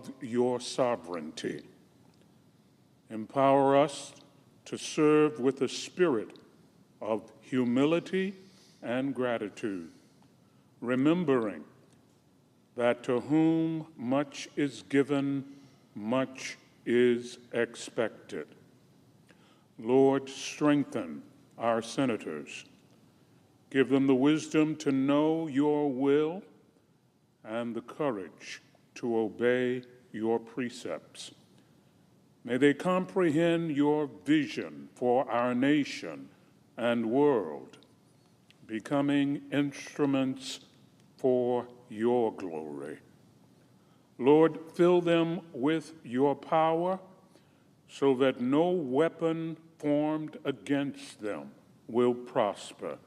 of your sovereignty. Empower us to serve with a spirit of humility and gratitude, remembering that to whom much is given, much is expected. Lord, strengthen our senators. Give them the wisdom to know your will and the courage to obey your precepts. May they comprehend your vision for our nation and world, becoming instruments for your glory. Lord, fill them with your power so that no weapon formed against them will prosper.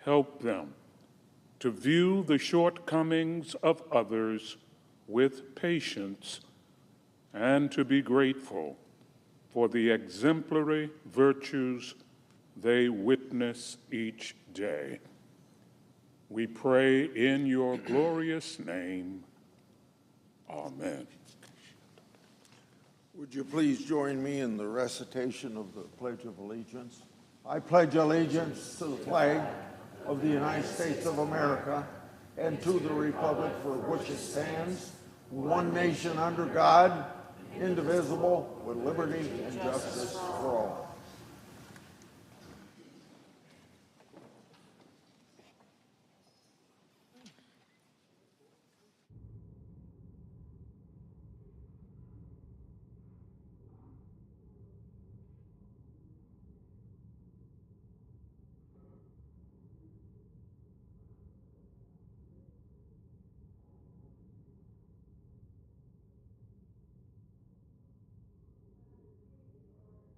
Help them to view the shortcomings of others with patience and to be grateful for the exemplary virtues they witness each day. We pray in your glorious name. Amen. Would you please join me in the recitation of the Pledge of Allegiance? I pledge allegiance to the flag of the United States of America and to the republic for which it stands, one nation under God, indivisible, with liberty and justice for all.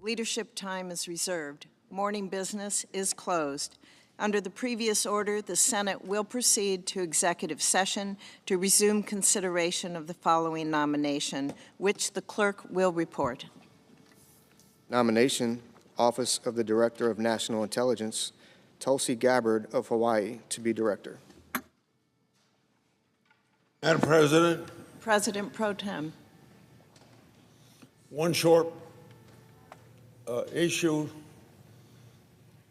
Leadership time is reserved. Morning business is closed. Under the previous order, the Senate will proceed to executive session to resume consideration of the following nomination, which the clerk will report. Nomination, Office of the Director of National Intelligence, Tulsi Gabbard of Hawaii to be director. Madam President. President Pro Tem. One short issue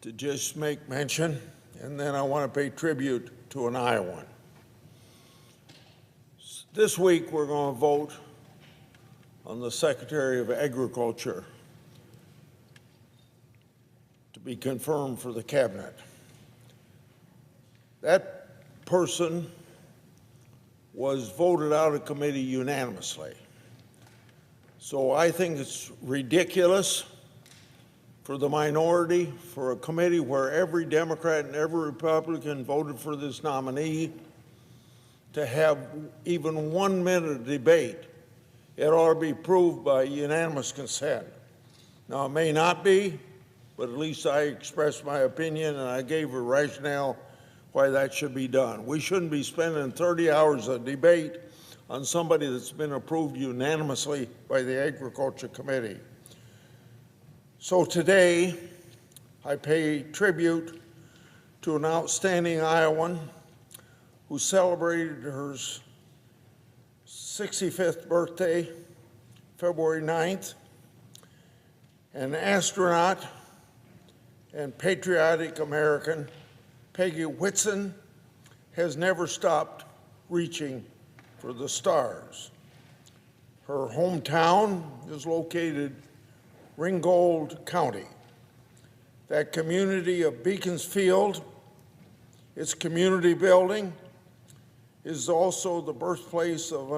to just make mention, and then I want to pay tribute to an Iowan. This week we're going to vote on the Secretary of Agriculture to be confirmed for the cabinet. That person was voted out of committee unanimously. So I think it's ridiculous for the minority, for a committee where every Democrat and every Republican voted for this nominee, to have even 1 minute of debate. It ought to be proved by unanimous consent. Now, it may not be, but at least I expressed my opinion and I gave a rationale why that should be done. We shouldn't be spending 30 hours of debate on somebody that's been approved unanimously by the Agriculture Committee. So today, I pay tribute to an outstanding Iowan who celebrated her 65th birthday, February 9th, an astronaut and patriotic American. Peggy Whitson has never stopped reaching for the stars. Her hometown is located Ringgold County. That community of Beaconsfield, its community building, is also the birthplace of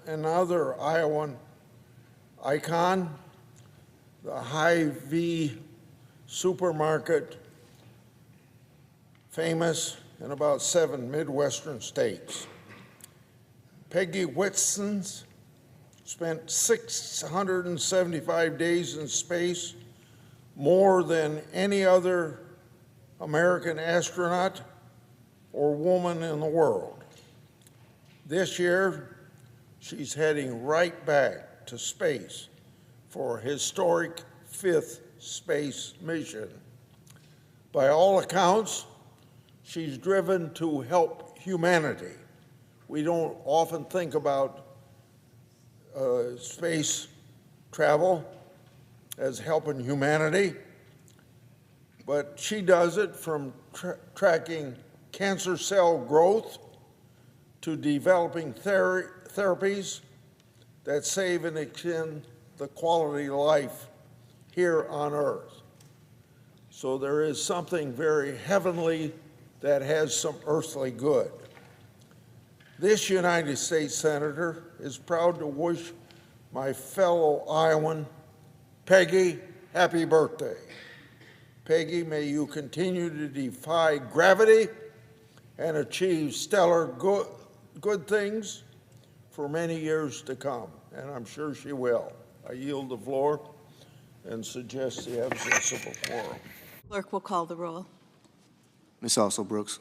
another Iowan icon, the Hy-Vee supermarket, famous in about 7 Midwestern states. Peggy Whitson's spent 675 days in space, more than any other American astronaut or woman in the world. This year, she's heading right back to space for a historic 5th space mission. By all accounts, she's driven to help humanity. We don't often think about space travel as helping humanity, but she does it from tracking cancer cell growth to developing therapies that save and extend the quality of life here on Earth. So there is something very heavenly that has some earthly good. This United States Senator is proud to wish my fellow Iowan, Peggy, happy birthday. Peggy, may you continue to defy gravity and achieve stellar good things for many years to come, and I'm sure she will. I yield the floor and suggest the absence of a quorum. Clerk will call the roll. Ms. Also Brooks.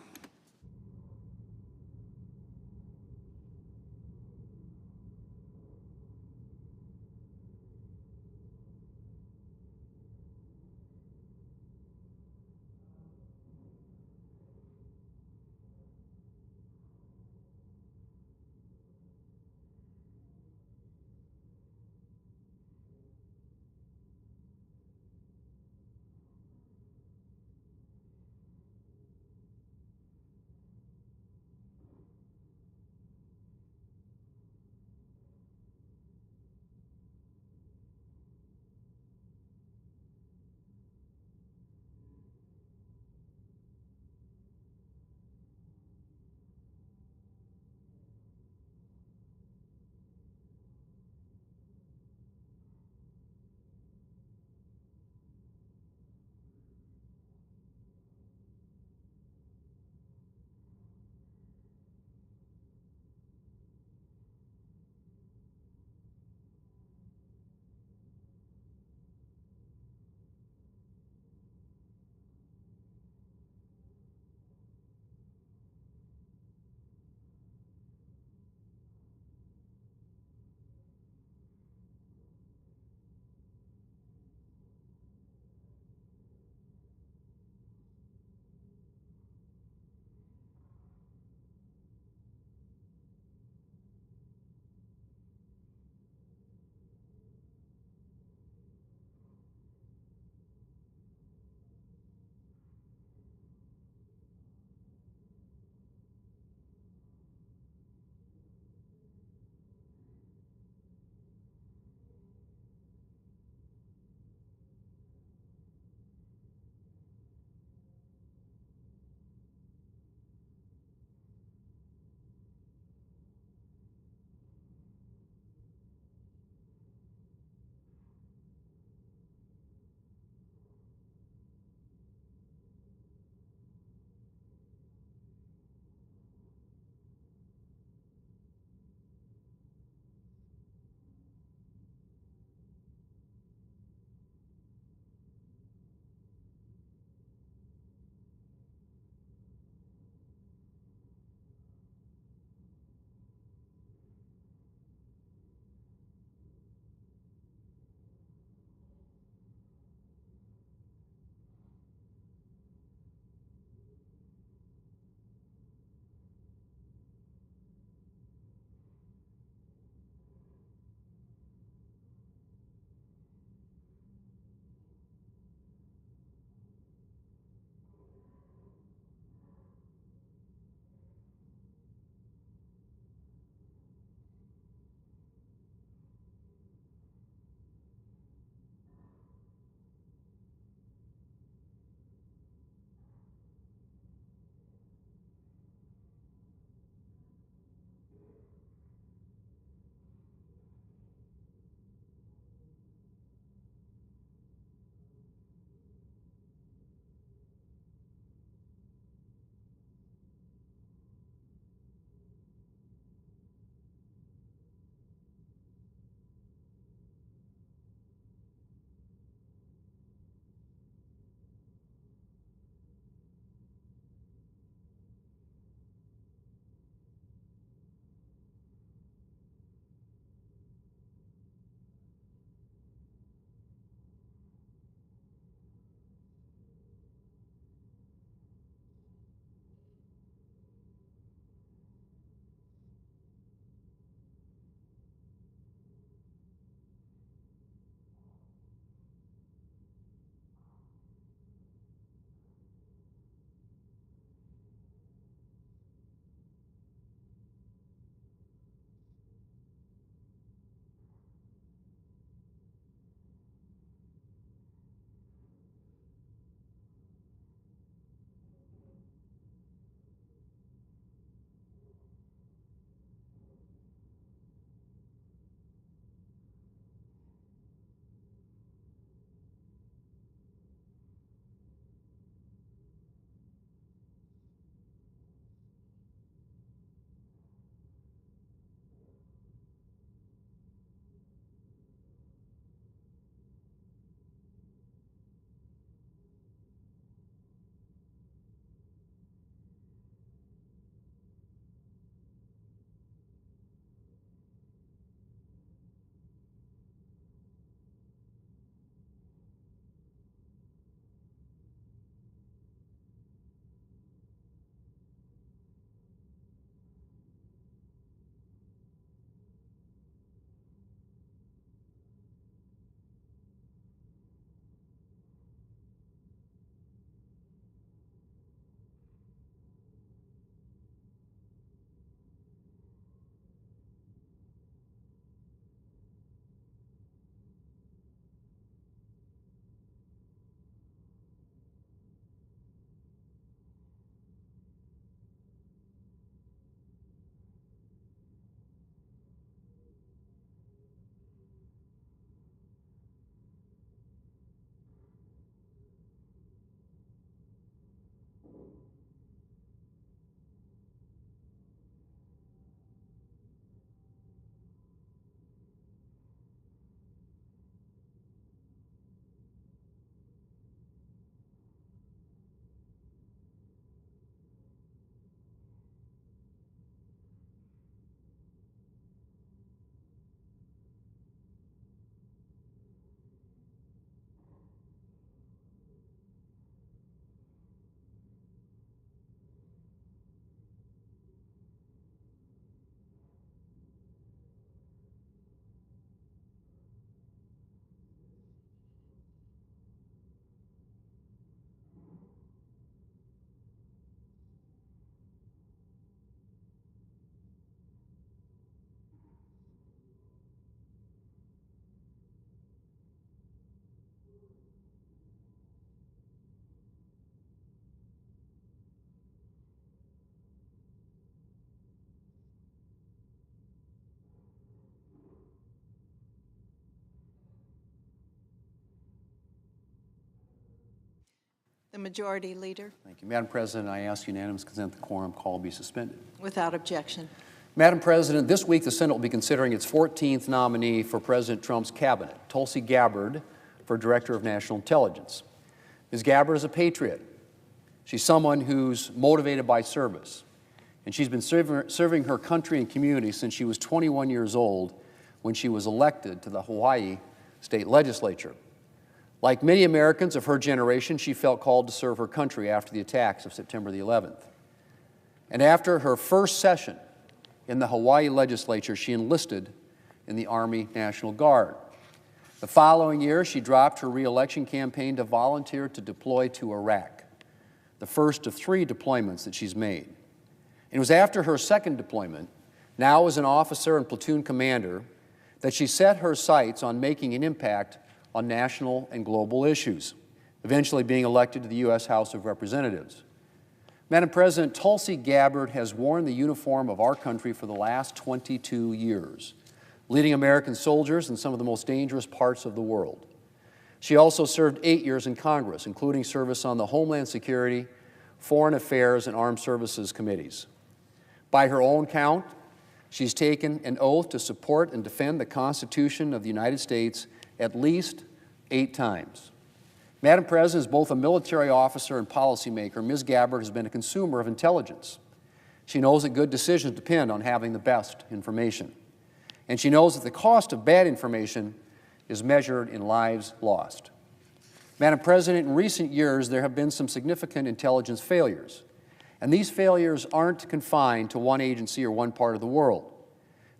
The Majority Leader. Thank you. Madam President, I ask unanimous consent the quorum call be suspended. Without objection. Madam President, this week the Senate will be considering its 14th nominee for President Trump's cabinet, Tulsi Gabbard, for Director of National Intelligence. Ms. Gabbard is a patriot. She's someone who's motivated by service, and she's been serving her country and community since she was 21 years old when she was elected to the Hawaii State Legislature. Like many Americans of her generation, she felt called to serve her country after the attacks of September the 11th. And after her first session in the Hawaii legislature, she enlisted in the Army National Guard. The following year, she dropped her re-election campaign to volunteer to deploy to Iraq, the first of 3 deployments that she's made. And it was after her second deployment, now as an officer and platoon commander, that she set her sights on making an impact on national and global issues, eventually being elected to the U.S. House of Representatives. Madam President, Tulsi Gabbard has worn the uniform of our country for the last 22 years, leading American soldiers in some of the most dangerous parts of the world. She also served 8 years in Congress, including service on the Homeland Security, Foreign Affairs, and Armed Services Committees. By her own count, she's taken an oath to support and defend the Constitution of the United States at least 8 times. Madam President, as both a military officer and policymaker, Ms. Gabbard has been a consumer of intelligence. She knows that good decisions depend on having the best information. And she knows that the cost of bad information is measured in lives lost. Madam President, in recent years, there have been some significant intelligence failures. And these failures aren't confined to one agency or one part of the world.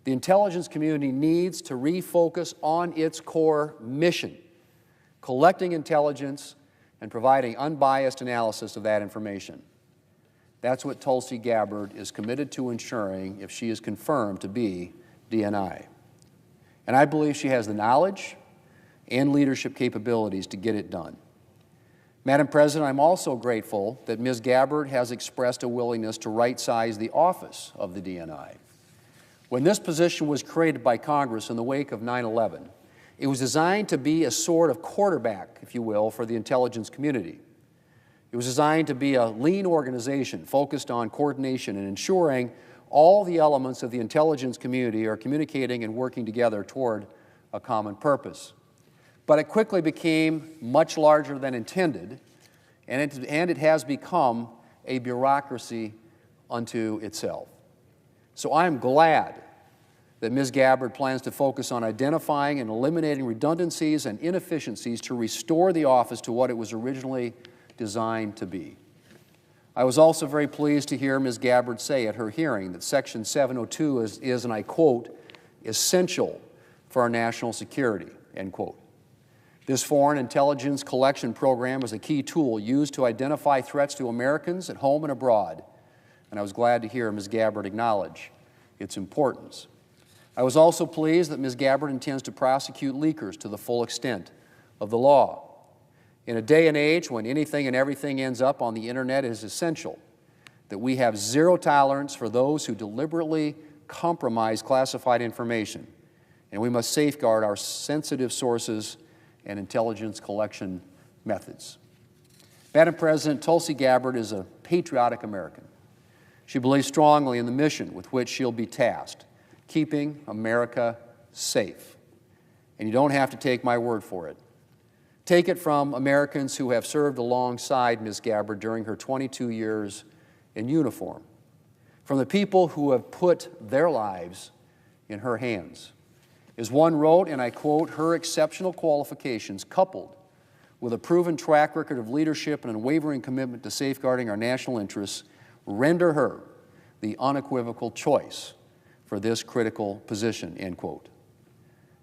The intelligence community needs to refocus on its core mission, collecting intelligence and providing unbiased analysis of that information. That's what Tulsi Gabbard is committed to ensuring if she is confirmed to be DNI. And I believe she has the knowledge and leadership capabilities to get it done. Madam President, I'm also grateful that Ms. Gabbard has expressed a willingness to right-size the office of the DNI. When this position was created by Congress in the wake of 9/11, it was designed to be a sort of quarterback, if you will, for the intelligence community. It was designed to be a lean organization focused on coordination and ensuring all the elements of the intelligence community are communicating and working together toward a common purpose. But it quickly became much larger than intended, and it has become a bureaucracy unto itself. So I am glad that Ms. Gabbard plans to focus on identifying and eliminating redundancies and inefficiencies to restore the office to what it was originally designed to be. I was also very pleased to hear Ms. Gabbard say at her hearing that Section 702 is, and I quote, essential for our national security, end quote. This foreign intelligence collection program is a key tool used to identify threats to Americans at home and abroad, and I was glad to hear Ms. Gabbard acknowledge its importance. I was also pleased that Ms. Gabbard intends to prosecute leakers to the full extent of the law. In a day and age when anything and everything ends up on the internet, it is essential that we have zero tolerance for those who deliberately compromise classified information, and we must safeguard our sensitive sources and intelligence collection methods. Madam President, Tulsi Gabbard is a patriotic American. She believes strongly in the mission with which she'll be tasked, keeping America safe. And you don't have to take my word for it. Take it from Americans who have served alongside Ms. Gabbard during her 22 years in uniform, from the people who have put their lives in her hands. As one wrote, and I quote, her exceptional qualifications coupled with a proven track record of leadership and unwavering commitment to safeguarding our national interests render her the unequivocal choice for this critical position, end quote.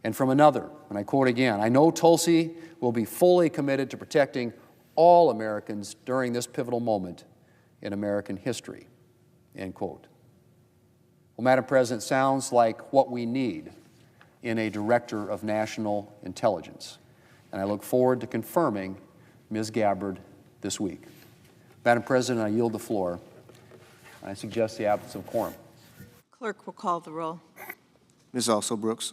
And from another, and I quote again, I know Tulsi will be fully committed to protecting all Americans during this pivotal moment in American history, end quote. Well, Madam President, sounds like what we need in a Director of National Intelligence. And I look forward to confirming Ms. Gabbard this week. Madam President, I yield the floor. I suggest the absence of quorum. Clerk will call the roll. Ms. Also Brooks.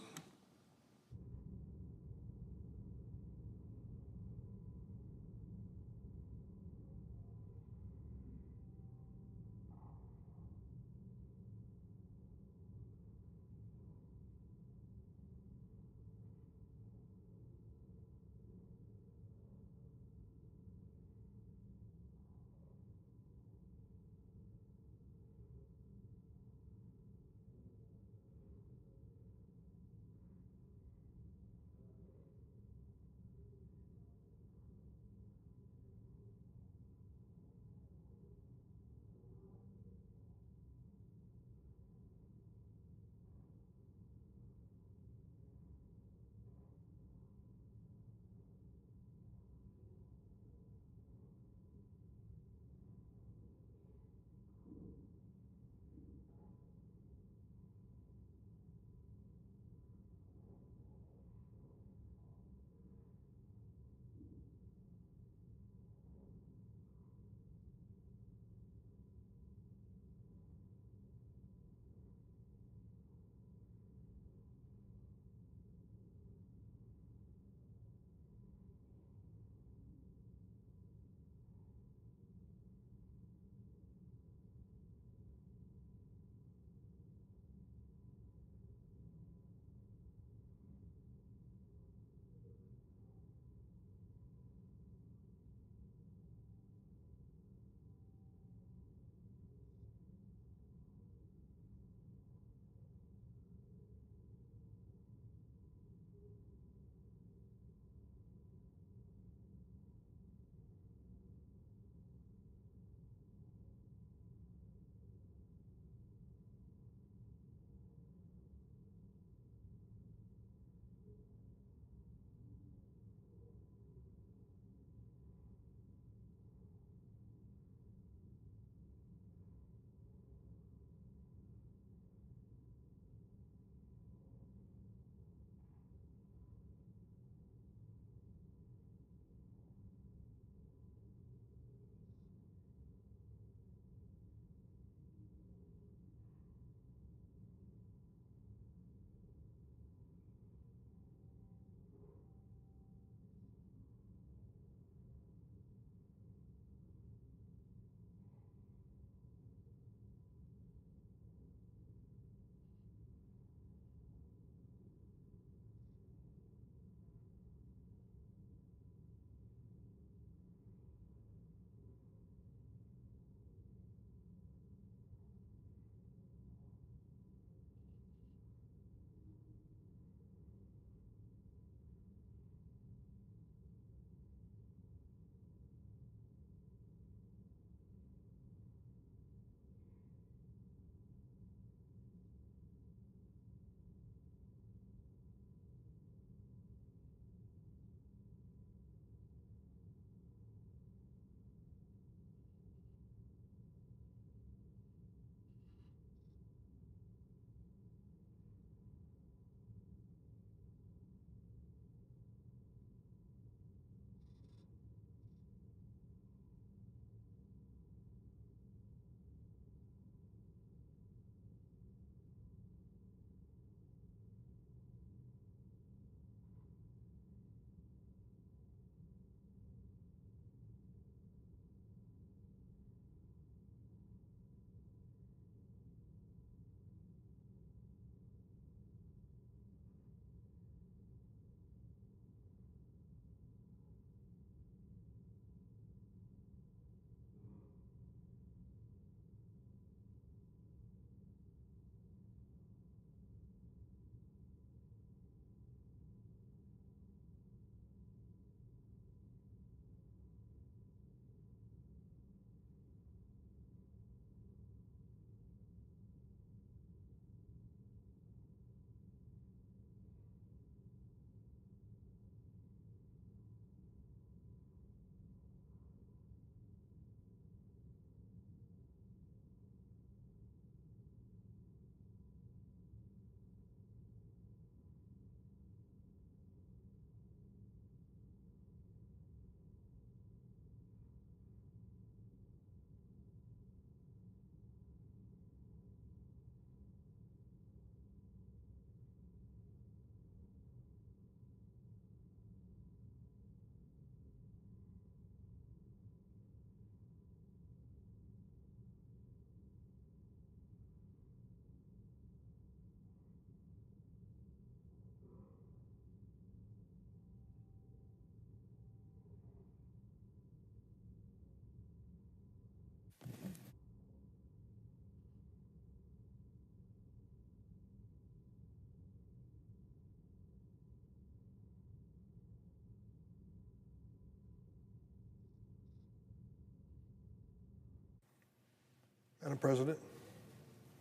Madam President,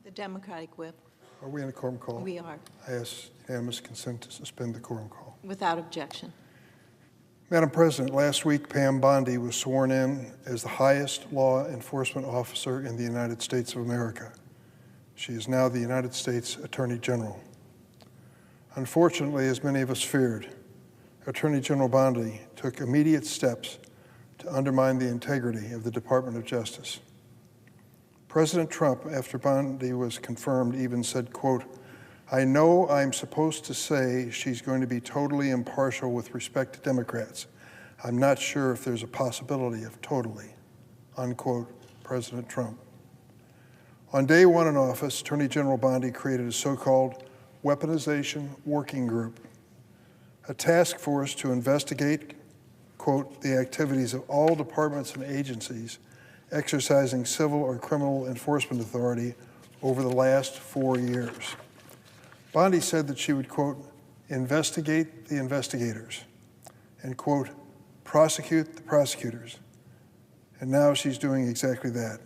The Democratic whip. are we in a quorum call? We are, I ask unanimous consent to suspend the quorum call. without objection. Madam President, last week Pam Bondi was sworn in as the highest law enforcement officer in the United States of America. She is now the United States Attorney General. Unfortunately, as many of us feared, Attorney General Bondi took immediate steps to undermine the integrity of the Department of Justice. President Trump, after Bondi was confirmed, even said, quote, "I know I'm supposed to say she's going to be totally impartial with respect to Democrats. I'm not sure if there's a possibility of totally," unquote, President Trump. On day one in office, Attorney General Bondi created a so-called weaponization working group, a task force to investigate, quote, "the activities of all departments and agencies exercising civil or criminal enforcement authority over the last 4 years." Bondi said that she would, quote, "investigate the investigators," and, quote, "prosecute the prosecutors." And now she's doing exactly that,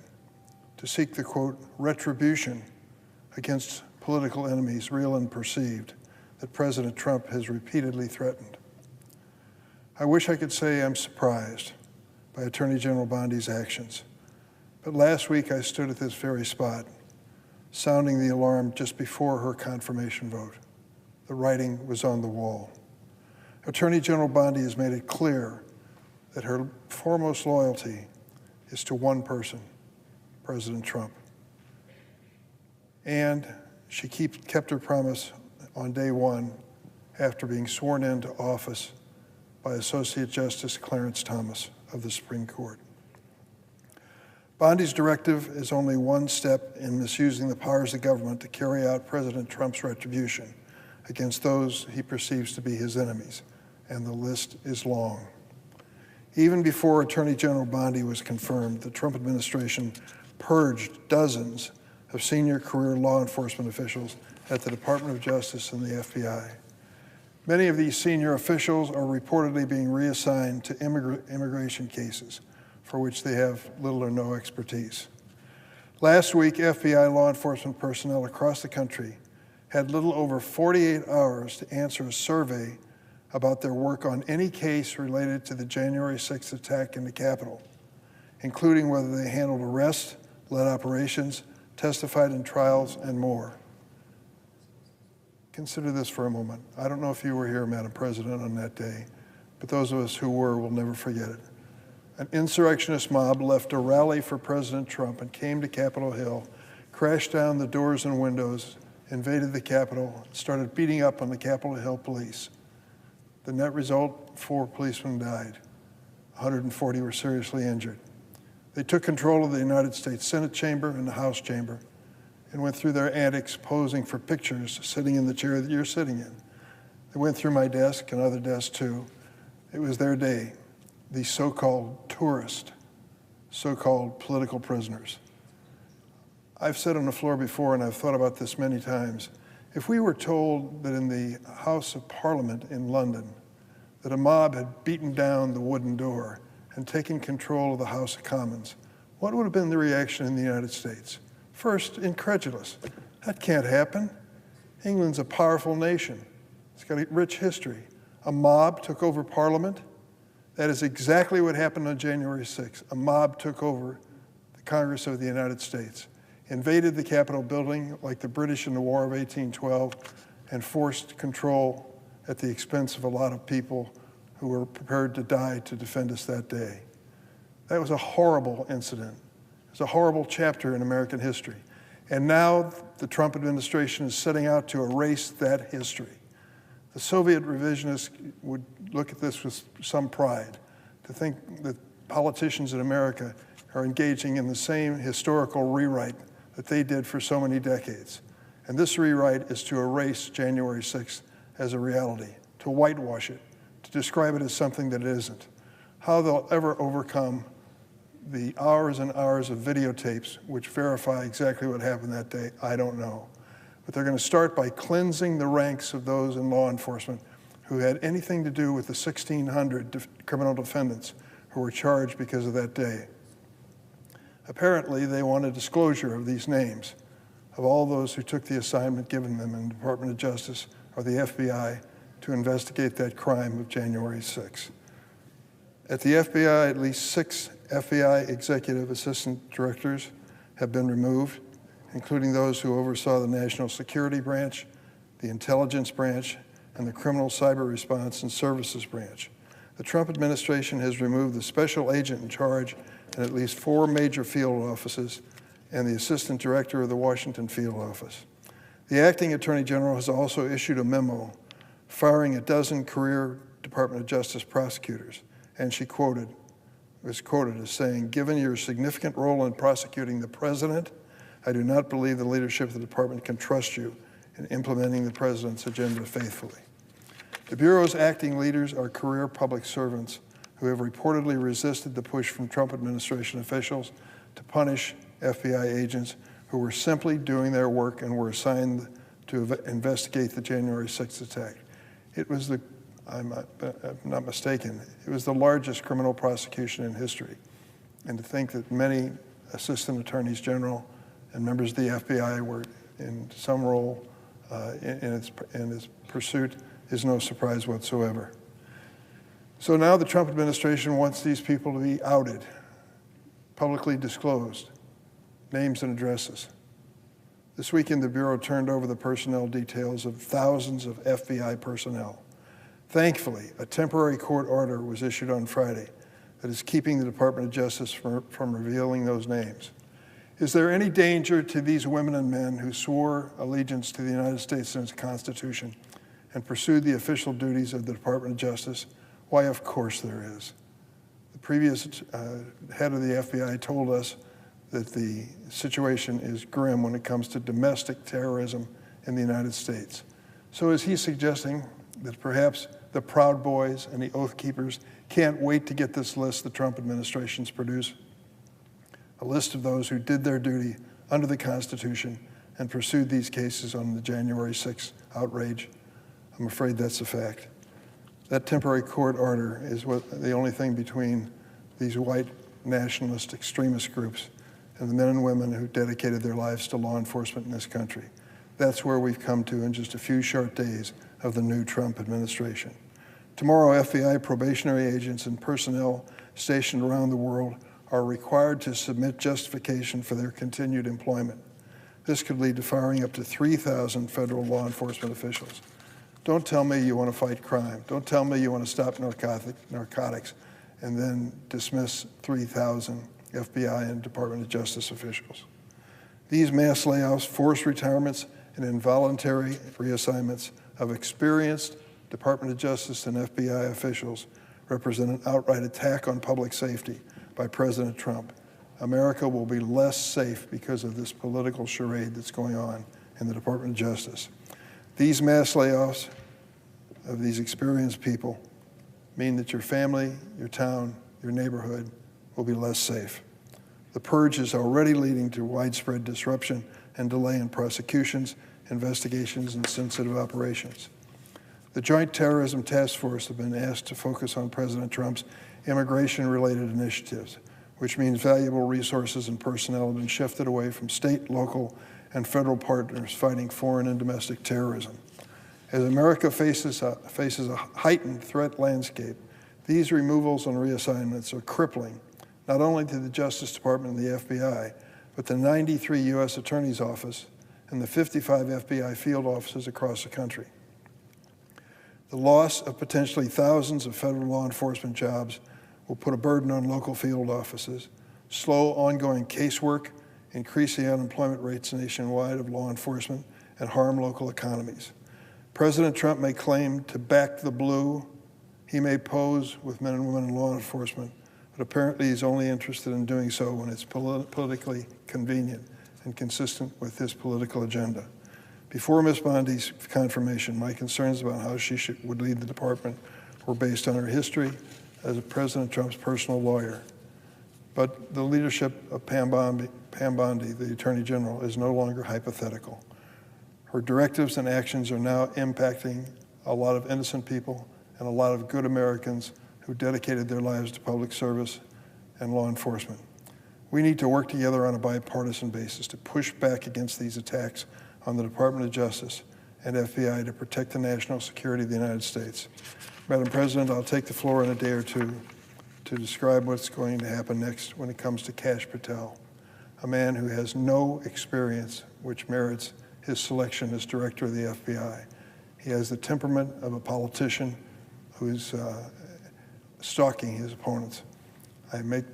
to seek the, quote, "retribution against political enemies, real and perceived, that President Trump has repeatedly threatened." I wish I could say I'm surprised by Attorney General Bondi's actions, but last week I stood at this very spot, sounding the alarm just before her confirmation vote. The writing was on the wall. Attorney General Bondi has made it clear that her foremost loyalty is to one person, President Trump. And she kept her promise on day one after being sworn into office by Associate Justice Clarence Thomas of the Supreme Court. Bondi's directive is only one step in misusing the powers of government to carry out President Trump's retribution against those he perceives to be his enemies, and the list is long. Even before Attorney General Bondi was confirmed, the Trump administration purged dozens of senior career law enforcement officials at the Department of Justice and the FBI. Many of these senior officials are reportedly being reassigned to immigration cases for which they have little or no expertise. Last week, FBI law enforcement personnel across the country had little over 48 hours to answer a survey about their work on any case related to the January 6th attack in the Capitol, including whether they handled arrests, led operations, testified in trials, and more. Consider this for a moment. I don't know if you were here, Madam President, on that day, but those of us who were will never forget it. An insurrectionist mob left a rally for President Trump and came to Capitol Hill, crashed down the doors and windows, invaded the Capitol, started beating up on the Capitol Hill police. The net result, 4 policemen died. 140 were seriously injured. They took control of the United States Senate chamber and the House chamber and went through their antics posing for pictures sitting in the chair that you're sitting in. They went through my desk and other desks too. It was their day. These so-called tourists, so-called political prisoners. I've said on the floor before, and I've thought about this many times, if we were told that in the House of Parliament in London that a mob had beaten down the wooden door and taken control of the House of Commons, what would have been the reaction in the United States? First, incredulous. That can't happen. England's a powerful nation. It's got a rich history. A mob took over Parliament. That is exactly what happened on January 6th. A mob took over the Congress of the United States, invaded the Capitol building like the British in the War of 1812, and forced control at the expense of a lot of people who were prepared to die to defend us that day. That was a horrible incident. It was a horrible chapter in American history. And now the Trump administration is setting out to erase that history. The Soviet revisionists would look at this with some pride, to think that politicians in America are engaging in the same historical rewrite that they did for so many decades. And this rewrite is to erase January 6th as a reality, to whitewash it, to describe it as something that it isn't. How they'll ever overcome the hours and hours of videotapes which verify exactly what happened that day, I don't know. But they're going to start by cleansing the ranks of those in law enforcement who had anything to do with the 1,600 criminal defendants who were charged because of that day. Apparently, they wanted disclosure of these names, of all those who took the assignment given them in the Department of Justice or the FBI to investigate that crime of January 6. At the FBI, at least 6 FBI executive assistant directors have been removed, including those who oversaw the National Security Branch, the Intelligence Branch, and the Criminal Cyber Response and Services Branch. The Trump administration has removed the special agent in charge in at least 4 major field offices and the assistant director of the Washington field office. The acting attorney general has also issued a memo firing a dozen career Department of Justice prosecutors, and she was quoted as saying, "Given your significant role in prosecuting the president, I do not believe the leadership of the department can trust you in implementing the president's agenda faithfully." The Bureau's acting leaders are career public servants who have reportedly resisted the push from Trump administration officials to punish FBI agents who were simply doing their work and were assigned to investigate the January 6th attack. It was I'm not mistaken, it was the largest criminal prosecution in history. And to think that many assistant attorneys general and members of the FBI were in some role in its pursuit is no surprise whatsoever. So now the Trump administration wants these people to be outed, publicly disclosed, names and addresses. This weekend, the Bureau turned over the personnel details of thousands of FBI personnel. Thankfully, a temporary court order was issued on Friday that is keeping the Department of Justice from revealing those names. Is there any danger to these women and men who swore allegiance to the United States and its Constitution and pursued the official duties of the Department of Justice? Why, of course there is. The previous head of the FBI told us that the situation is grim when it comes to domestic terrorism in the United States. So is he suggesting that perhaps the Proud Boys and the Oath Keepers can't wait to get this list the Trump administration's produced? A list of those who did their duty under the Constitution and pursued these cases on the January 6th outrage. I'm afraid that's a fact. That temporary court order is the only thing between these white nationalist extremist groups and the men and women who dedicated their lives to law enforcement in this country. That's where we've come to in just a few short days of the new Trump administration. Tomorrow, FBI probationary agents and personnel stationed around the world are required to submit justification for their continued employment. This could lead to firing up to 3,000 federal law enforcement officials. Don't tell me you want to fight crime. Don't tell me you want to stop narcotics and then dismiss 3,000 FBI and Department of Justice officials. These mass layoffs, forced retirements, and involuntary reassignments of experienced Department of Justice and FBI officials represent an outright attack on public safety by President Trump. America will be less safe because of this political charade that's going on in the Department of Justice. These mass layoffs of these experienced people mean that your family, your town, your neighborhood will be less safe. The purge is already leading to widespread disruption and delay in prosecutions, investigations, and sensitive operations. The Joint Terrorism Task Force have been asked to focus on President Trump's immigration-related initiatives, which means valuable resources and personnel have been shifted away from state, local, and federal partners fighting foreign and domestic terrorism. As America faces a heightened threat landscape, these removals and reassignments are crippling not only to the Justice Department and the FBI, but the 93 U.S. Attorney's Office and the 55 FBI field offices across the country. The loss of potentially thousands of federal law enforcement jobs will put a burden on local field offices, slow ongoing casework, increase the unemployment rates nationwide of law enforcement, and harm local economies. President Trump may claim to back the blue. He may pose with men and women in law enforcement, but apparently he's only interested in doing so when it's politically convenient and consistent with his political agenda. Before Ms. Bondi's confirmation, my concerns about how she would lead the department were based on her history as President Trump's personal lawyer. But the leadership of Pam Bondi, the Attorney General, is no longer hypothetical. Her directives and actions are now impacting a lot of innocent people and a lot of good Americans who dedicated their lives to public service and law enforcement. We need to work together on a bipartisan basis to push back against these attacks on the Department of Justice and FBI to protect the national security of the United States. Madam President, I'll take the floor in a day or two to describe what's going to happen next when it comes to Kash Patel, a man who has no experience which merits his selection as director of the FBI. He has the temperament of a politician who's stalking his opponents.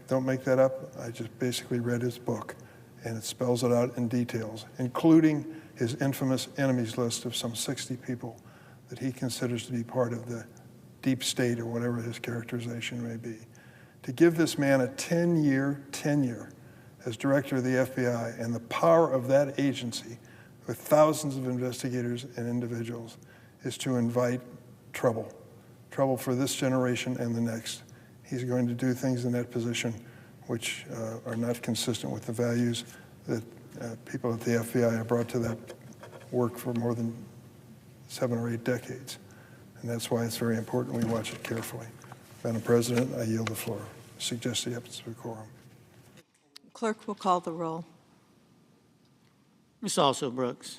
Don't make that up. I just basically read his book, and it spells it out in details, including his infamous enemies list of some 60 people that he considers to be part of the deep state or whatever his characterization may be. To give this man a 10-year tenure as director of the FBI and the power of that agency with thousands of investigators and individuals is to invite trouble for this generation and the next. He's going to do things in that position which are not consistent with the values that people at the FBI have brought to that work for more than 7 or 8 decades. And that's why it's very important we watch it carefully. Madam President, I yield the floor. Suggest the absence of a quorum. Clerk will call the roll. Ms. Also Brooks.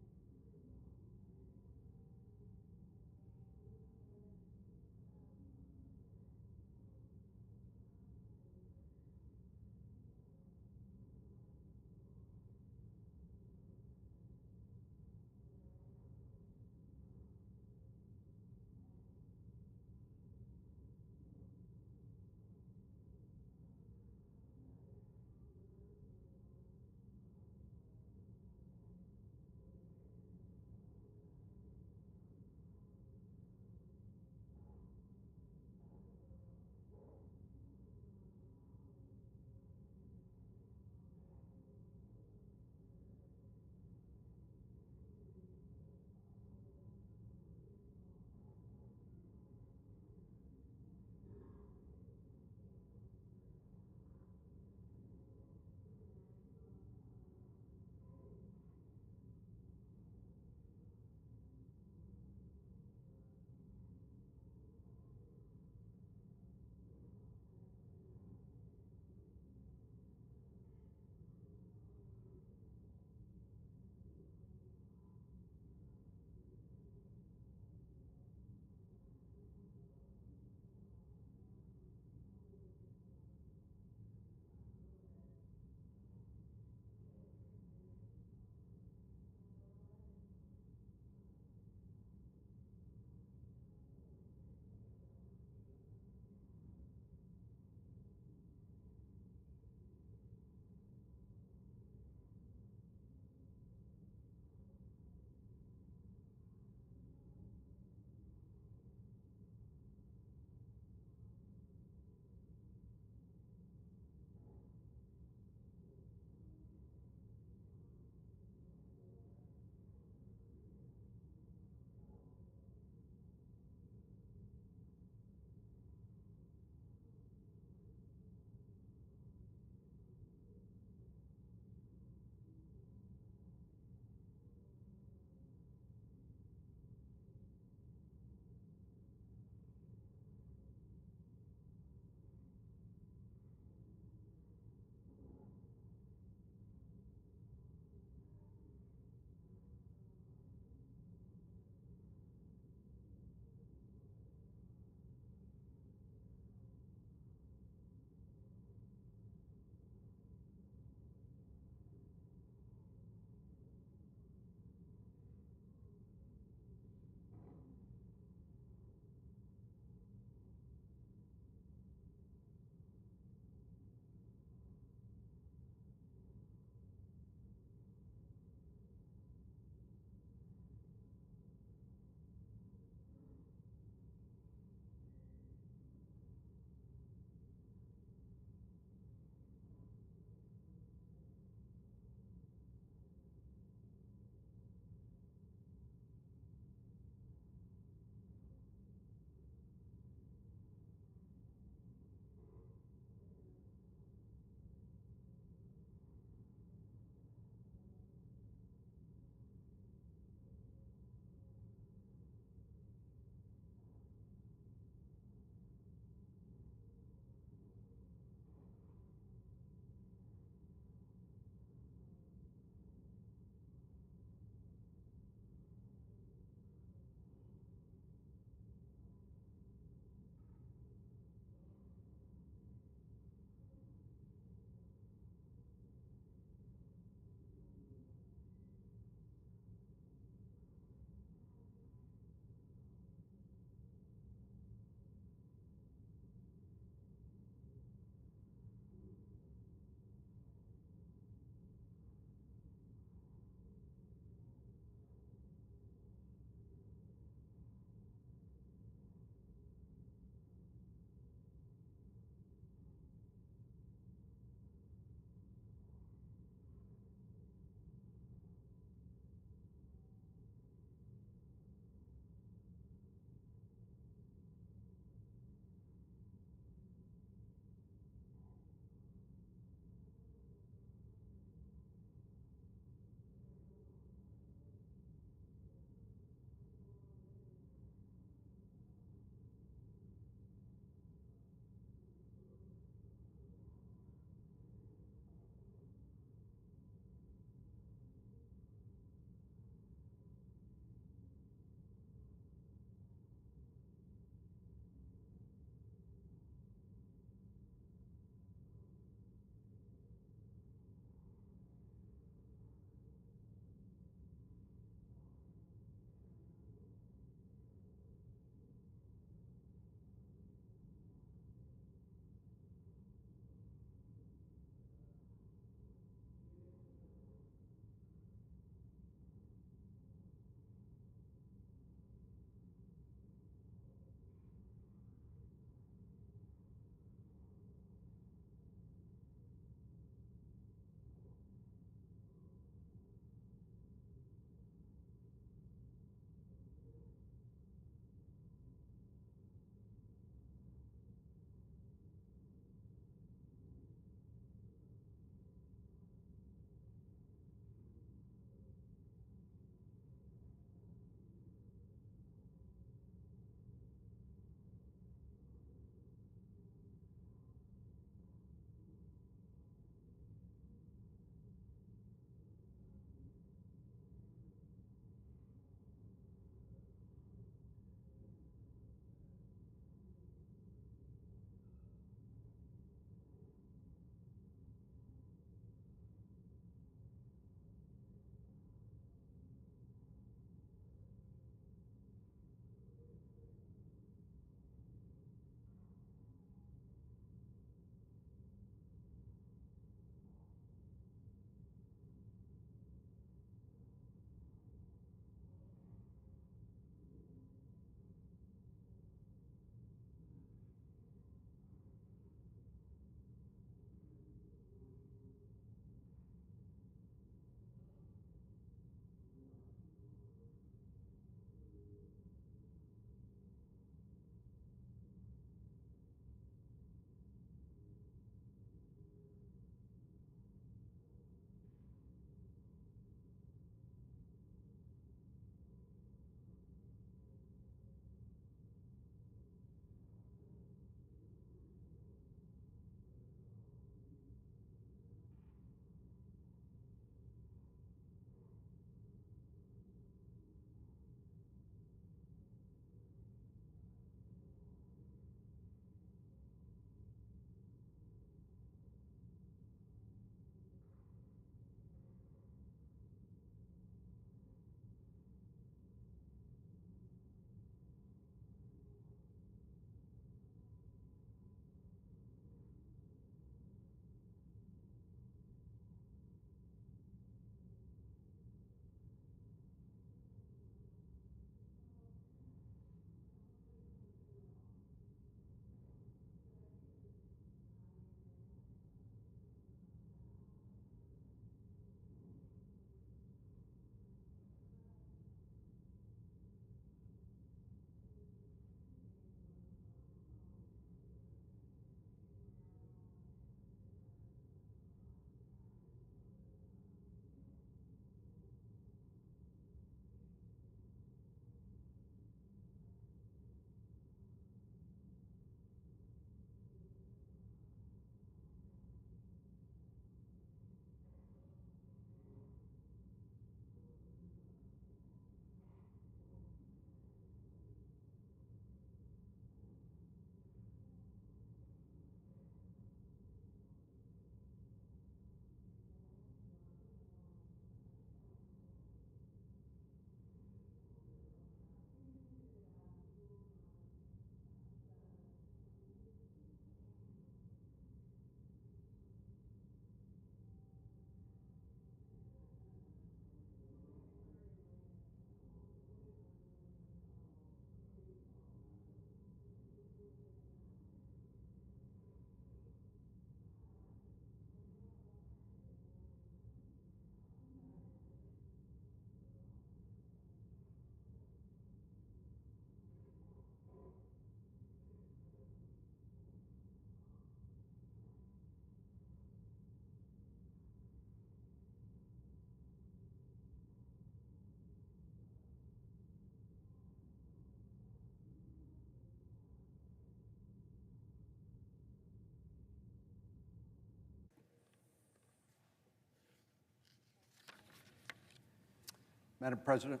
Madam President.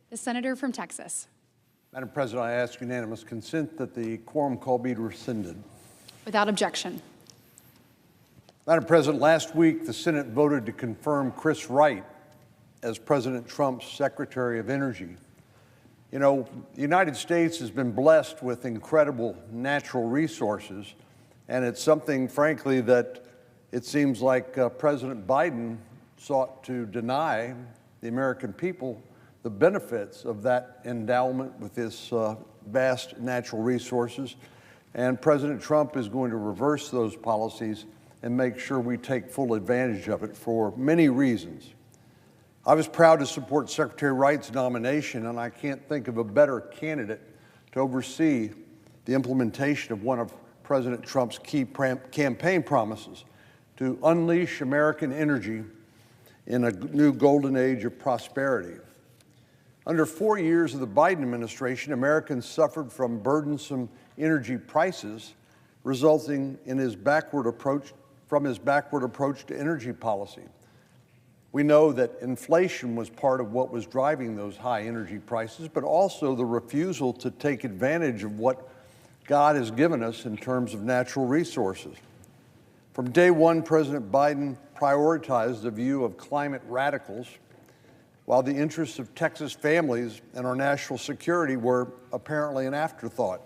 The senator from Texas. Madam President, I ask unanimous consent that the quorum call be rescinded. Without objection. Madam President, last week the Senate voted to confirm Chris Wright as President Trump's Secretary of Energy. You know, the United States has been blessed with incredible natural resources, and it's something, frankly, that it seems like President Biden sought to deny the American people the benefits of that endowment with this vast natural resources. And President Trump is going to reverse those policies and make sure we take full advantage of it for many reasons. I was proud to support Secretary Wright's nomination, and I can't think of a better candidate to oversee the implementation of one of President Trump's key campaign promises to unleash American energy in a new golden age of prosperity. Under 4 years of the Biden administration, Americans suffered from burdensome energy prices, resulting in his backward approach to energy policy. We know that inflation was part of what was driving those high energy prices, but also the refusal to take advantage of what God has given us in terms of natural resources. From day one, President Biden prioritized the view of climate radicals, while the interests of Texas families and our national security were apparently an afterthought.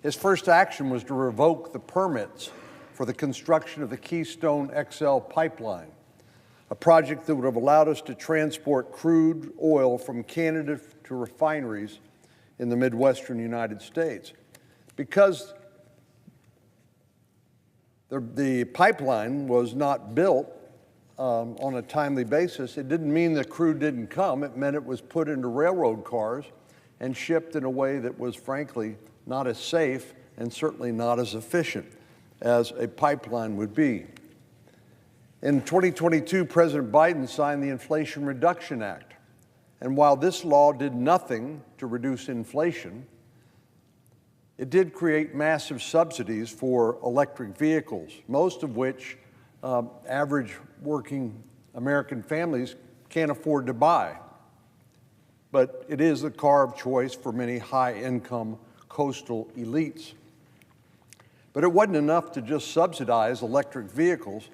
His first action was to revoke the permits for the construction of the Keystone XL pipeline, a project that would have allowed us to transport crude oil from Canada to refineries in the Midwestern United States. Because the pipeline was not built on a timely basis, it didn't mean the crude didn't come. It meant it was put into railroad cars and shipped in a way that was, frankly, not as safe and certainly not as efficient as a pipeline would be. In 2022, President Biden signed the Inflation Reduction Act. And while this law did nothing to reduce inflation, it did create massive subsidies for electric vehicles, most of which average working American families can't afford to buy. But it is the car of choice for many high-income coastal elites. But it wasn't enough to just subsidize electric vehicles.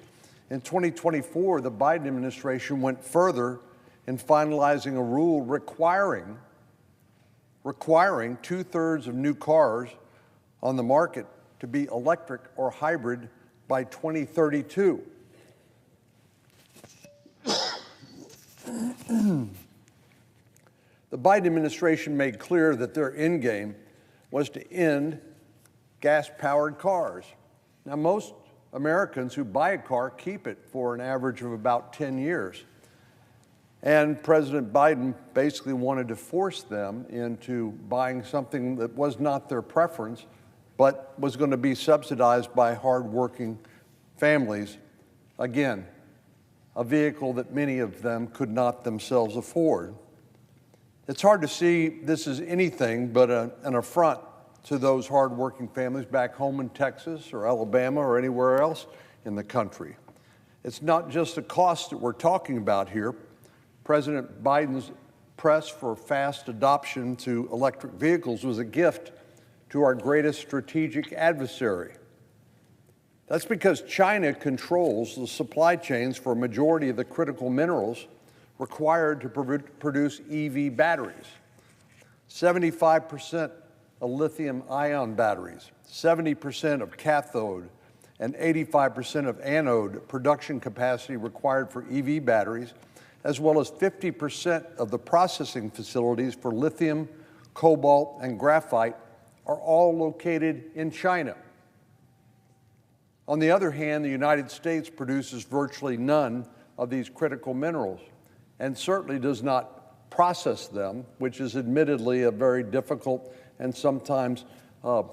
In 2024, the Biden administration went further in finalizing a rule requiring 2/3 of new cars on the market to be electric or hybrid by 2032. The Biden administration made clear that their end game was to end gas-powered cars. Now, most Americans who buy a car keep it for an average of about 10 years. And President Biden basically wanted to force them into buying something that was not their preference, but was going to be subsidized by hardworking families. Again, a vehicle that many of them could not themselves afford. It's hard to see this as anything but an affront to those hardworking families back home in Texas or Alabama or anywhere else in the country. It's not just the cost that we're talking about here. President Biden's press for fast adoption to electric vehicles was a gift to our greatest strategic adversary. That's because China controls the supply chains for a majority of the critical minerals required to produce EV batteries. 75% of lithium-ion batteries, 70% of cathode, and 85% of anode production capacity required for EV batteries, as well as 50% of the processing facilities for lithium, cobalt, and graphite are all located in China. On the other hand, the United States produces virtually none of these critical minerals and certainly does not process them, which is admittedly a very difficult and sometimes a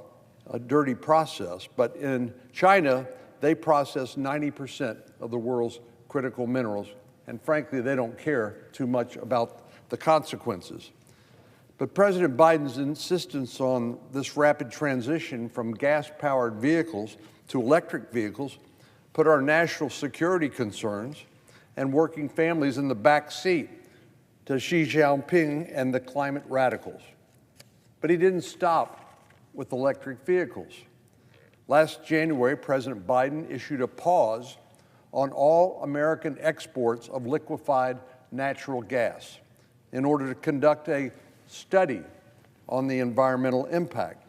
dirty process. But in China, they process 90% of the world's critical minerals, and frankly, they don't care too much about the consequences. But President Biden's insistence on this rapid transition from gas-powered vehicles to electric vehicles put our national security concerns and working families in the back seat to Xi Jinping and the climate radicals. But he didn't stop with electric vehicles. Last January, President Biden issued a pause on all American exports of liquefied natural gas in order to conduct a study on the environmental impact.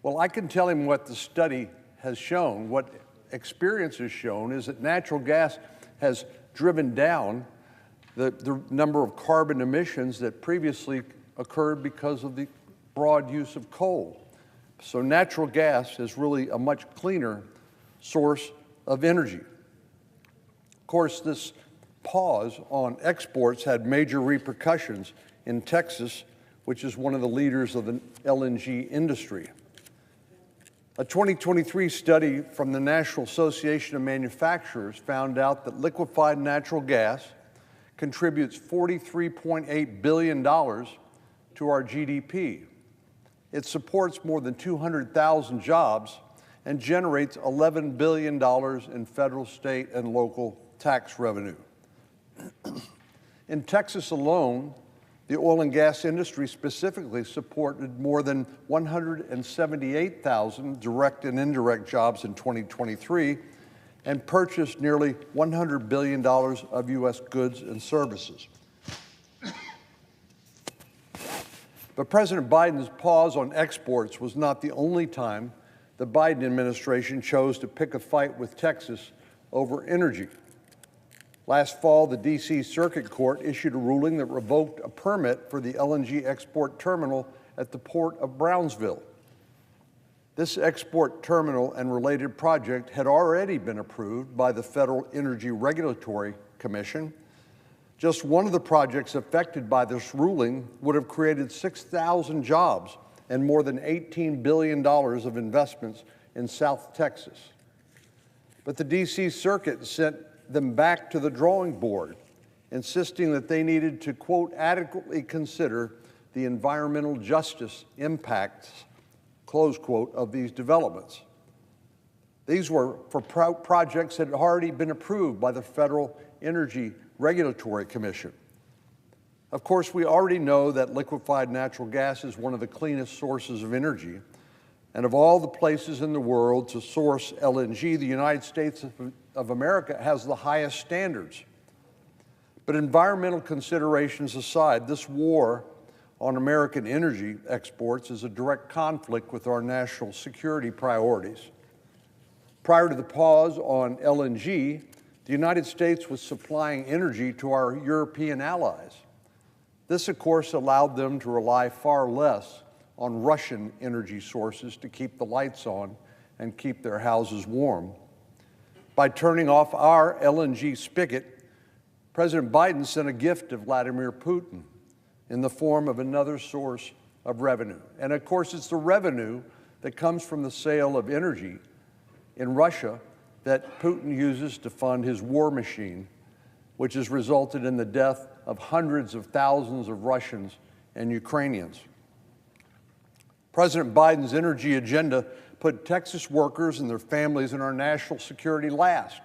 Well, I can tell him what the study has shown. What experience has shown is that natural gas has driven down the number of carbon emissions that previously occurred because of the broad use of coal. So natural gas is really a much cleaner source of energy. Of course, this pause on exports had major repercussions in Texas, which is one of the leaders of the LNG industry. A 2023 study from the National Association of Manufacturers found out that liquefied natural gas contributes $43.8 billion to our GDP. It supports more than 200,000 jobs and generates $11 billion in federal, state, and local tax revenue. In Texas alone, the oil and gas industry specifically supported more than 178,000 direct and indirect jobs in 2023 and purchased nearly $100 billion of U.S. goods and services. But President Biden's pause on exports was not the only time the Biden administration chose to pick a fight with Texas over energy. Last fall, the D.C. Circuit Court issued a ruling that revoked a permit for the LNG export terminal at the Port of Brownsville. This export terminal and related project had already been approved by the Federal Energy Regulatory Commission. Just one of the projects affected by this ruling would have created 6,000 jobs and more than $18 billion of investments in South Texas. But the D.C. Circuit sent them back to the drawing board, insisting that they needed to, quote, adequately consider the environmental justice impacts, close quote, of these developments. These were for projects that had already been approved by the Federal Energy Regulatory Commission. Of course, we already know that liquefied natural gas is one of the cleanest sources of energy. And of all the places in the world to source LNG, the United States of America has the highest standards. But environmental considerations aside, this war on American energy exports is a direct conflict with our national security priorities. Prior to the pause on LNG, the United States was supplying energy to our European allies. This, of course, allowed them to rely far less on Russian energy sources to keep the lights on and keep their houses warm. By turning off our LNG spigot, President Biden sent a gift to Vladimir Putin in the form of another source of revenue. And of course, it's the revenue that comes from the sale of energy in Russia that Putin uses to fund his war machine, which has resulted in the death of hundreds of thousands of Russians and Ukrainians. President Biden's energy agenda put Texas workers and their families and our national security last,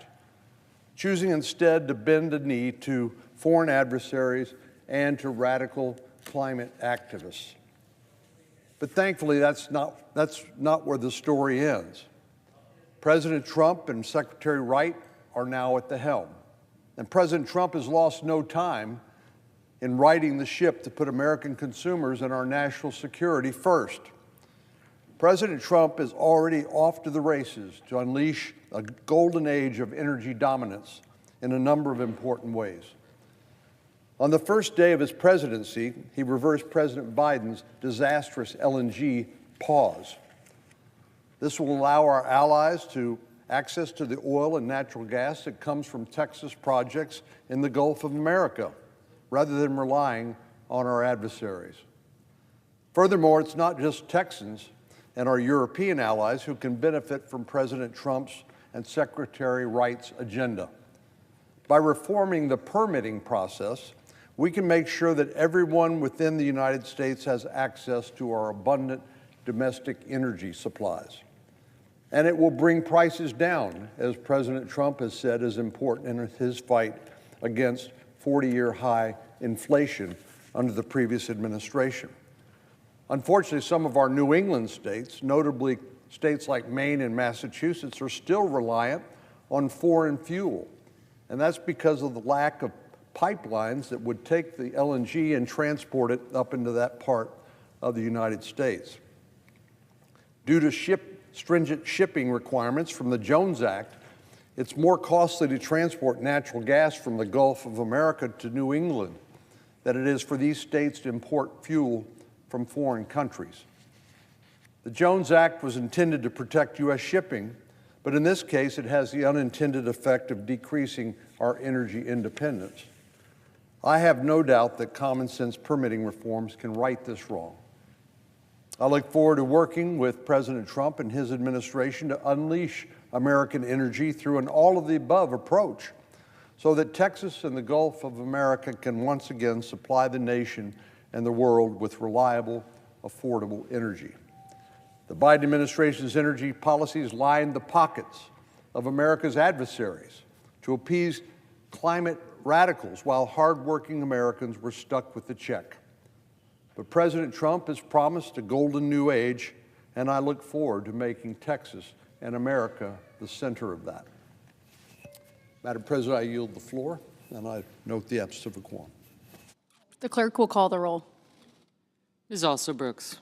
choosing instead to bend the knee to foreign adversaries and to radical climate activists. But thankfully, that's not where the story ends. President Trump and Secretary Wright are now at the helm. And President Trump has lost no time in righting the ship to put American consumers and our national security first. President Trump is already off to the races to unleash a golden age of energy dominance in a number of important ways. On the first day of his presidency, he reversed President Biden's disastrous LNG pause. This will allow our allies to access to the oil and natural gas that comes from Texas projects in the Gulf of America, rather than relying on our adversaries. Furthermore, it's not just Texans and our European allies who can benefit from President Trump's and Secretary Wright's agenda. By reforming the permitting process, we can make sure that everyone within the United States has access to our abundant domestic energy supplies. And it will bring prices down, as President Trump has said is important in his fight against 40-year high inflation under the previous administration. Unfortunately, some of our New England states, notably states like Maine and Massachusetts, are still reliant on foreign fuel. And that's because of the lack of pipelines that would take the LNG and transport it up into that part of the United States. Due to stringent shipping requirements from the Jones Act, it's more costly to transport natural gas from the Gulf of America to New England than it is for these states to import fuel from foreign countries. The Jones Act was intended to protect U.S. shipping, but in this case, it has the unintended effect of decreasing our energy independence. I have no doubt that common sense permitting reforms can right this wrong. I look forward to working with President Trump and his administration to unleash American energy through an all-of-the-above approach so that Texas and the Gulf of America can once again supply the nation and the world with reliable, affordable energy. The Biden administration's energy policies lined the pockets of America's adversaries to appease climate radicals while hardworking Americans were stuck with the check. But President Trump has promised a golden new age, and I look forward to making Texas and America the center of that. Madam President, I yield the floor, and I note the absence of a quorum. The clerk will call the roll. Ms. Also Brooks.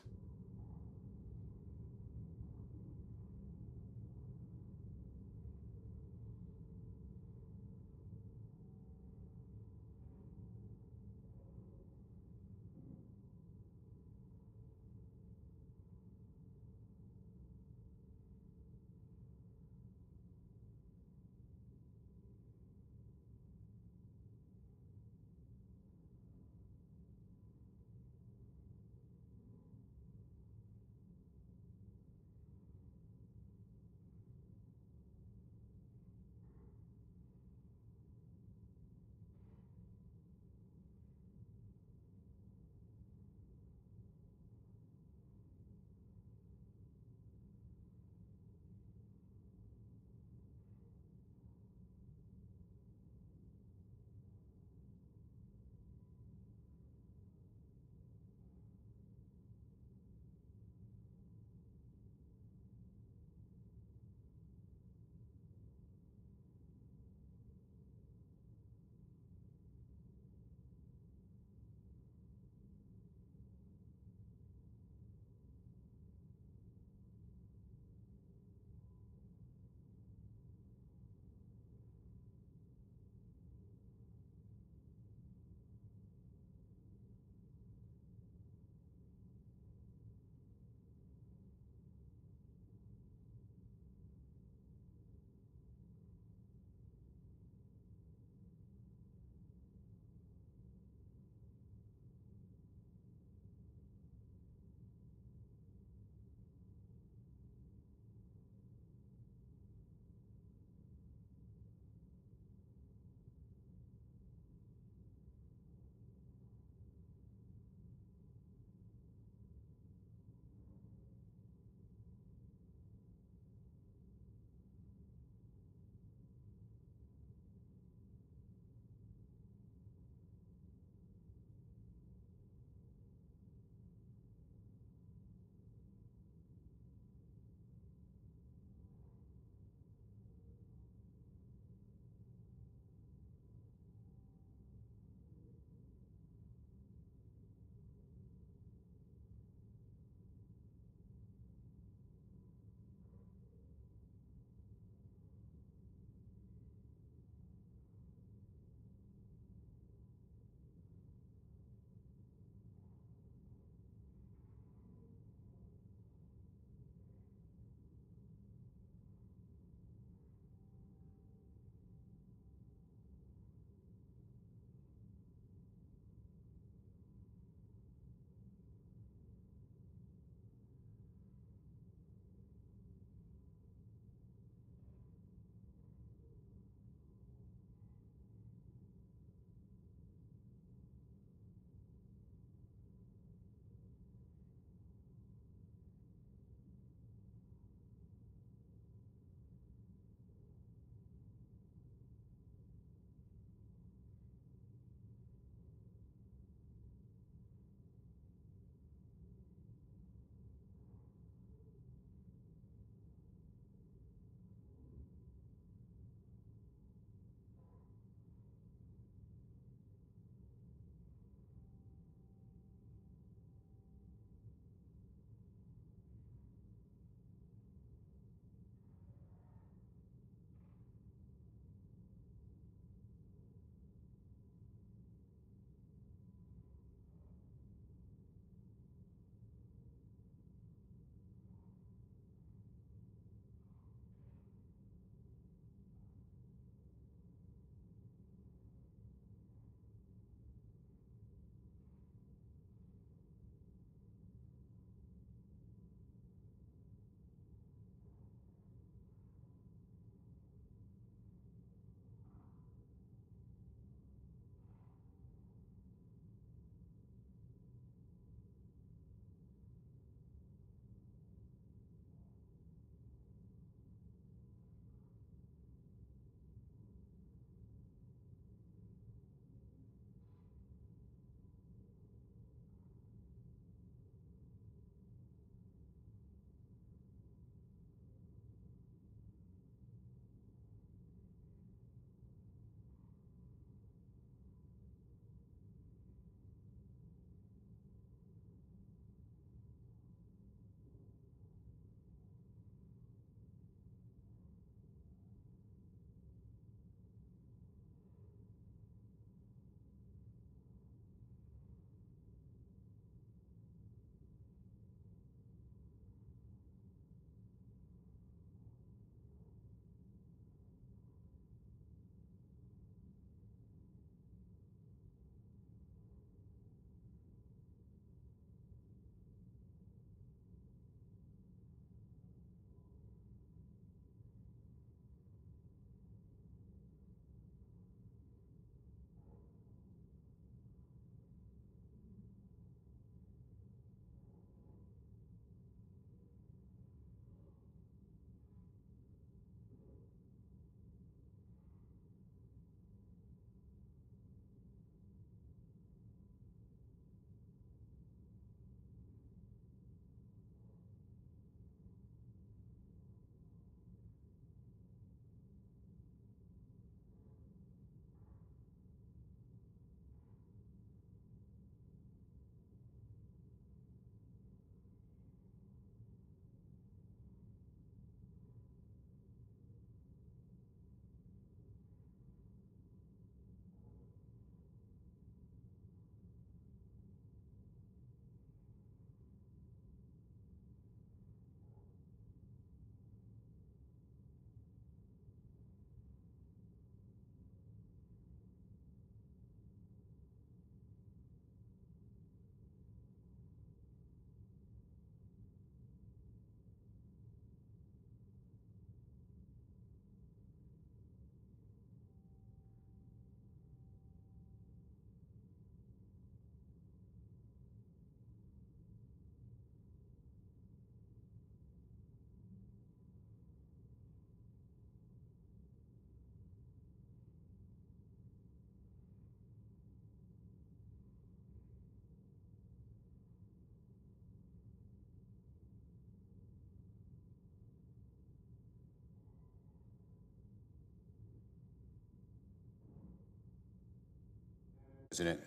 President,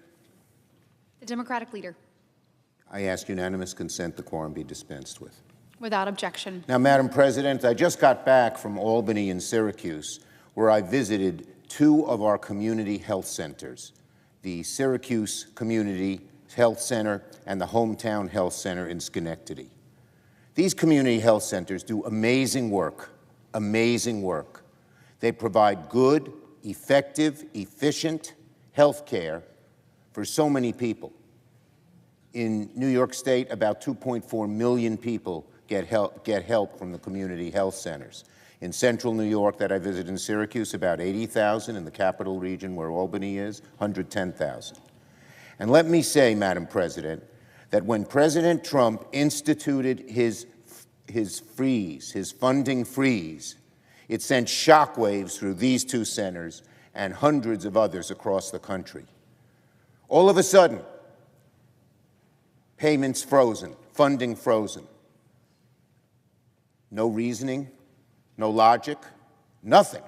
The Democratic Leader. I ask unanimous consent the quorum be dispensed with. Without objection. Now, Madam President, I just got back from Albany and Syracuse, where I visited two of our community health centers, the Syracuse Community Health Center and the Hometown Health Center in Schenectady. These community health centers do amazing work, amazing work. They provide good, effective, efficient health care for so many people. In New York State, about 2.4 million people get help from the community health centers. In central New York that I visited in Syracuse, about 80,000. In the capital region where Albany is, 110,000. And let me say, Madam President, that when President Trump instituted his freeze, his funding freeze, it sent shockwaves through these two centers and hundreds of others across the country. All of a sudden, payments frozen, funding frozen. No reasoning, no logic, nothing.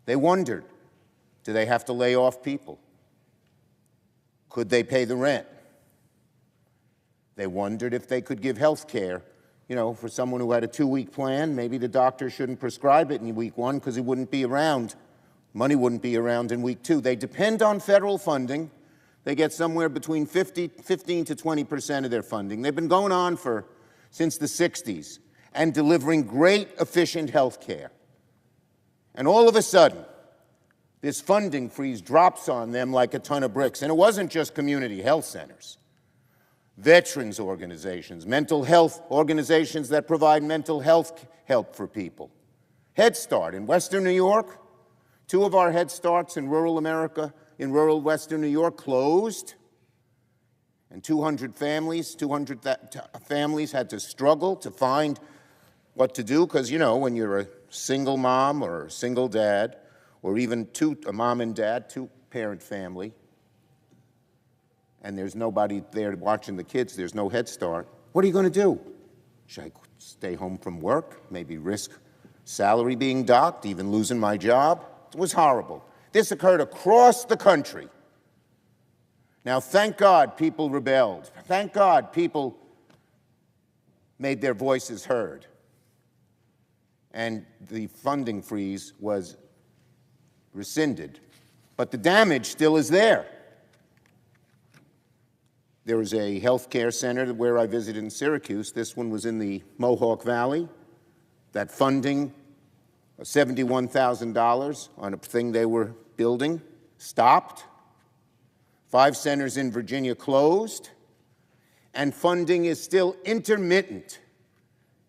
They wondered, do they have to lay off people? Could they pay the rent? They wondered if they could give health care, for someone who had a 2-week plan. Maybe the doctor shouldn't prescribe it in week 1 because he wouldn't be around. Money wouldn't be around in week 2. They depend on federal funding. They get somewhere between 15 to 20% of their funding. They've been going on since the 60s and delivering great, efficient health care. And all of a sudden, this funding freeze drops on them like a ton of bricks. And it wasn't just community health centers. Veterans organizations, mental health organizations that provide mental health help for people. Head Start in Western New York, 2 of our Head Starts in rural America, in rural Western New York, closed. And 200 families had to struggle to find what to do because, when you're a single mom or a single dad, or even a mom and dad, 2-parent family, and there's nobody there watching the kids, there's no Head Start, what are you going to do? Should I stay home from work, maybe risk salary being docked, even losing my job? It was horrible. This occurred across the country. Now, thank God people rebelled. Thank God people made their voices heard. And the funding freeze was rescinded. But the damage still is there. There was a health care center where I visited in Syracuse. This one was in the Mohawk Valley. That funding, $71,000 on a thing they were building, stopped. 5 centers in Virginia closed. And funding is still intermittent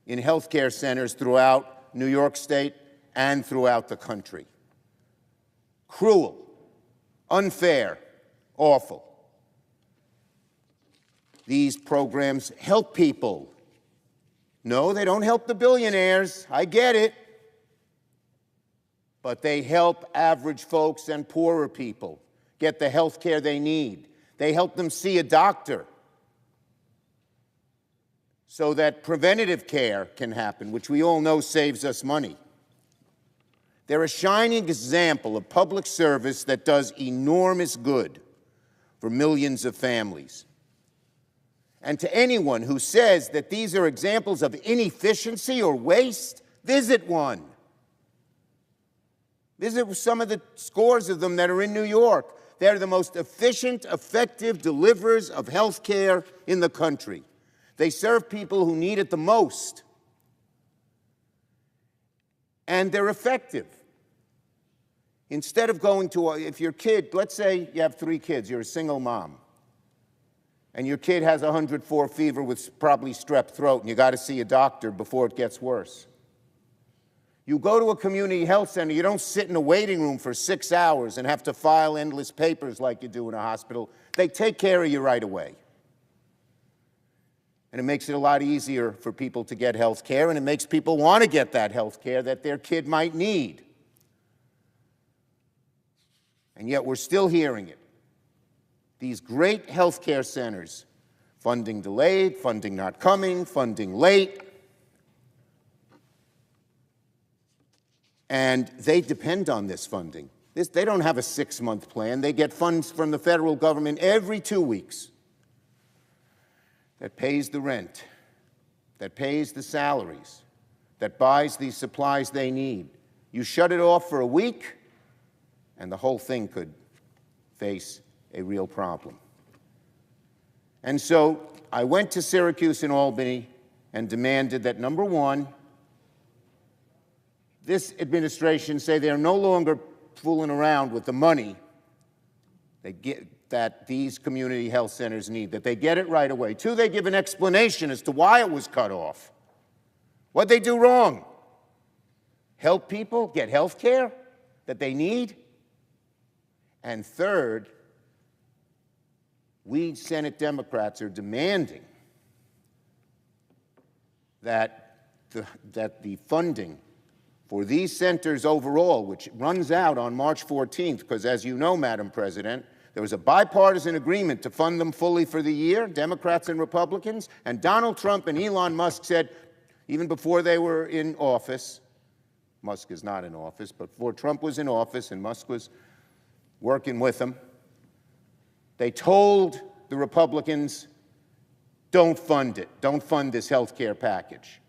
in health care centers throughout New York State and throughout the country. Cruel, unfair, awful. These programs help people. No, they don't help the billionaires. I get it. But they help average folks and poorer people get the health care they need. They help them see a doctor so that preventative care can happen, which we all know saves us money. They're a shining example of public service that does enormous good for millions of families. And to anyone who says that these are examples of inefficiency or waste, visit one. Visit some of the scores of them that are in New York. They're the most efficient, effective deliverers of health care in the country. They serve people who need it the most. And they're effective. Instead of going to, if your kid, let's say you have 3 kids, you're a single mom, and your kid has 104 fever with probably strep throat, and you got to see a doctor before it gets worse. You go to a community health center, you don't sit in a waiting room for 6 hours and have to file endless papers like you do in a hospital. They take care of you right away. And it makes it a lot easier for people to get health care, and it makes people want to get that health care that their kid might need. And yet we're still hearing it. These great health care centers, funding delayed, funding not coming, funding late. And they depend on this funding. They don't have a 6-month plan. They get funds from the federal government every 2 weeks that pays the rent, that pays the salaries, that buys these supplies they need. You shut it off for a week, and the whole thing could face a real problem. And so I went to Syracuse and Albany and demanded that, number one, this administration say they're no longer fooling around with the money that these community health centers need, that they get it right away. Two, they give an explanation as to why it was cut off. What'd they do wrong? Help people get health care that they need? And third, we Senate Democrats are demanding that the funding for these centers overall, which runs out on March 14th, because as you know, Madam President, there was a bipartisan agreement to fund them fully for the year, Democrats and Republicans, and Donald Trump and Elon Musk said, even before they were in office, Musk is not in office, but before Trump was in office and Musk was working with him, they told the Republicans, don't fund it. Don't fund this health care package.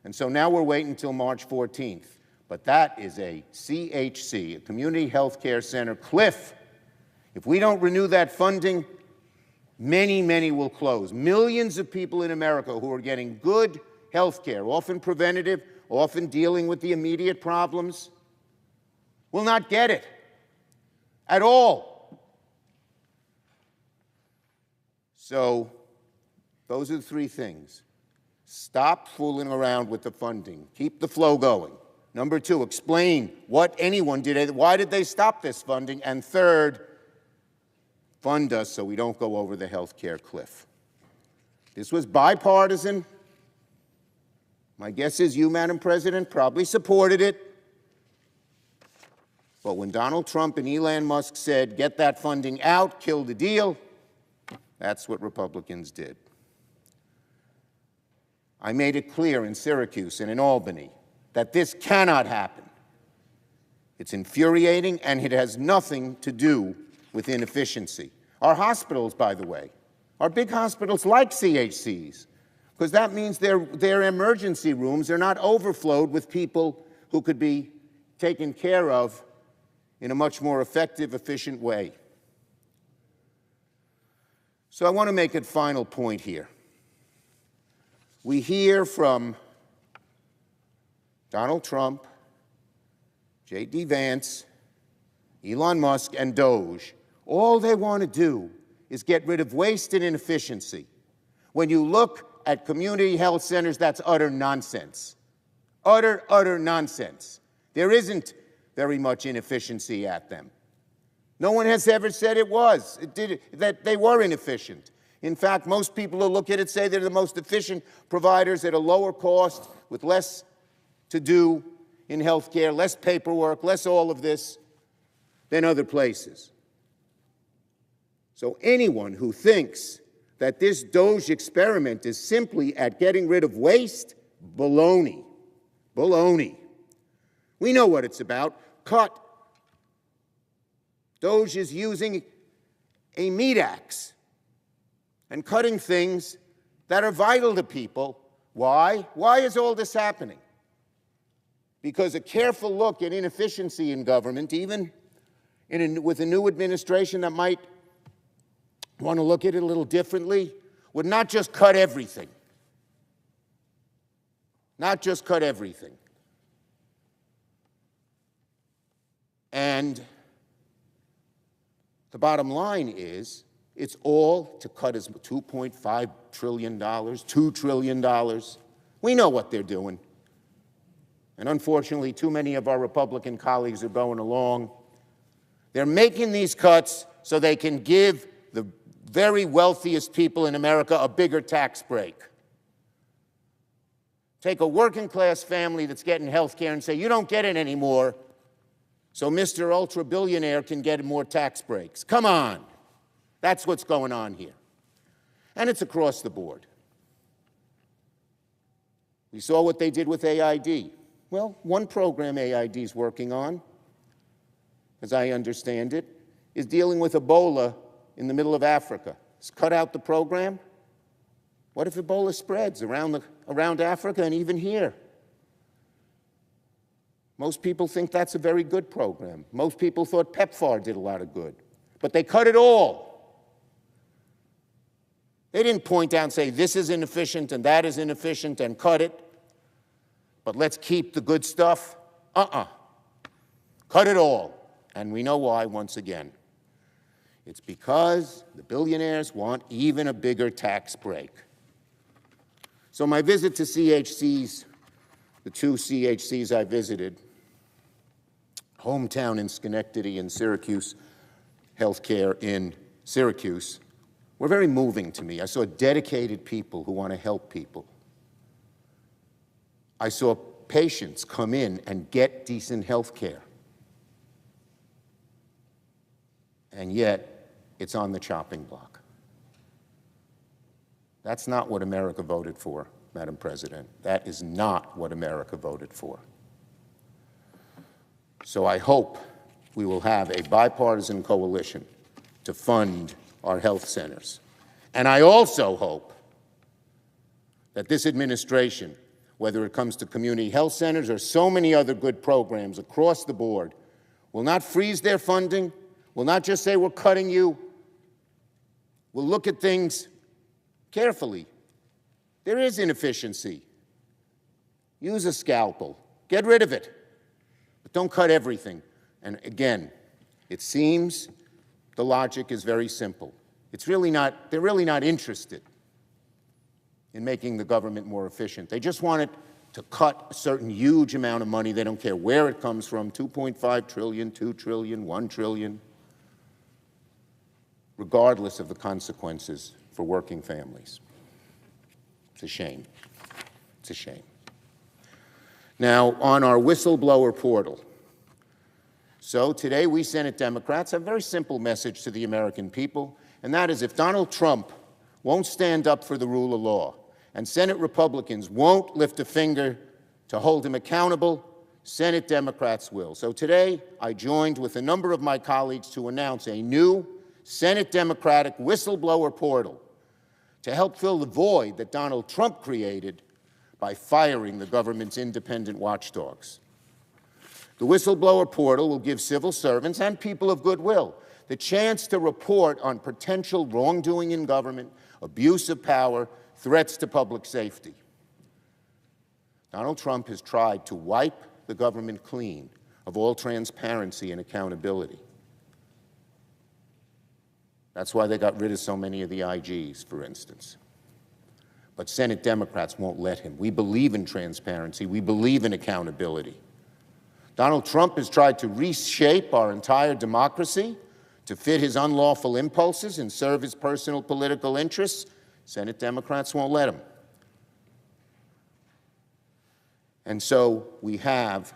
And so now we're waiting until March 14th. But that is a CHC, a community health care center cliff. If we don't renew that funding, many, many will close. Millions of people in America who are getting good health care, often preventative, often dealing with the immediate problems, will not get it at all. So those are the three things. Stop fooling around with the funding. Keep the flow going. Number two, explain what anyone did. Why did they stop this funding? And third, fund us so we don't go over the health care cliff. This was bipartisan. My guess is you, Madam President, probably supported it. But when Donald Trump and Elon Musk said, get that funding out, kill the deal, that's what Republicans did. I made it clear in Syracuse and in Albany that this cannot happen. It's infuriating, and it has nothing to do with inefficiency. Our hospitals, by the way, our big hospitals like CHCs, because that means their emergency rooms are not overflowed with people who could be taken care of in a much more effective, efficient way. So I want to make a final point here. We hear from Donald Trump, J.D. Vance, Elon Musk, and Doge. All they want to do is get rid of waste and inefficiency. When you look at community health centers, that's utter nonsense. Utter, utter nonsense. There isn't very much inefficiency at them. No one has ever said that they were inefficient. In fact, most people who look at it say they're the most efficient providers at a lower cost, with less to do in health care, less paperwork, less all of this than other places. So anyone who thinks that this Doge experiment is simply at getting rid of waste, baloney. Baloney. We know what it's about. Cut. Doge is using a meat axe and cutting things that are vital to people. Why? Why is all this happening? Because a careful look at inefficiency in government, even with a new administration that might want to look at it a little differently, would not just cut everything. Not just cut everything. And the bottom line is, it's all to cut as $2.5 trillion, $2 trillion. We know what they're doing. And unfortunately, too many of our Republican colleagues are going along. They're making these cuts so they can give the very wealthiest people in America a bigger tax break. Take a working class family that's getting health care and say, you don't get it anymore, so Mr. Ultra Billionaire can get more tax breaks. Come on. That's what's going on here. And it's across the board. We saw what they did with AID. Well, one program AID is working on as I understand it, is dealing with Ebola in the middle of Africa. It's cut out the program. What if Ebola spreads around Africa and even here? Most people think that's a very good program. Most people thought PEPFAR did a lot of good. But they cut it all. They didn't point out and say, this is inefficient and that is inefficient and cut it. But let's keep the good stuff. Cut it all. And we know why, once again. It's because the billionaires want even a bigger tax break. So my visit to CHCs, the 2 CHCs I visited, hometown in Schenectady and Syracuse Healthcare in Syracuse, were very moving to me. I saw dedicated people who want to help people. I saw patients come in and get decent health care. And yet, it's on the chopping block. That's not what America voted for, Madam President. That is not what America voted for. So I hope we will have a bipartisan coalition to fund our health centers. And I also hope that this administration, whether it comes to community health centers or so many other good programs across the board, will not freeze their funding, will not just say we're cutting you, will look at things carefully. There is inefficiency. Use a scalpel. Get rid of it. But don't cut everything. And again, it seems the logic is very simple. They're really not interested in making the government more efficient. They just want it to cut a certain huge amount of money. They don't care where it comes from, 2.5 trillion, 2 trillion, 1 trillion, regardless of the consequences for working families. It's a shame. It's a shame. Now, on our whistleblower portal. So today we Senate Democrats have a very simple message to the American people, and that is if Donald Trump won't stand up for the rule of law and Senate Republicans won't lift a finger to hold him accountable, Senate Democrats will. So today I joined with a number of my colleagues to announce a new Senate Democratic whistleblower portal to help fill the void that Donald Trump created by firing the government's independent watchdogs. The whistleblower portal will give civil servants and people of goodwill the chance to report on potential wrongdoing in government, abuse of power, threats to public safety. Donald Trump has tried to wipe the government clean of all transparency and accountability. That's why they got rid of so many of the IGs, for instance. But Senate Democrats won't let him. We believe in transparency. We believe in accountability. Donald Trump has tried to reshape our entire democracy to fit his unlawful impulses and serve his personal political interests. Senate Democrats won't let him. And so we have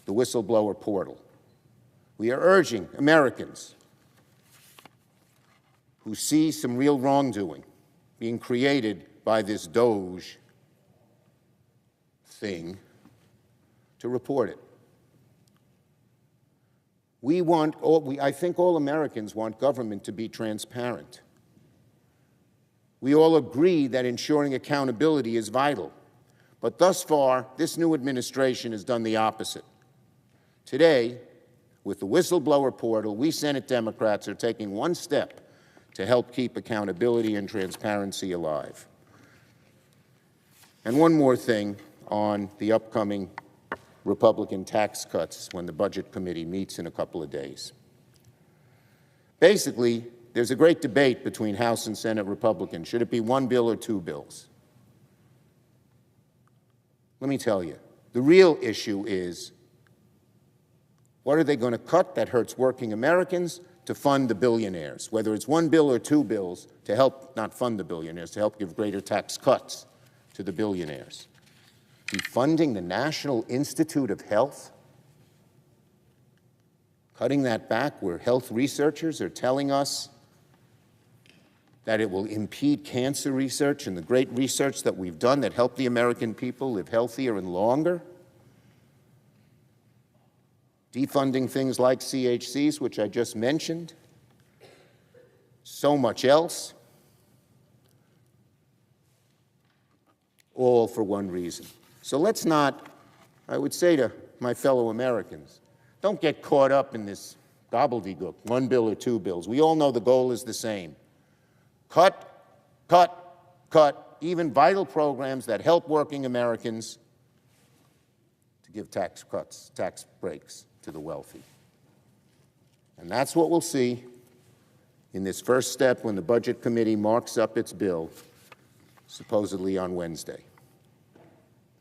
the whistleblower portal. We are urging Americans who see some real wrongdoing being created by this DOJ thing to report it. I think all Americans want government to be transparent. We all agree that ensuring accountability is vital. But thus far, this new administration has done the opposite. Today, with the whistleblower portal, we Senate Democrats are taking one step to help keep accountability and transparency alive. And one more thing on the upcoming Republican tax cuts when the Budget Committee meets in a couple of days. Basically, there's a great debate between House and Senate Republicans. Should it be one bill or two bills? Let me tell you, the real issue is, what are they going to cut that hurts working Americans to fund the billionaires, whether it's one bill or two bills to help not fund the billionaires, to help give greater tax cuts to the billionaires? Defunding the National Institute of Health? Cutting that back where health researchers are telling us that it will impede cancer research and the great research that we've done that helped the American people live healthier and longer? defunding things like CHCs, which I just mentioned, so much else, all for one reason. So let's not, I would say to my fellow Americans, don't get caught up in this gobbledygook, one bill or two bills. We all know the goal is the same. Cut, cut, cut, even vital programs that help working Americans, to give tax cuts, tax breaks to the wealthy. And that's what we'll see in this first step when the Budget Committee marks up its bill, supposedly on Wednesday.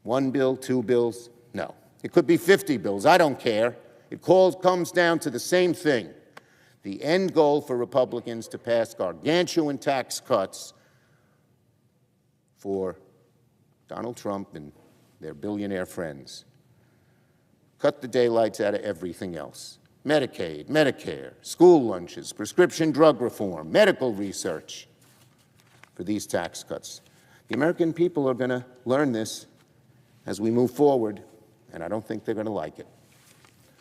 One bill, two bills? No. It could be 50 bills. I don't care. It comes down to the same thing. The end goal for Republicans to pass gargantuan tax cuts for Donald Trump and their billionaire friends. Cut the daylights out of everything else. Medicaid, Medicare, school lunches, prescription drug reform, medical research for these tax cuts. The American people are going to learn this as we move forward, and I don't think they're going to like it.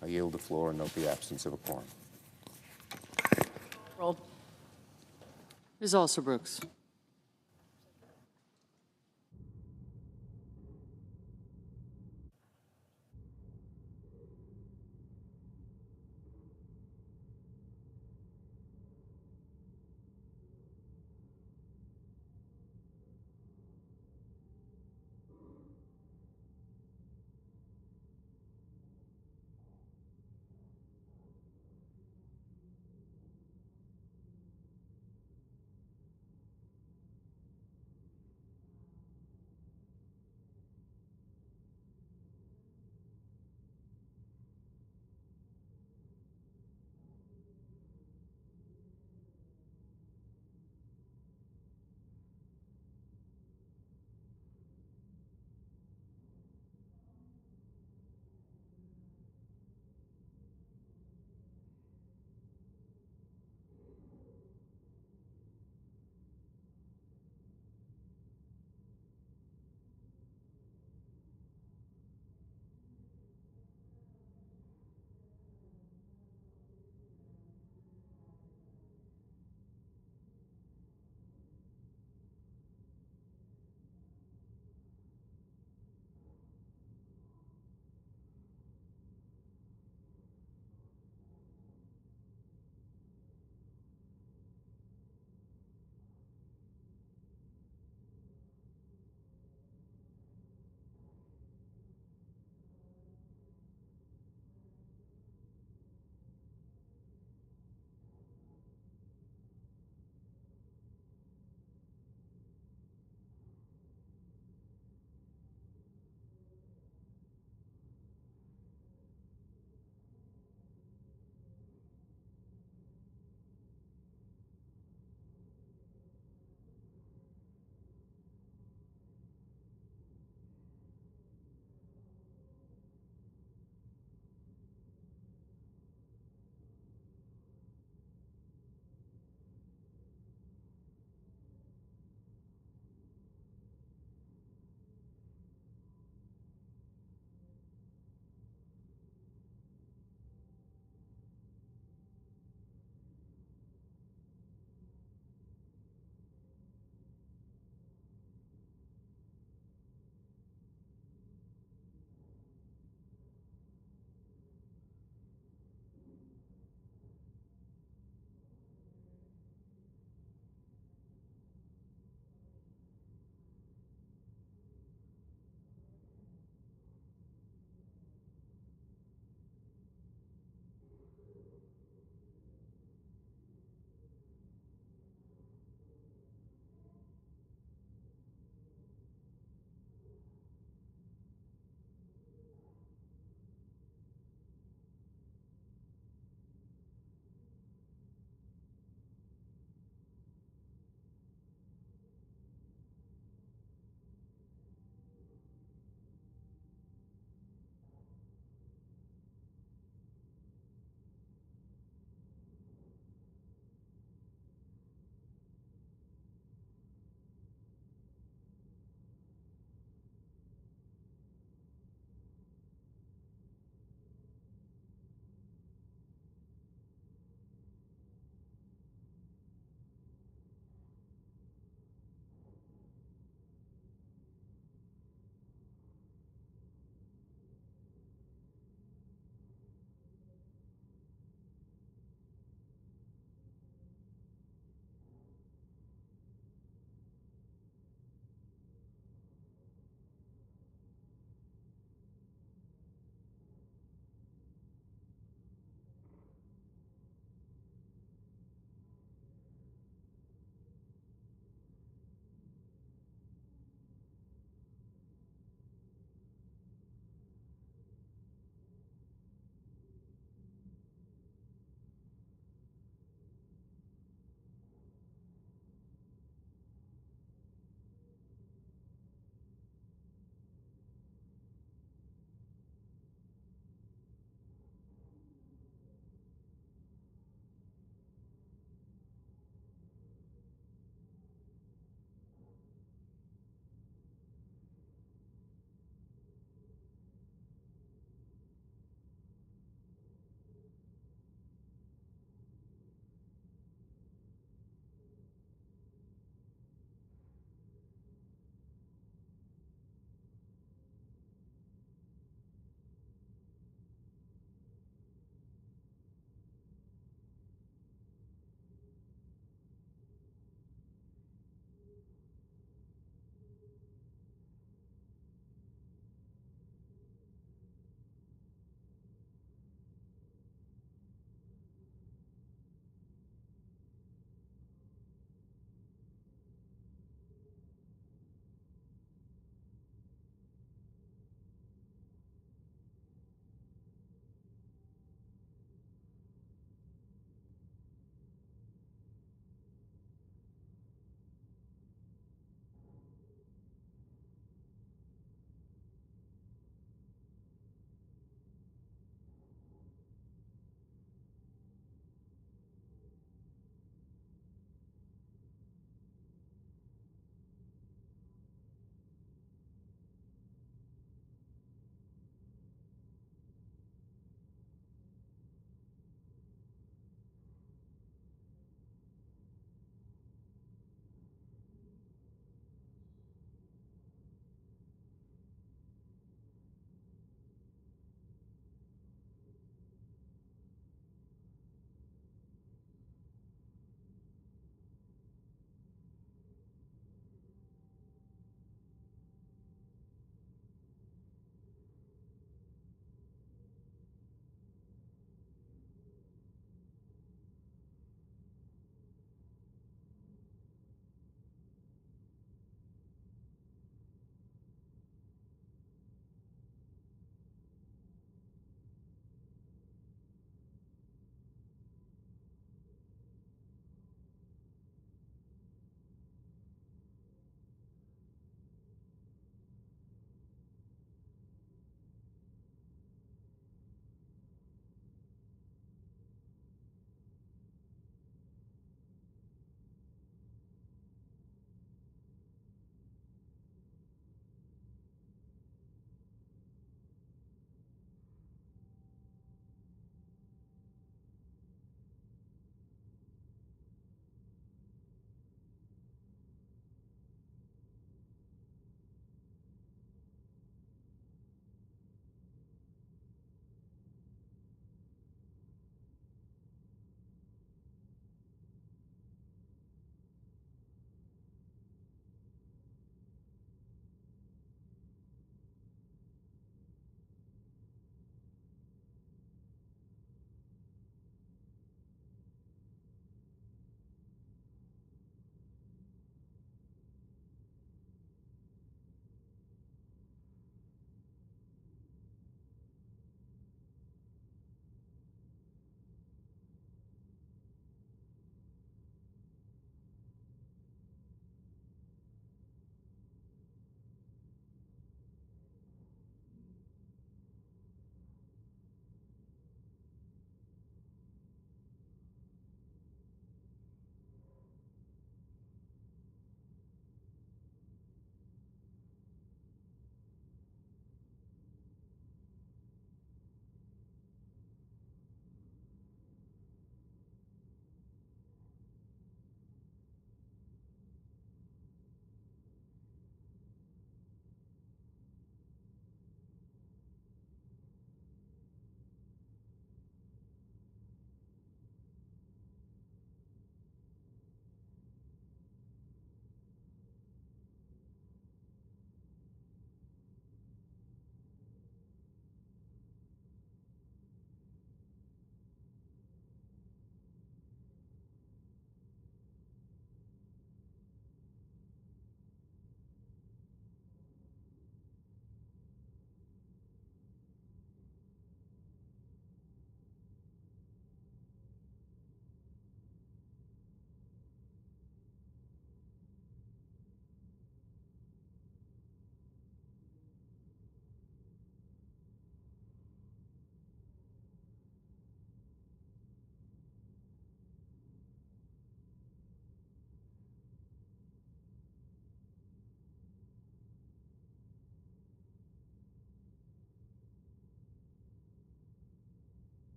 I yield the floor and note the absence of a quorum. Roll. Ms. Alsobrooks.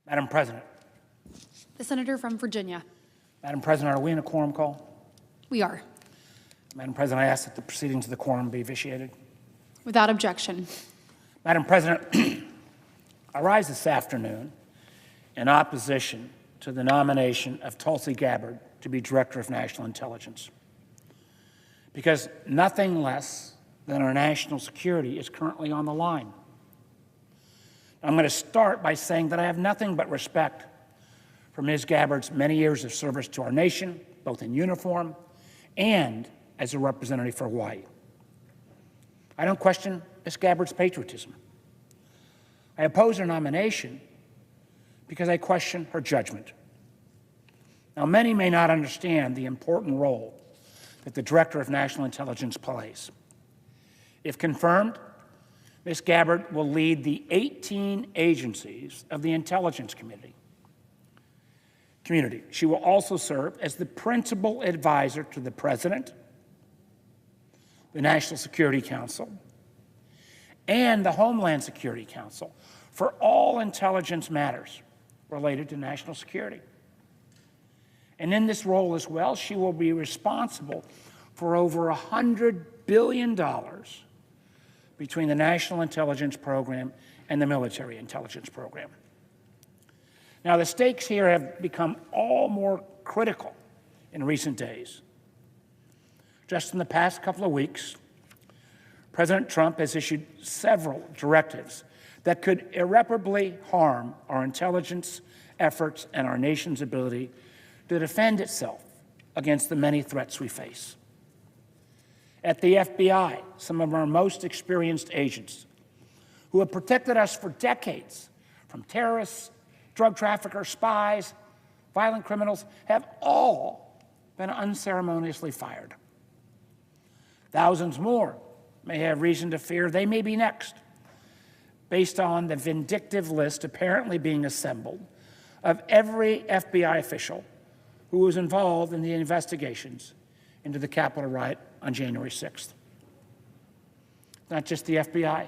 Madam President. The senator from Virginia. Madam President, are we in a quorum call? We are. Madam President, I ask that the proceedings of the quorum be vitiated. Without objection. Madam President, I rise this afternoon in opposition to the nomination of Tulsi Gabbard to be Director of National Intelligence, because nothing less than our national security is currently on the line. I'm going to start by saying that I have nothing but respect for Ms. Gabbard's many years of service to our nation, both in uniform and as a representative for Hawaii. I don't question Ms. Gabbard's patriotism. I oppose her nomination because I question her judgment. Now, many may not understand the important role that the Director of National Intelligence plays. If confirmed, Ms. Gabbard will lead the 18 agencies of the intelligence community. She will also serve as the principal advisor to the President, the National Security Council, and the Homeland Security Council for all intelligence matters related to national security. And in this role as well, she will be responsible for over $100 billion between the National Intelligence Program and the Military Intelligence Program. Now, the stakes here have become all more critical in recent days. Just in the past couple of weeks, President Trump has issued several directives that could irreparably harm our intelligence efforts and our nation's ability to defend itself against the many threats we face. At the FBI, some of our most experienced agents, who have protected us for decades from terrorists, drug traffickers, spies, violent criminals, have all been unceremoniously fired. Thousands more may have reason to fear they may be next, based on the vindictive list apparently being assembled of every FBI official who was involved in the investigations into the Capitol riot on January 6th. Not just the FBI.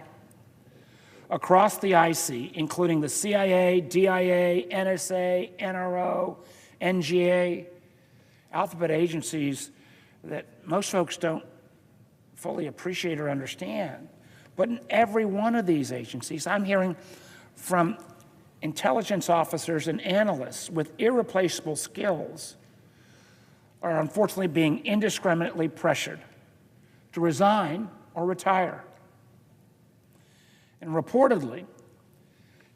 Across the IC, including the CIA, DIA, NSA, NRO, NGA, alphabet agencies that most folks don't fully appreciate or understand. But in every one of these agencies, I'm hearing from intelligence officers and analysts with irreplaceable skills are unfortunately being indiscriminately pressured to resign or retire. And reportedly,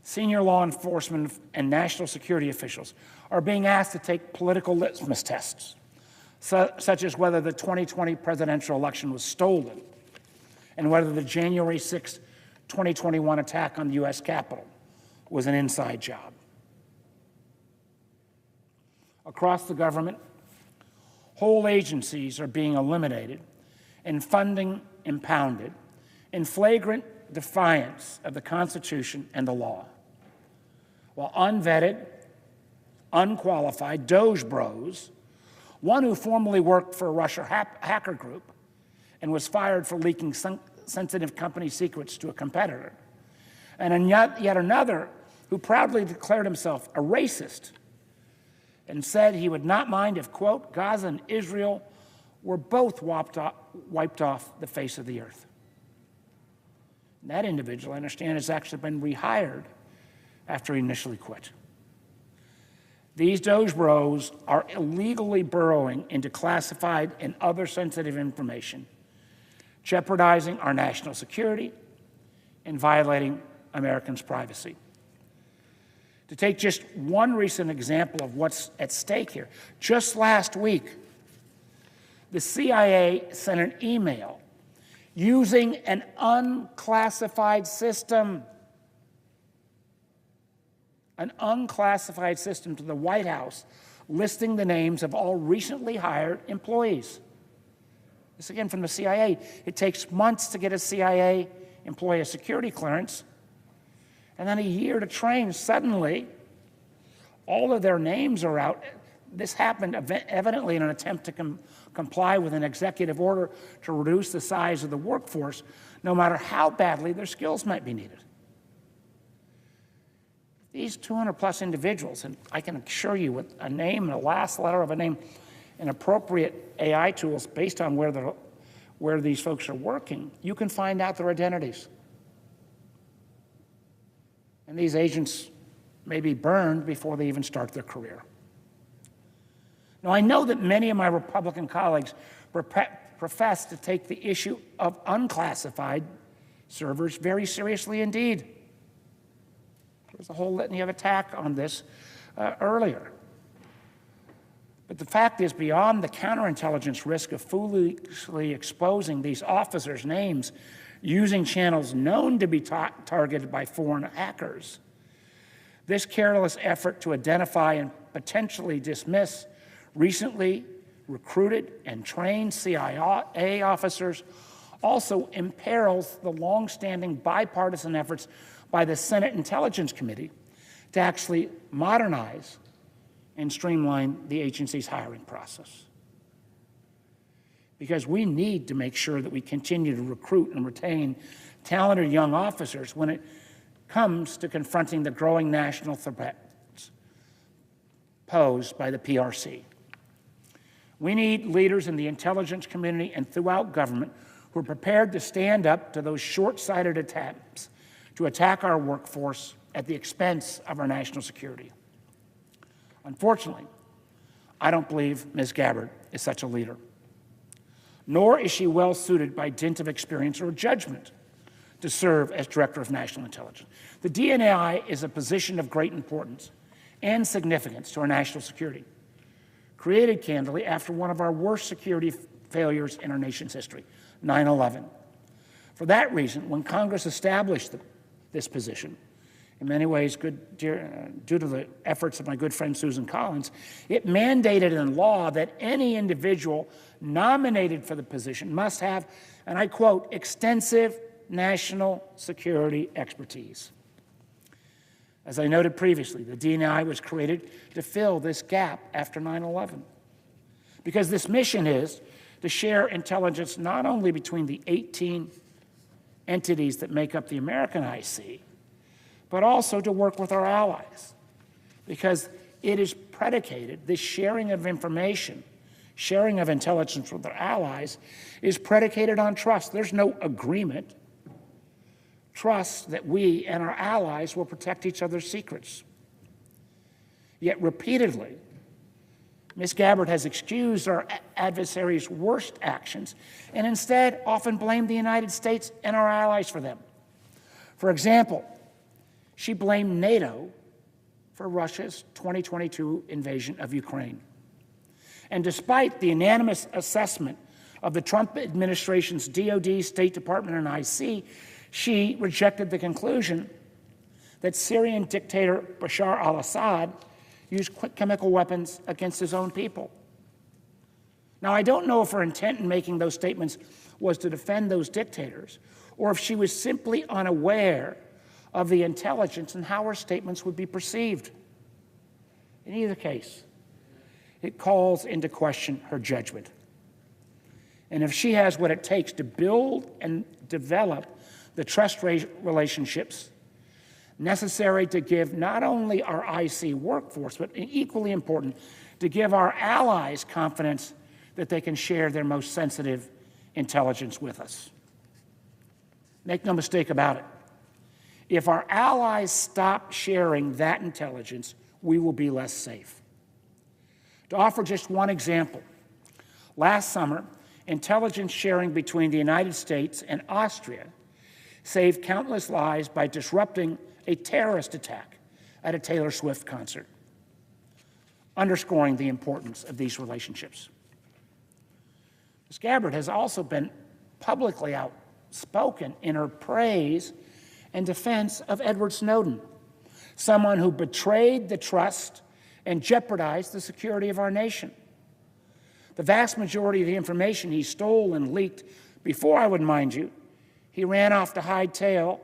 senior law enforcement and national security officials are being asked to take political litmus tests, such as whether the 2020 presidential election was stolen and whether the January 6, 2021 attack on the U.S. Capitol was an inside job. Across the government, whole agencies are being eliminated and funding impounded in flagrant defiance of the Constitution and the law, while unvetted, unqualified Doge bros, one who formerly worked for a Russia hacker group and was fired for leaking sensitive company secrets to a competitor, and yet another who proudly declared himself a racist and said he would not mind if, quote, Gaza and Israel were both wiped off the face of the earth. And that individual, I understand, has actually been rehired after he initially quit. These Doge bros are illegally burrowing into classified and other sensitive information, jeopardizing our national security and violating Americans' privacy. To take just one recent example of what's at stake here, just last week, the CIA sent an email using an unclassified system, to the White House, listing the names of all recently hired employees. This again from the CIA. It takes months to get a CIA employee a security clearance, and then a year to train. Suddenly, all of their names are out. This happened evidently in an attempt to comply with an executive order to reduce the size of the workforce, no matter how badly their skills might be needed. These 200-plus individuals, and I can assure you with a name and a last letter of a name and appropriate AI tools based on where these folks are working, you can find out their identities. And these agents may be burned before they even start their career. Now, I know that many of my Republican colleagues profess to take the issue of unclassified servers very seriously indeed. There was a whole litany of attack on this earlier. But the fact is, beyond the counterintelligence risk of foolishly exposing these officers' names using channels known to be targeted by foreign hackers, this careless effort to identify and potentially dismiss recently recruited and trained CIA officers also imperils the long-standing bipartisan efforts by the Senate Intelligence Committee to actually modernize and streamline the agency's hiring process. Because we need to make sure that we continue to recruit and retain talented young officers when it comes to confronting the growing national threats posed by the PRC. We need leaders in the intelligence community and throughout government who are prepared to stand up to those short-sighted attempts to attack our workforce at the expense of our national security. Unfortunately, I don't believe Ms. Gabbard is such a leader, nor is she well suited by dint of experience or judgment to serve as Director of National Intelligence. The DNI is a position of great importance and significance to our national security, created candidly after one of our worst security failures in our nation's history, 9/11. For that reason, when Congress established this position, in many ways due to the efforts of my good friend Susan Collins, it mandated in law that any individual nominated for the position must have, and I quote, extensive national security expertise. As I noted previously, the DNI was created to fill this gap after 9/11, because this mission is to share intelligence not only between the 18 entities that make up the American IC, but also to work with our allies, because it is predicated, this sharing of information, sharing of intelligence with our allies, is predicated on trust. There's no agreement. Trust that we and our allies will protect each other's secrets. Yet repeatedly, Ms. Gabbard has excused our adversaries' worst actions and instead often blamed the United States and our allies for them. For example, she blamed NATO for Russia's 2022 invasion of Ukraine. And despite the unanimous assessment of the Trump administration's DOD, State Department, and IC, she rejected the conclusion that Syrian dictator Bashar al-Assad used chemical weapons against his own people. Now, I don't know if her intent in making those statements was to defend those dictators, or if she was simply unaware of the intelligence and how her statements would be perceived. In either case, it calls into question her judgment. And if she has what it takes to build and develop the trust relationships necessary to give not only our IC workforce, but equally important, to give our allies confidence that they can share their most sensitive intelligence with us. Make no mistake about it. If our allies stop sharing that intelligence, we will be less safe. To offer just one example, last summer, intelligence sharing between the United States and Austria saved countless lives by disrupting a terrorist attack at a Taylor Swift concert, underscoring the importance of these relationships. Ms. Gabbard has also been publicly outspoken in her praise and defense of Edward Snowden, someone who betrayed the trust and jeopardized the security of our nation. The vast majority of the information he stole and leaked before, I would mind you, he ran off to hightail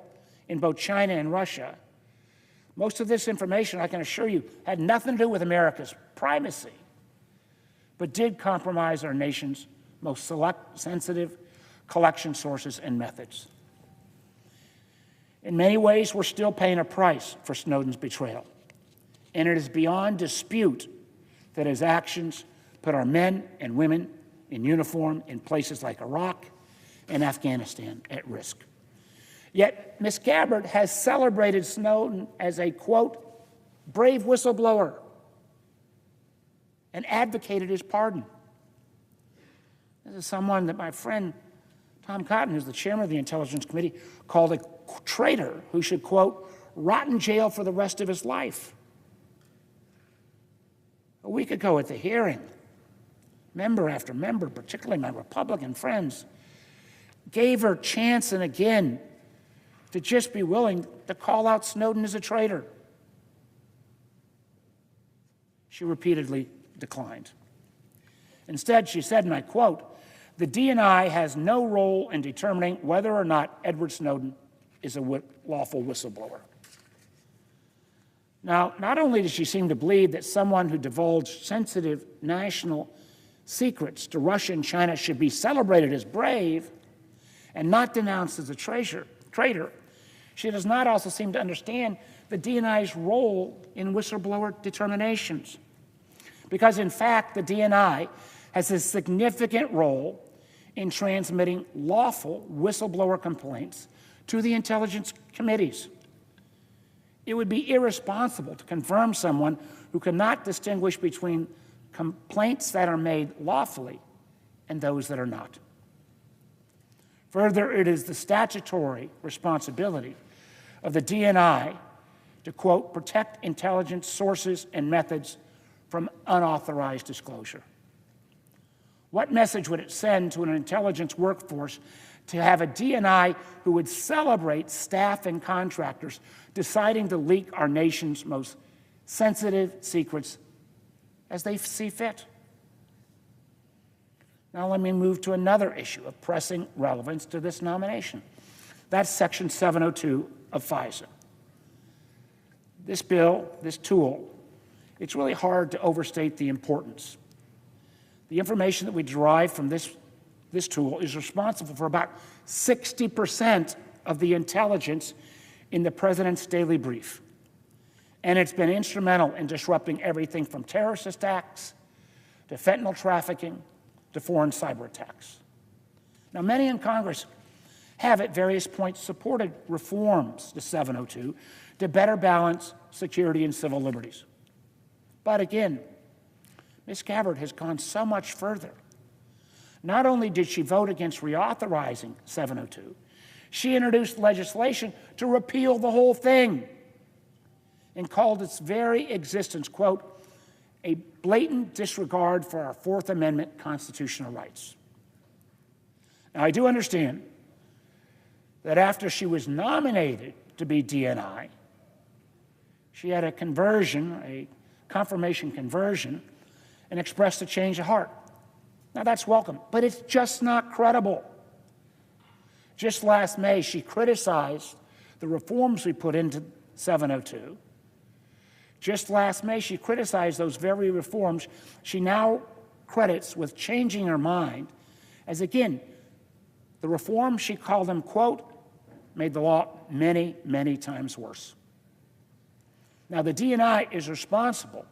in both China and Russia. Most of this information, I can assure you, had nothing to do with America's primacy, but did compromise our nation's most sensitive collection sources and methods. In many ways, we're still paying a price for Snowden's betrayal. And it is beyond dispute that his actions put our men and women in uniform in places like Iraq and Afghanistan at risk. Yet, Ms. Gabbard has celebrated Snowden as a, quote, brave whistleblower and advocated his pardon. This is someone that my friend Tom Cotton, who's the chairman of the Intelligence Committee, called a traitor who should, quote, rot in jail for the rest of his life. A week ago at the hearing, member after member, particularly my Republican friends, gave her chance and again to just be willing to call out Snowden as a traitor. She repeatedly declined. Instead, she said, and I quote, "The DNI has no role in determining whether or not Edward Snowden is a lawful whistleblower." Now, not only does she seem to believe that someone who divulged sensitive national secrets to Russia and China should be celebrated as brave and not denounced as a traitor, she does not also seem to understand the DNI's role in whistleblower determinations. Because, in fact, the DNI has a significant role in transmitting lawful whistleblower complaints to the intelligence committees. It would be irresponsible to confirm someone who cannot distinguish between complaints that are made lawfully and those that are not. Further, it is the statutory responsibility of the DNI to, quote, protect intelligence sources and methods from unauthorized disclosure. What message would it send to an intelligence workforce to have a DNI who would celebrate staff and contractors deciding to leak our nation's most sensitive secrets as they see fit? Now let me move to another issue of pressing relevance to this nomination. That's Section 702 of FISA. This bill, this tool, it's really hard to overstate the importance. The information that we derive from this tool is responsible for about 60% of the intelligence in the President's daily brief. And it's been instrumental in disrupting everything from terrorist attacks to fentanyl trafficking to foreign cyber attacks. Now, many in Congress have at various points supported reforms to 702 to better balance security and civil liberties. But again, Ms. Gabbard has gone so much further. Not only did she vote against reauthorizing 702, she introduced legislation to repeal the whole thing and called its very existence, quote, a blatant disregard for our Fourth Amendment constitutional rights. Now, I do understand that after she was nominated to be DNI, she had a conversion, a confirmation conversion, and expressed a change of heart. Now, that's welcome, but it's just not credible. Just last May, she criticized the reforms we put into 702. Just last May, she criticized those very reforms she now credits with changing her mind, as again, the reforms she called them, quote, made the law many, many times worse. Now, the DNI is responsible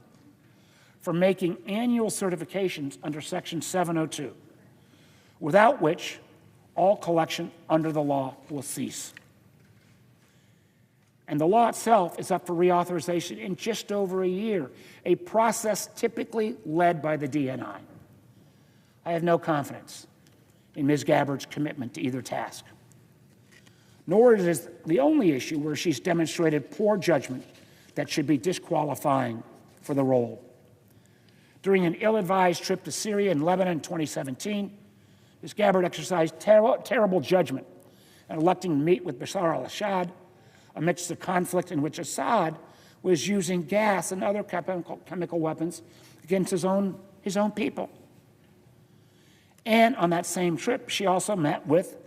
for making annual certifications under Section 702, without which all collection under the law will cease. And the law itself is up for reauthorization in just over a year, a process typically led by the DNI. I have no confidence in Ms. Gabbard's commitment to either task. Nor is it the only issue where she's demonstrated poor judgment that should be disqualifying for the role. During an ill-advised trip to Syria and Lebanon in 2017, Ms. Gabbard exercised terrible judgment in electing to meet with Bashar al-Assad amidst the conflict in which Assad was using gas and other chemical weapons against his own people. And on that same trip, she also met with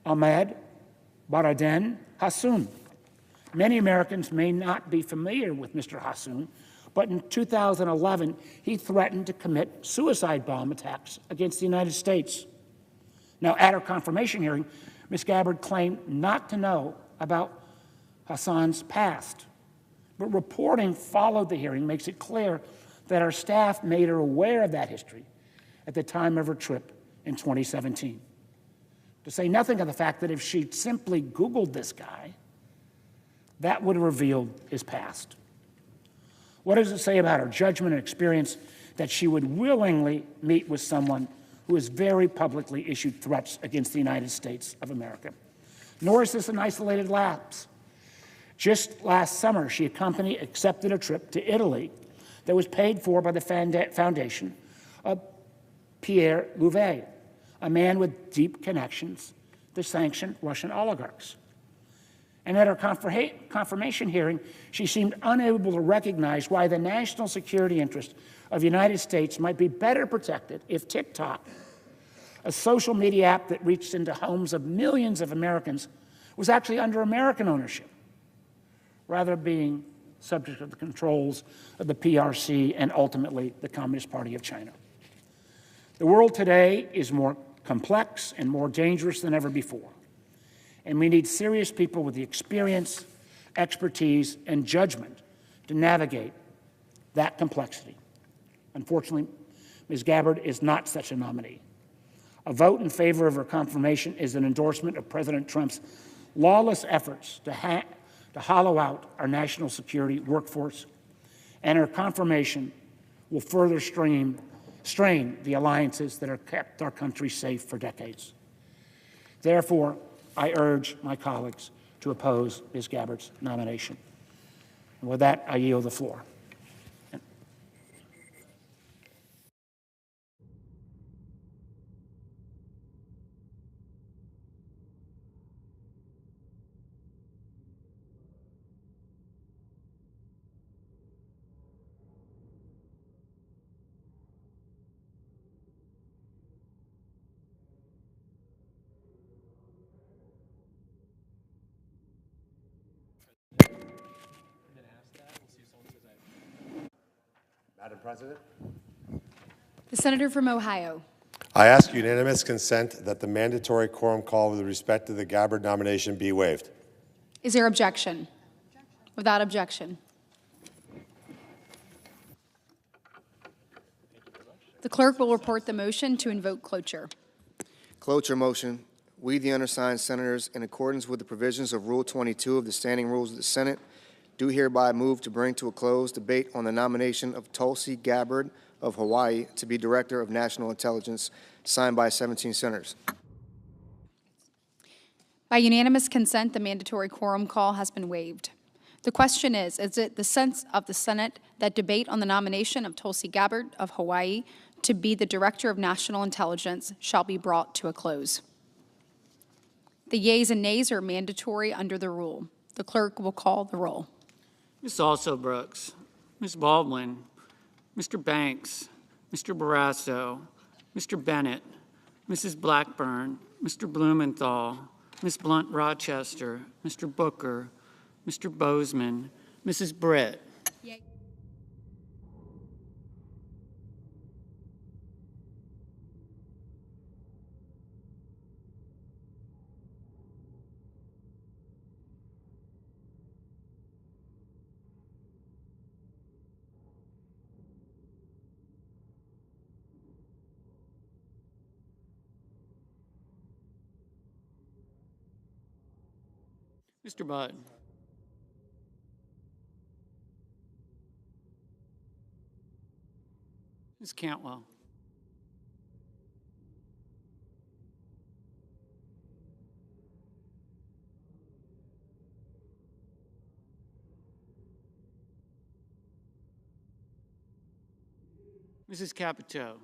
Ahmed Baradin Hassoun. Many Americans may not be familiar with Mr. Hassoun, but in 2011, he threatened to commit suicide bomb attacks against the United States. Now, at her confirmation hearing, Ms. Gabbard claimed not to know about Hassan's past. But reporting followed the hearing makes it clear that our staff made her aware of that history at the time of her trip in 2017. To say nothing of the fact that if she'd simply Googled this guy, that would have revealed his past. What does it say about her judgment and experience that she would willingly meet with someone who has very publicly issued threats against the United States of America? Nor is this an isolated lapse. Just last summer, she accepted a trip to Italy that was paid for by the foundation of Pierre Louvet, a man with deep connections to sanctioned Russian oligarchs. And at her confirmation hearing, she seemed unable to recognize why the national security interest of the United States might be better protected if TikTok, a social media app that reached into homes of millions of Americans, was actually under American ownership, rather than being subject to the controls of the PRC and ultimately the Communist Party of China. The world today is more complex and more dangerous than ever before. And we need serious people with the experience, expertise, and judgment to navigate that complexity. Unfortunately, Ms. Gabbard is not such a nominee. A vote in favor of her confirmation is an endorsement of President Trump's lawless efforts to hollow out our national security workforce, and her confirmation will further strain the alliances that have kept our country safe for decades. Therefore, I urge my colleagues to oppose Ms. Gabbard's nomination. And with that, I yield the floor. Madam President. The senator from Ohio. I ask unanimous consent that the mandatory quorum call with respect to the Gabbard nomination be waived. Is there objection? Without objection. The clerk will report the motion to invoke cloture. Cloture motion. We, the undersigned senators, in accordance with the provisions of Rule 22 of the Standing Rules of the Senate, do hereby move to bring to a close debate on the nomination of Tulsi Gabbard of Hawaii to be Director of National Intelligence, signed by 17 senators. By unanimous consent, the mandatory quorum call has been waived. The question is it the sense of the Senate that debate on the nomination of Tulsi Gabbard of Hawaii to be the Director of National Intelligence shall be brought to a close? The yeas and nays are mandatory under the rule. The clerk will call the roll. Ms. Also Brooks, Ms. Baldwin, Mr. Banks, Mr. Barrasso, Mr. Bennett, Mrs. Blackburn, Mr. Blumenthal, Ms. Blunt Rochester, Mr. Booker, Mr. Bozeman, Mrs. Britt. Yay. Mr. Budd. Ms. Cantwell. Mrs. Capito.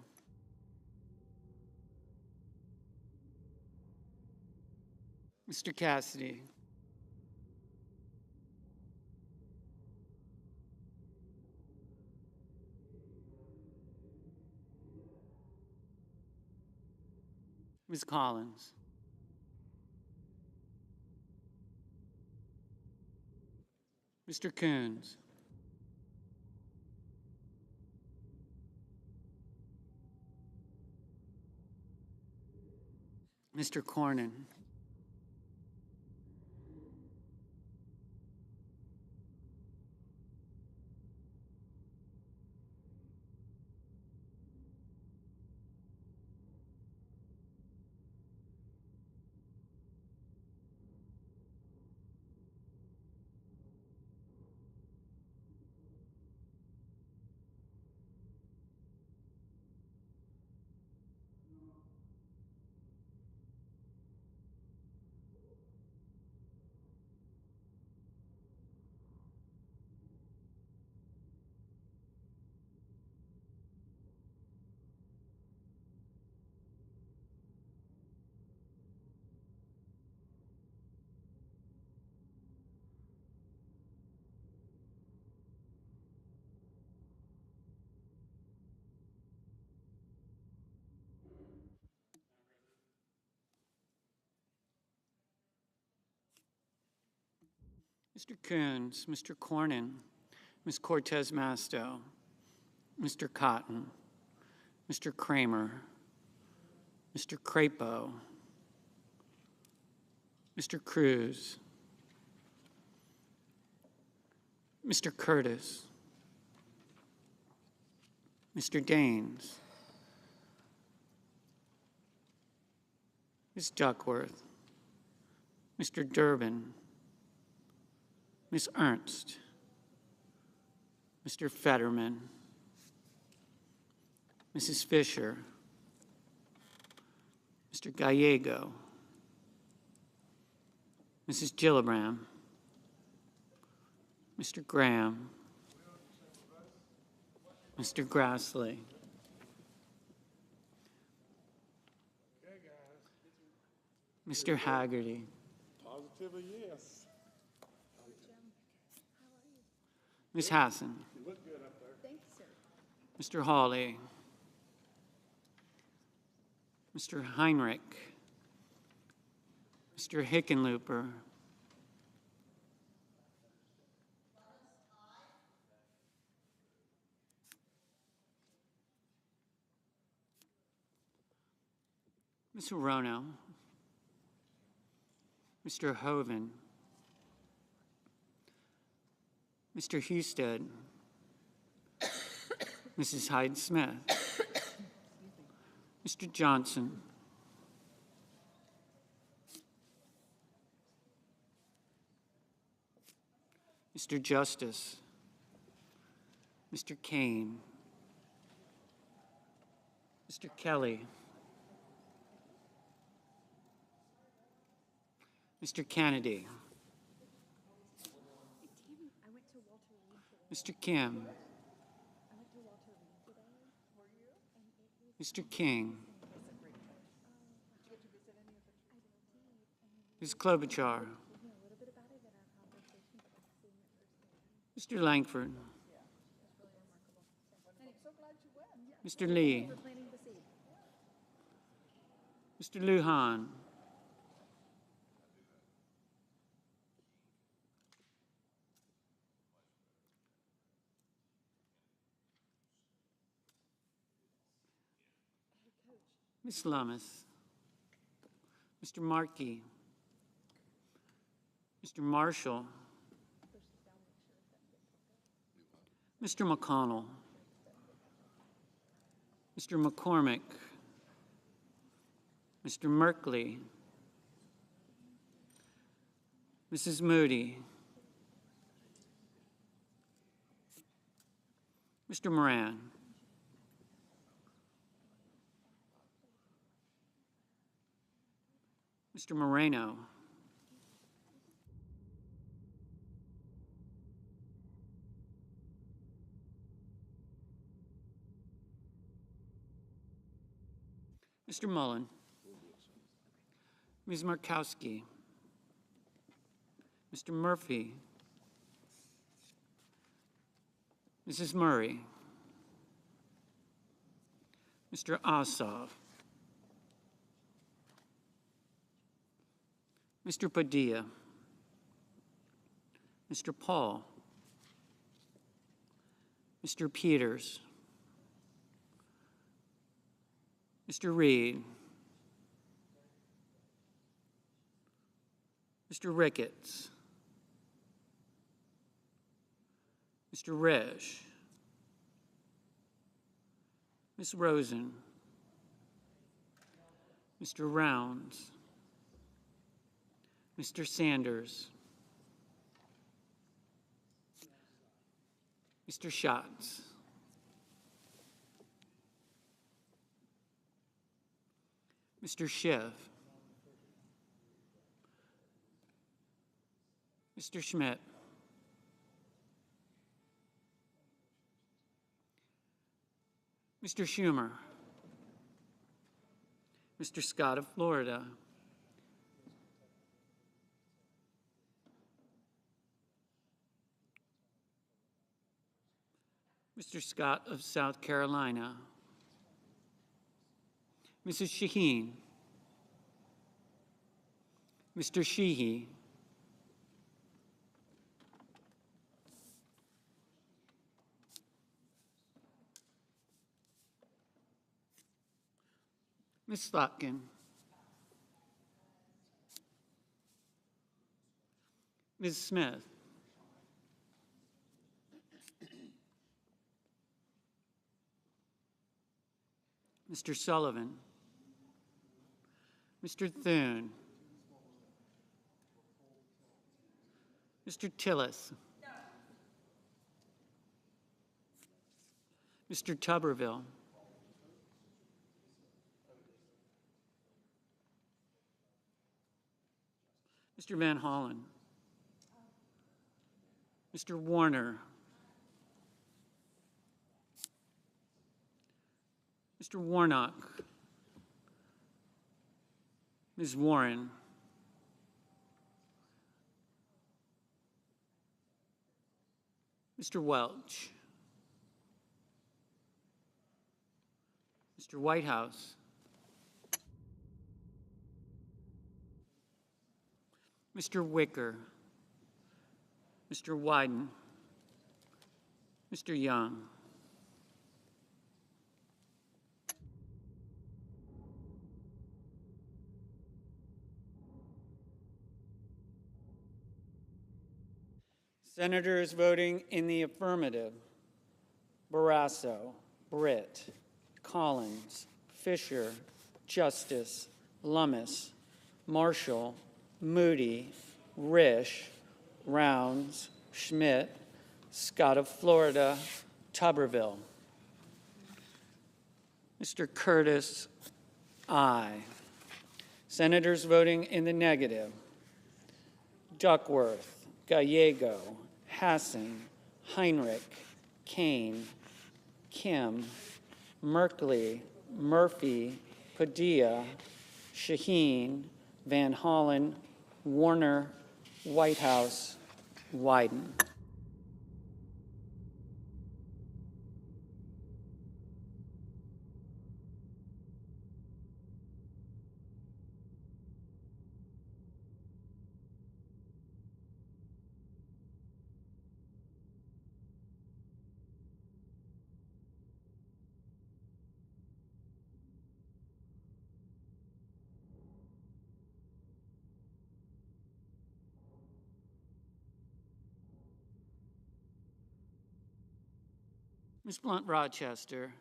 Mr. Cassidy. Ms. Collins. Mr. Coons. Mr. Cornyn. Mr. Coons, Mr. Cornyn, Ms. Cortez Masto, Mr. Cotton, Mr. Kramer, Mr. Crapo, Mr. Cruz, Mr. Curtis, Mr. Daines, Ms. Duckworth, Mr. Durbin, Ms. Ernst, Mr. Fetterman, Mrs. Fisher, Mr. Gallego, Mrs. Gillibrand, Mr. Graham, Mr. Grassley, Mr. Haggerty, Positively, yes. Ms. Hassan, You look good up there. Mr. Hawley, Mr. Heinrich, Mr. Hickenlooper, Ms. Hirono, Mr. Hoven, Mr. Husted, Mrs. Hyde-Smith, Mr. Johnson, Mr. Justice, Mr. Kane, Mr. Kelly, Mr. Kennedy, Mr. Kim, Mr. King, Ms. Klobuchar, Mr. Langford, Mr. Lee, Mr. Lujan, Ms. Lummis, Mr. Markey, Mr. Marshall, Mr. McConnell, Mr. McCormick, Mr. Merkley, Mrs. Moody, Mr. Moran, Mr. Moreno, Mr. Mullen, Ms. Markowski, Mr. Murphy, Mrs. Murray, Mr. Ossoff, Mr. Padilla, Mr. Paul, Mr. Peters, Mr. Reed, Mr. Ricketts, Mr. Resch, Ms. Rosen, Mr. Rounds, Mr. Sanders, Mr. Schatz, Mr. Schiff, Mr. Schmidt, Mr. Schumer, Mr. Scott of Florida, Mr. Scott of South Carolina, Mrs. Shaheen, Mr. Sheehy, Ms. Slotkin. Ms. Smith. Mr. Sullivan. Mr. Thune. Mr. Tillis. Mr. Tuberville. Mr. Van Hollen. Mr. Warner. Mr. Warnock. Ms. Warren. Mr. Welch. Mr. Whitehouse. Mr. Wicker. Mr. Wyden. Mr. Young. Senators voting in the affirmative: Barrasso, Britt, Collins, Fisher, Justice, Lummis, Marshall, Moody, Risch, Rounds, Schmidt, Scott of Florida, Tuberville. Mr. Curtis, aye. Senators voting in the negative: Duckworth, Gallego, Hassan, Heinrich, Kane, Kim, Merkley, Murphy, Padilla, Shaheen, Van Hollen, Warner, Whitehouse, Wyden. Ms. Blunt Rochester.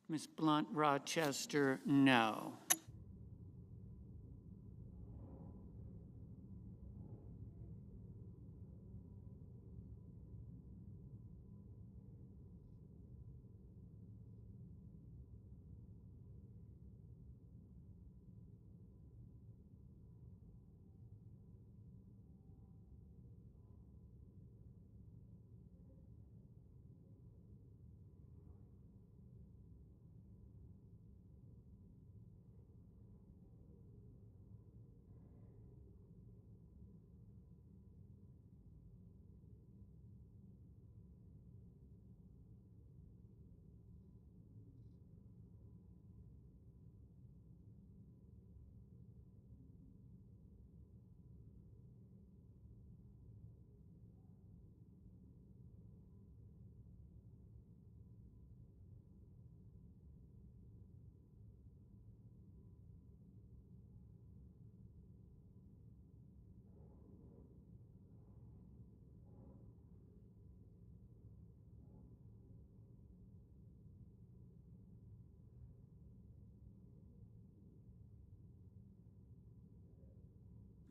Ms. Blunt Rochester, no.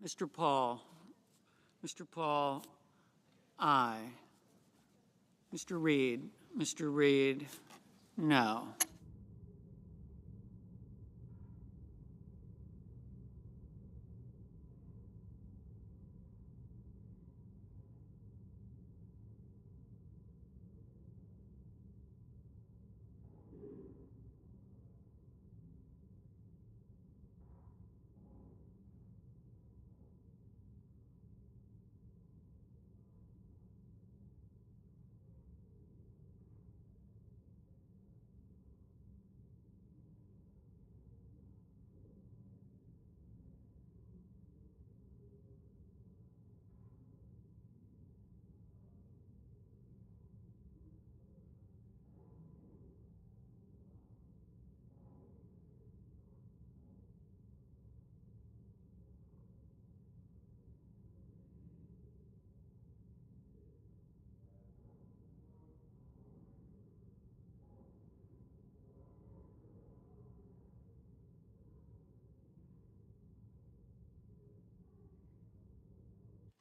Mr. Paul. Mr. Paul, aye. Mr. Reed. Mr. Reed, no.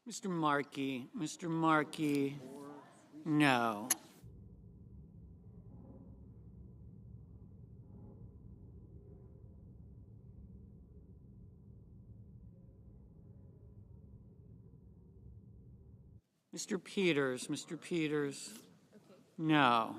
Mr. Markey, no. Mr. Peters, no.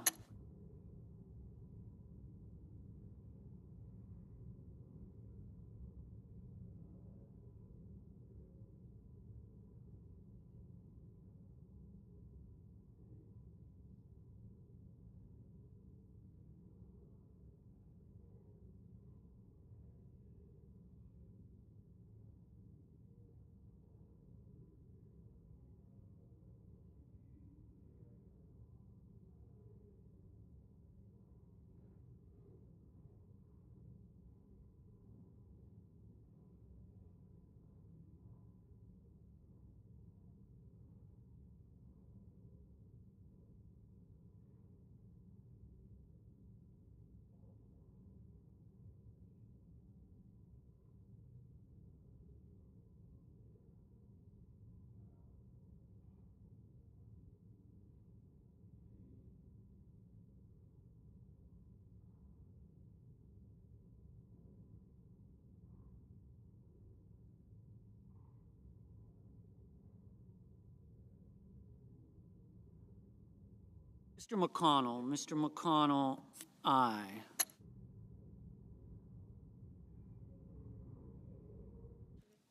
Mr. McConnell, aye.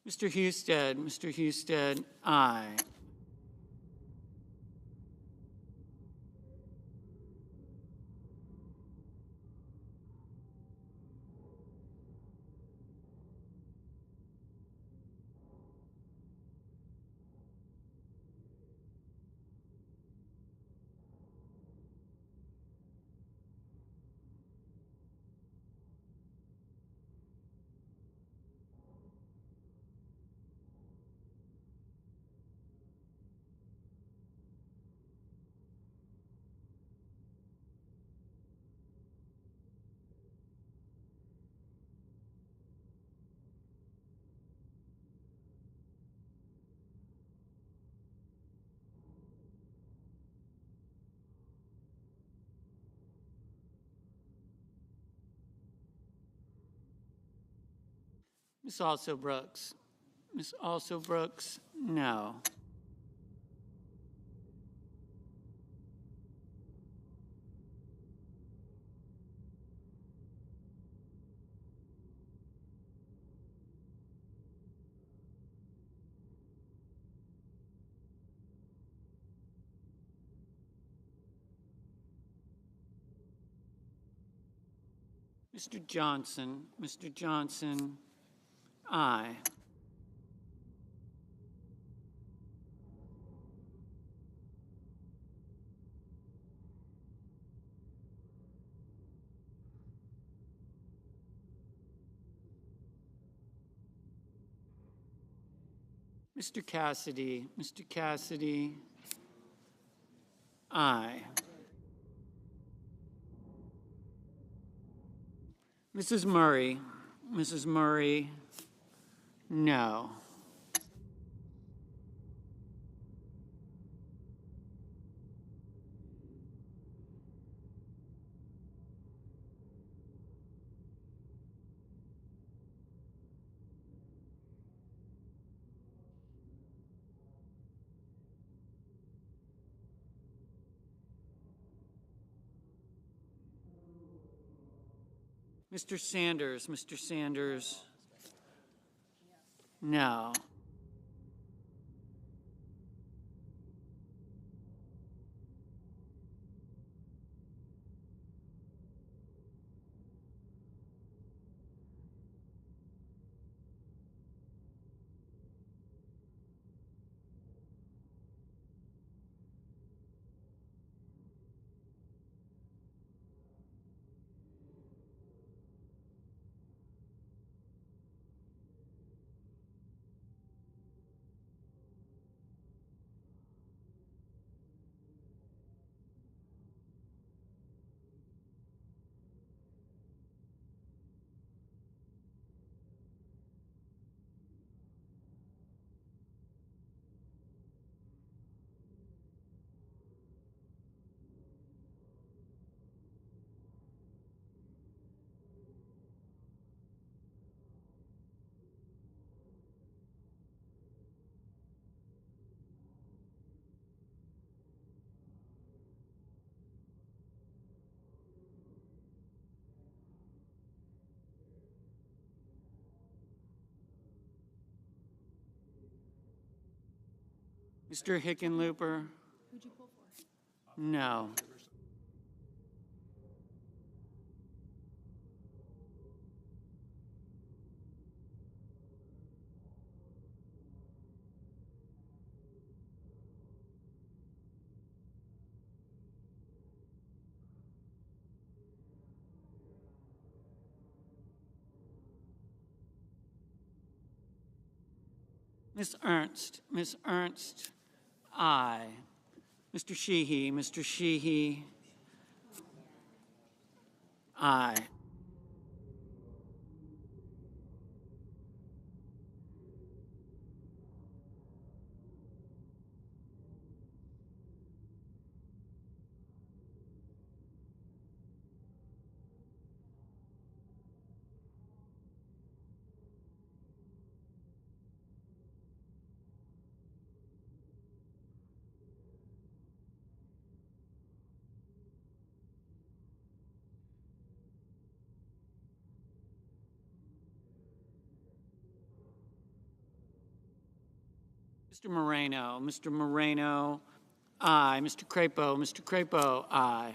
Mr. Husted, aye. Ms. Also Brooks, no. Mr. Johnson, aye. Mr. Cassidy, aye. Mrs. Murray, no. Mr. Sanders, no. Mr. Hickenlooper? No. Ms. Ernst, aye. Mr. Sheehy, aye. Mr. Moreno, aye. Mr. Crapo, aye.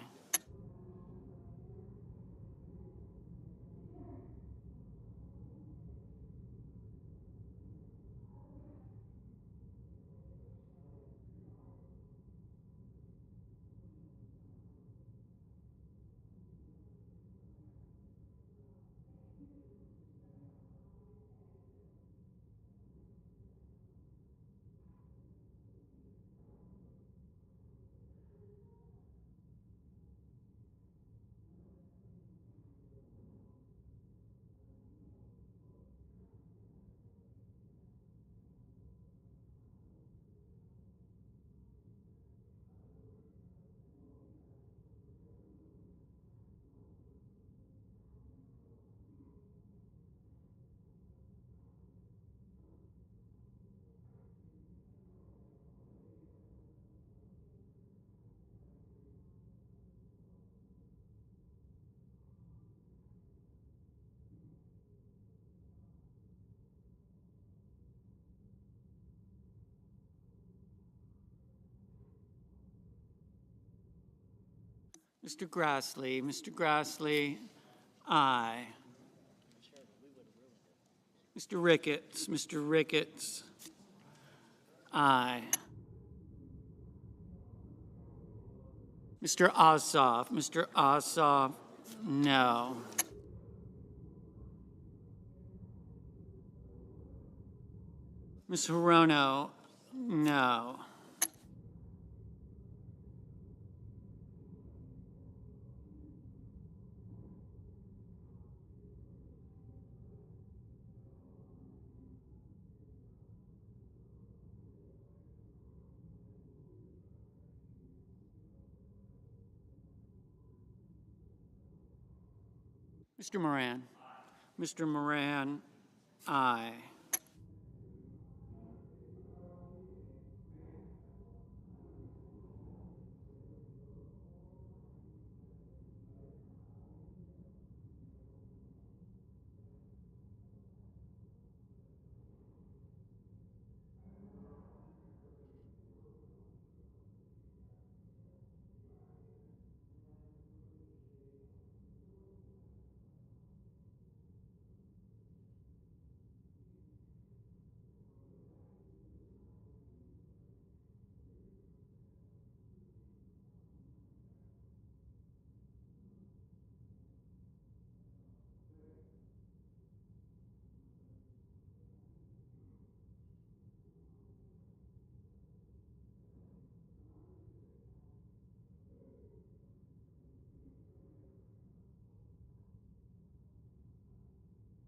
Mr. Grassley, aye. Mr. Ricketts, aye. Mr. Ossoff, no. Ms. Hirono, no. Mr. Moran, aye.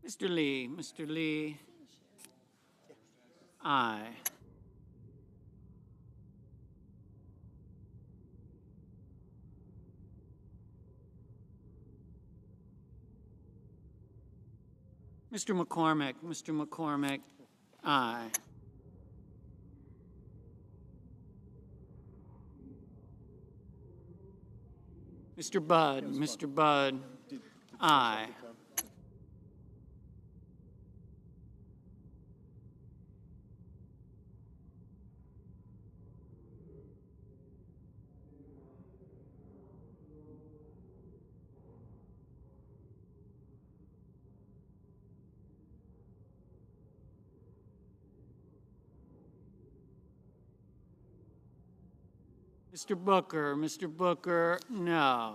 Mr. Lee, aye. Mr. McCormick, aye. Mr. Budd, aye. Mr. Booker, no.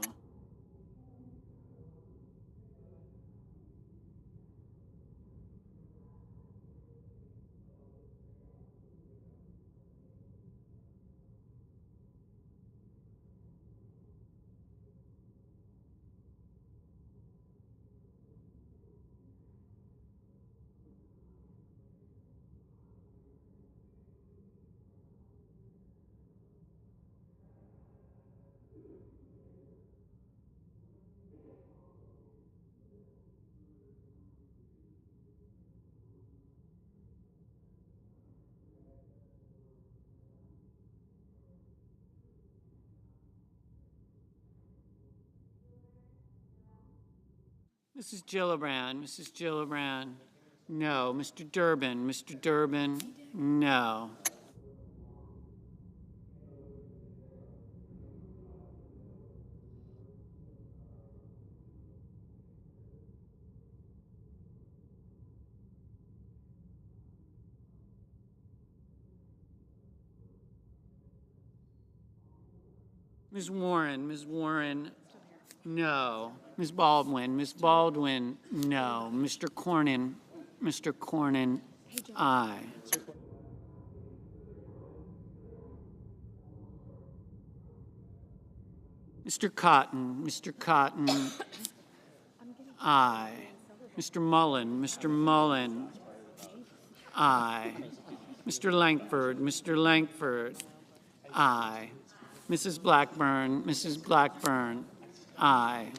Mrs. Gillibrand, no. Mr. Durbin, no. Ms. Warren, no. Ms. Baldwin, no. Mr. Cornyn, aye. Mr. Cotton, aye. Mr. Mullen, aye. Mr. Langford, aye. Mrs. Blackburn, aye.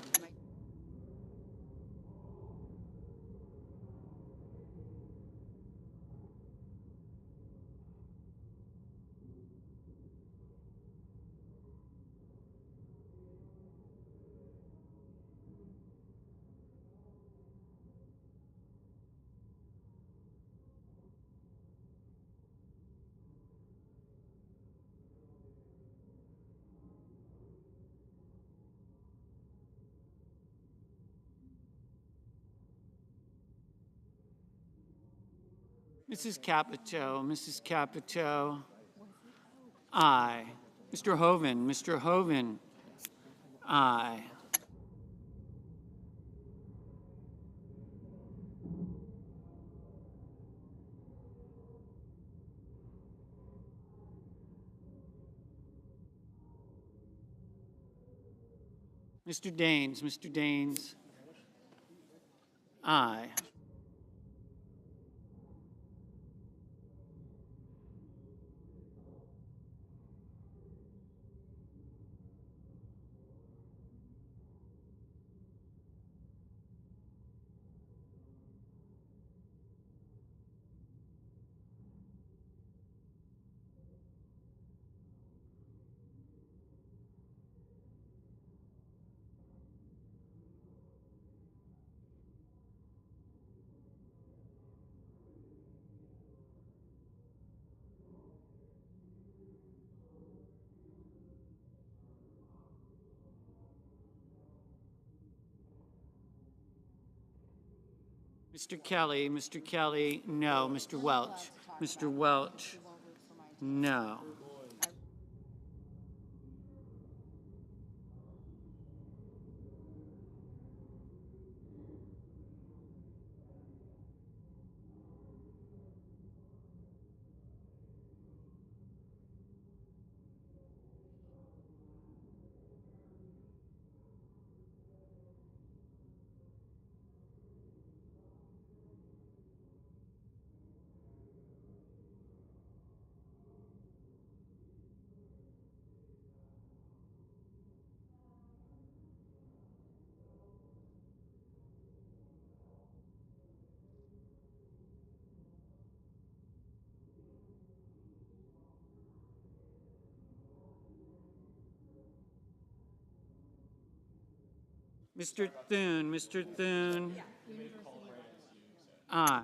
Mrs. Capito, aye. Mr. Hoven, aye. Mr. Daines, aye. Mr. Kelly, no. Mr. Welch, no. Mr. Thune, aye.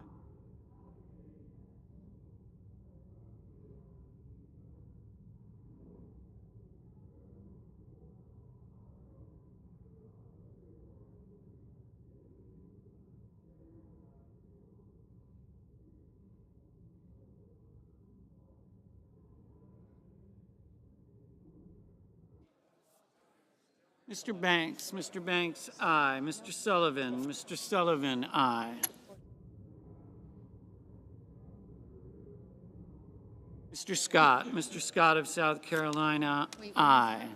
Mr. Banks, aye. Mr. Sullivan, aye. Mr. Scott of South Carolina, aye.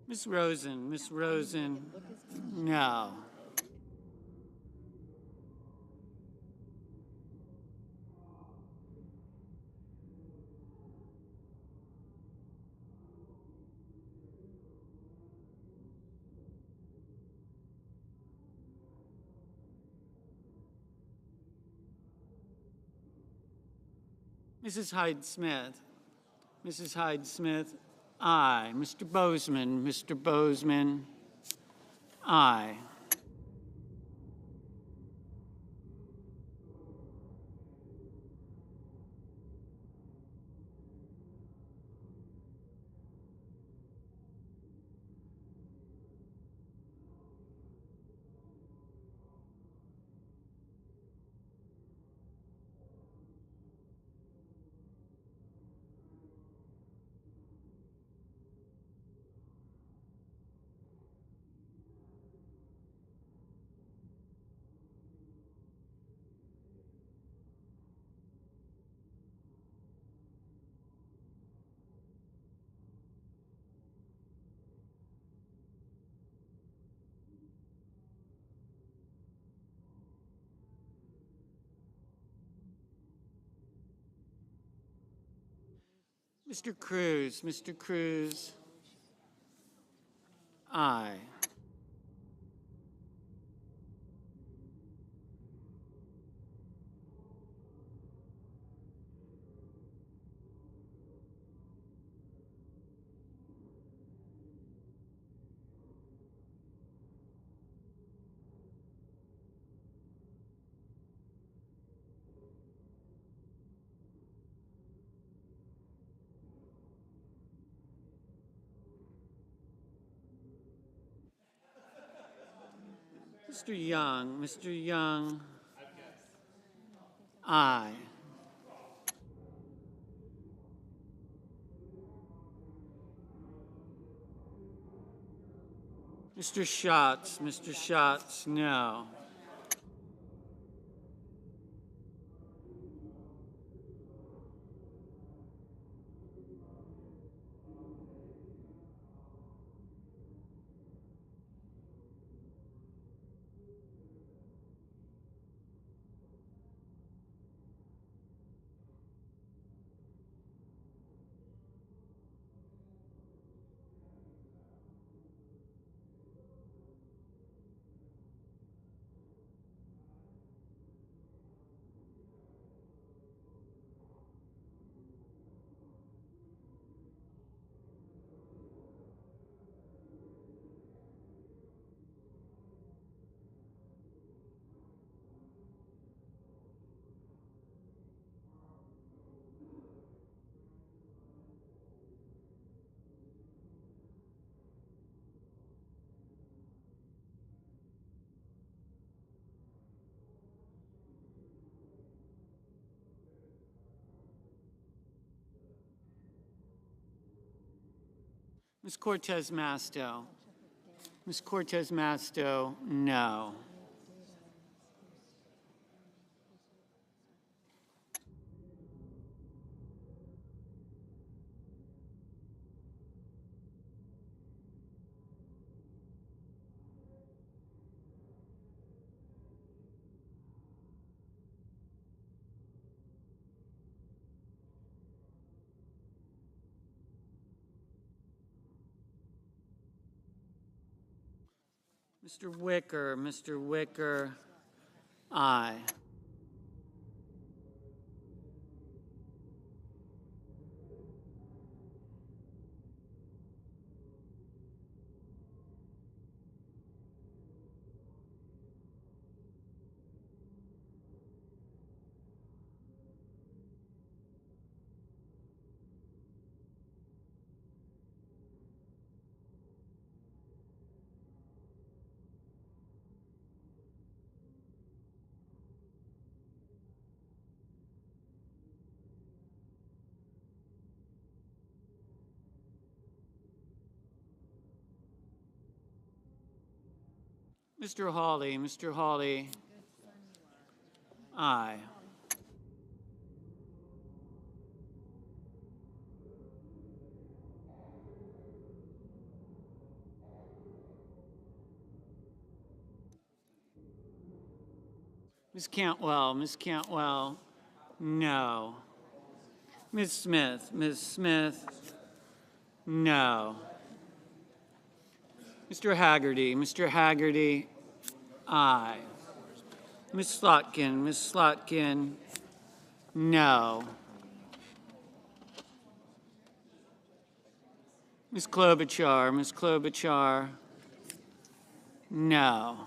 Ms. Rosen, no. Mrs. Hyde-Smith, aye. Mr. Bozeman, aye. Mr. Cruz, aye. Mr. Young, aye. Mr. Schatz, no. Ms. Cortez Masto, no. Mr. Wicker, aye. Mr. Hawley, aye. Ms. Cantwell, no. Ms. Smith, no. Mr. Haggerty, aye. Ms. Slotkin, no. Ms. Klobuchar, no.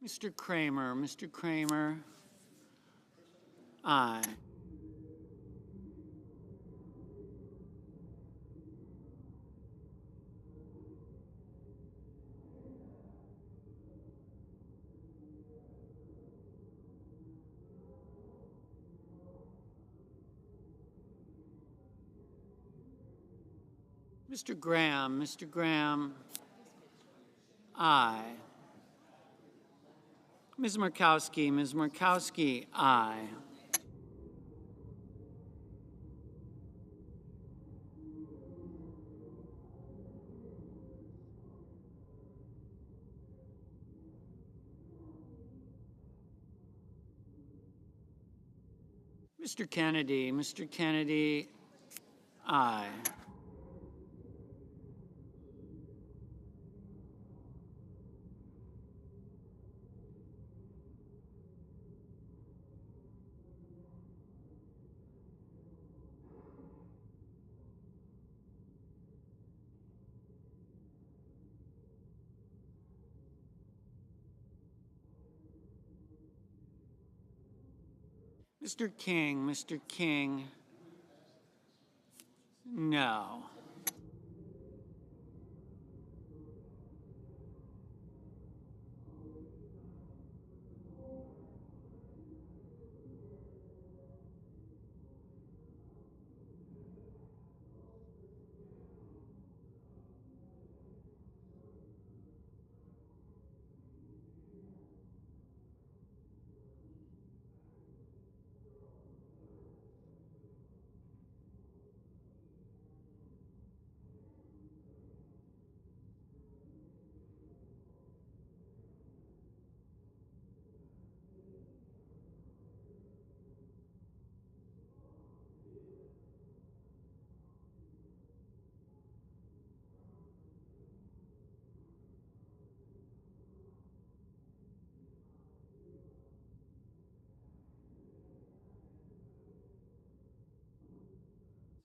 Mr. Kramer, aye. Mr. Graham, aye. Ms. Murkowski, aye. Mr. Kennedy, aye. Mr. King, no.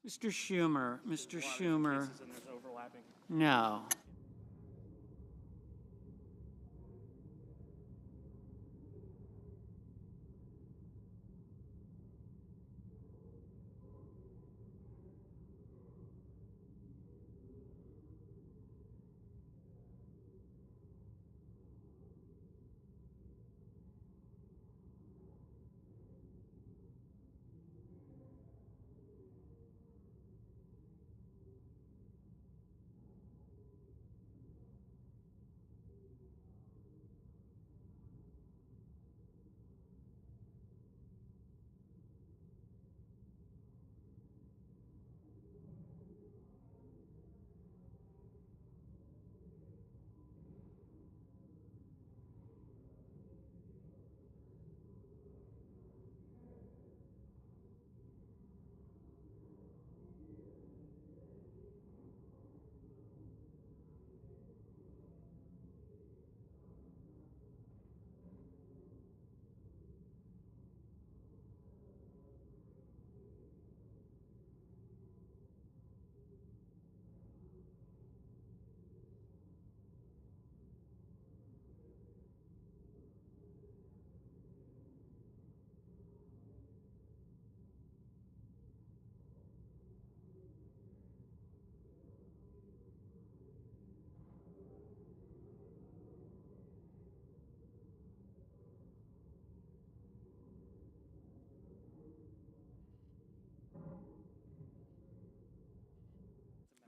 Mr. Schumer, no.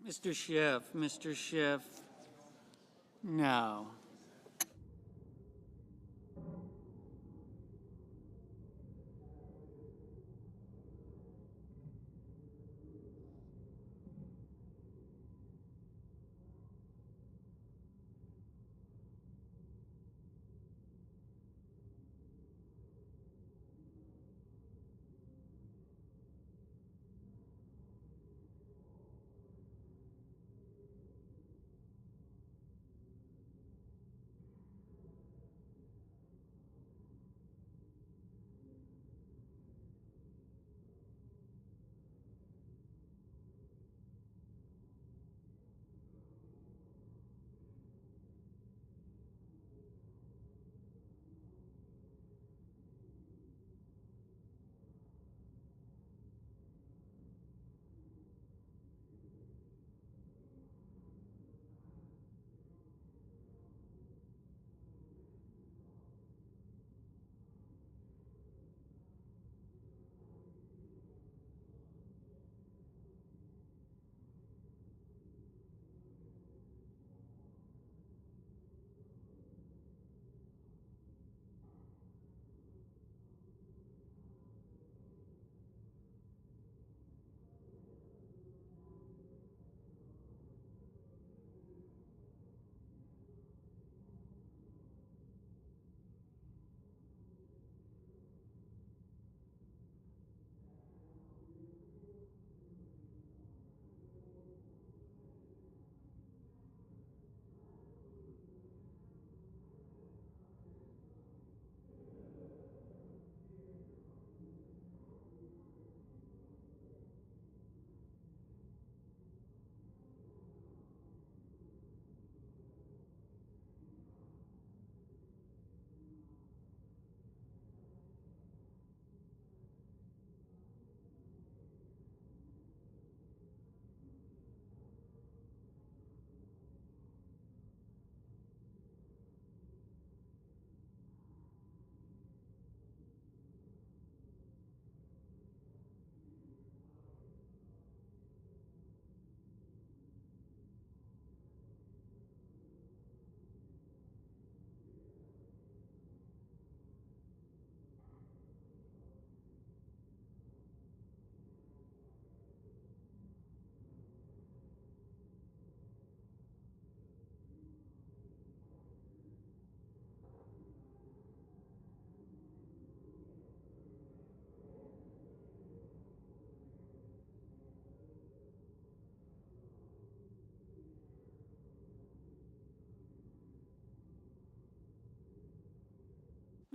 Mr. Schiff, Mr. Schiff, no.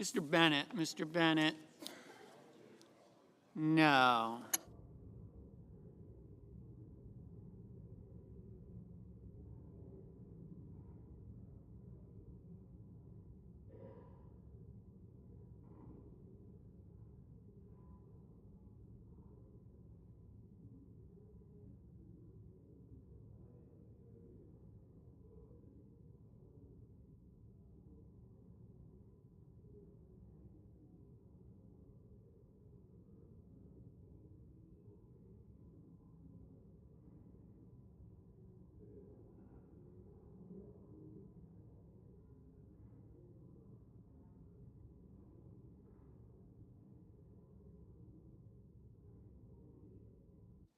Mr. Bennett, no.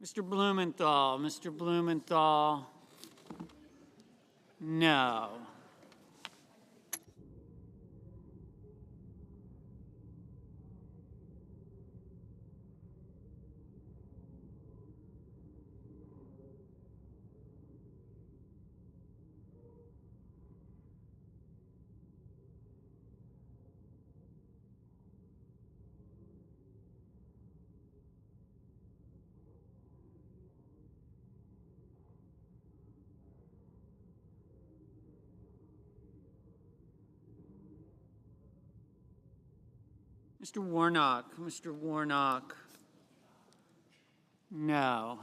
Mr. Blumenthal, no. Mr. Warnock, no.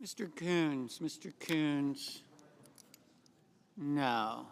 Mr. Coons, Mr. Coons. No.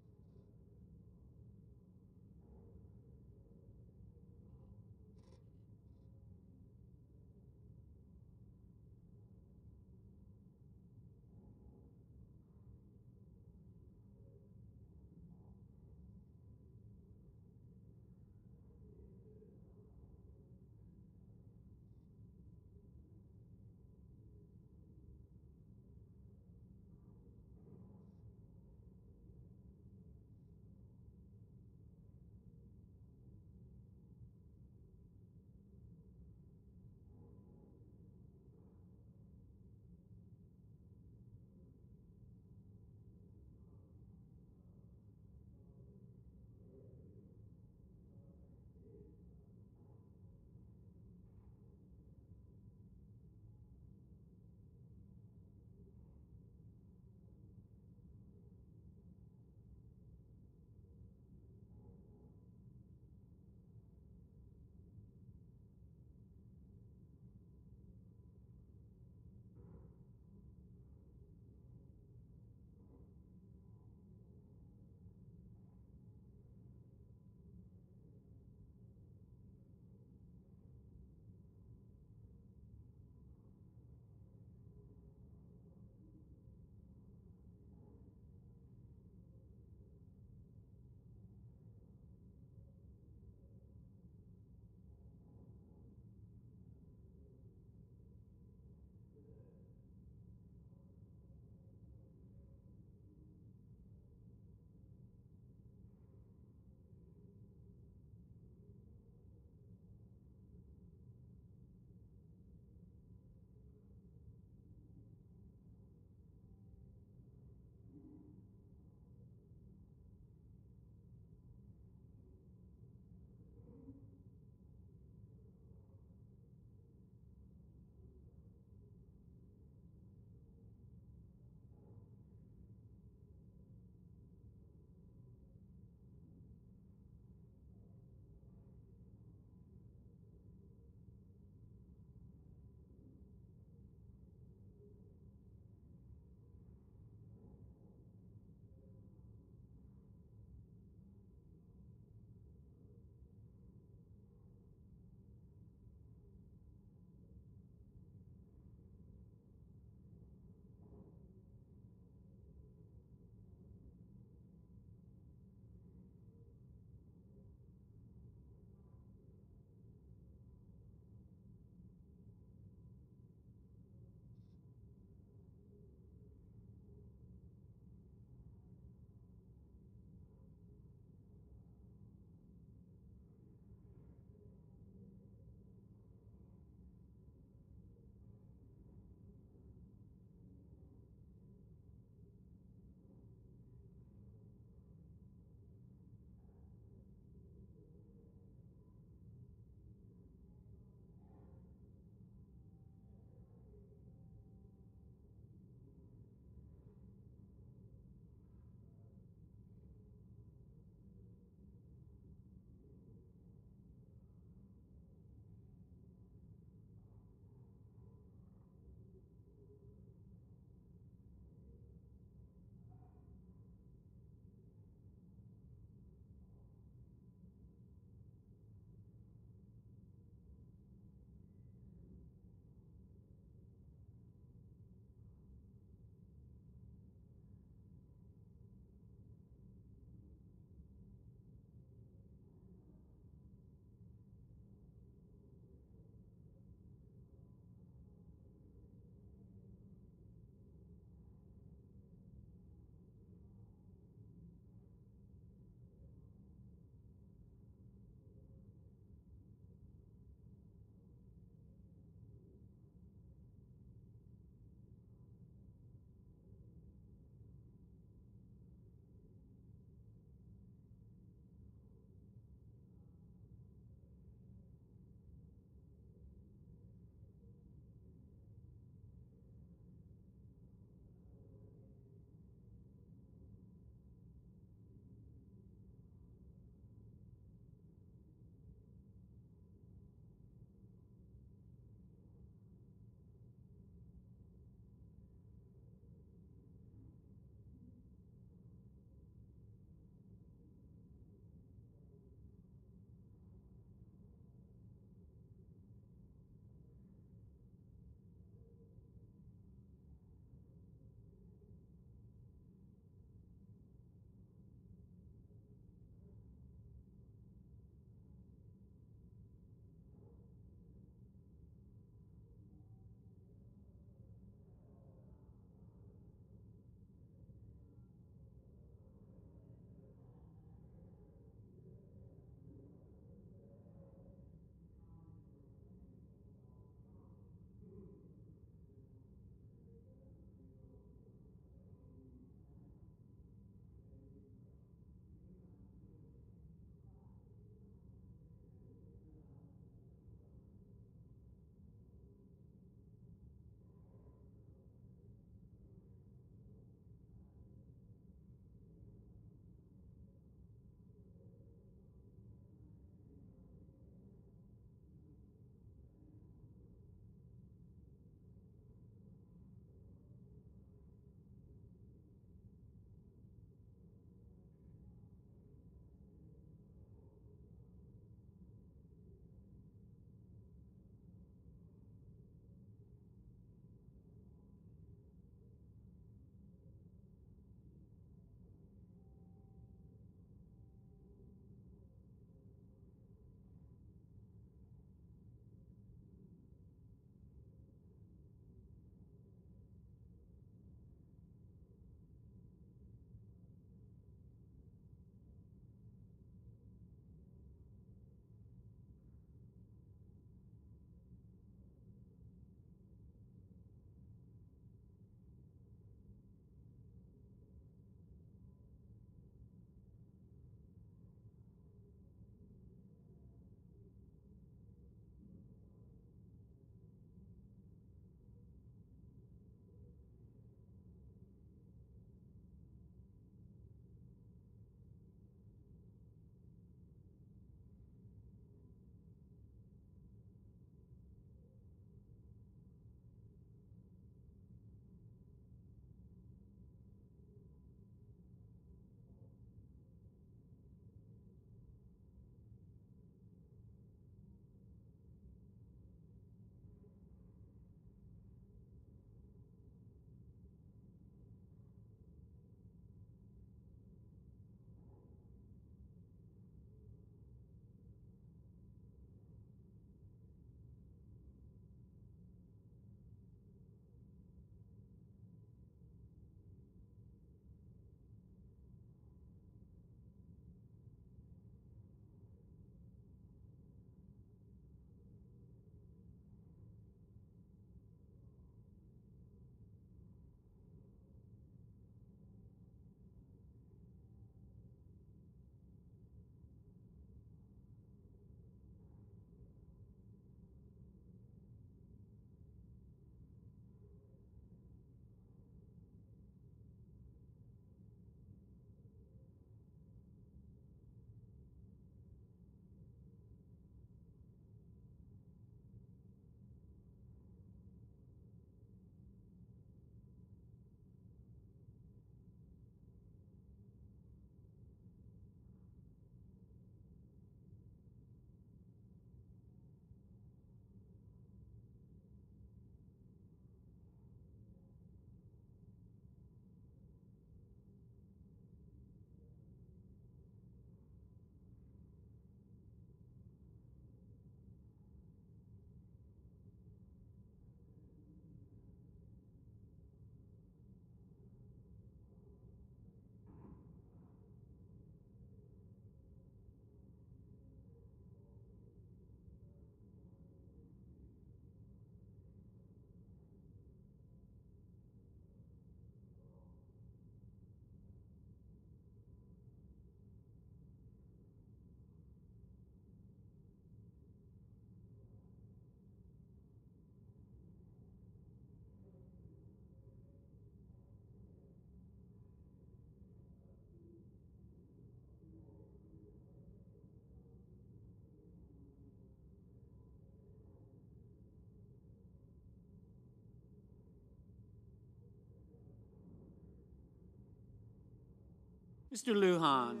Mr. Lujan.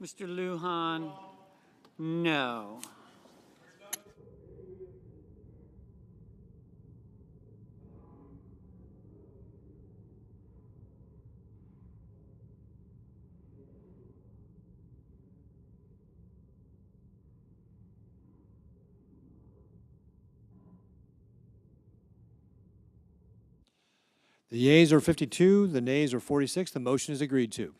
Mr. Lujan, no. The yeas are 52, the nays are 46. The motion is agreed to.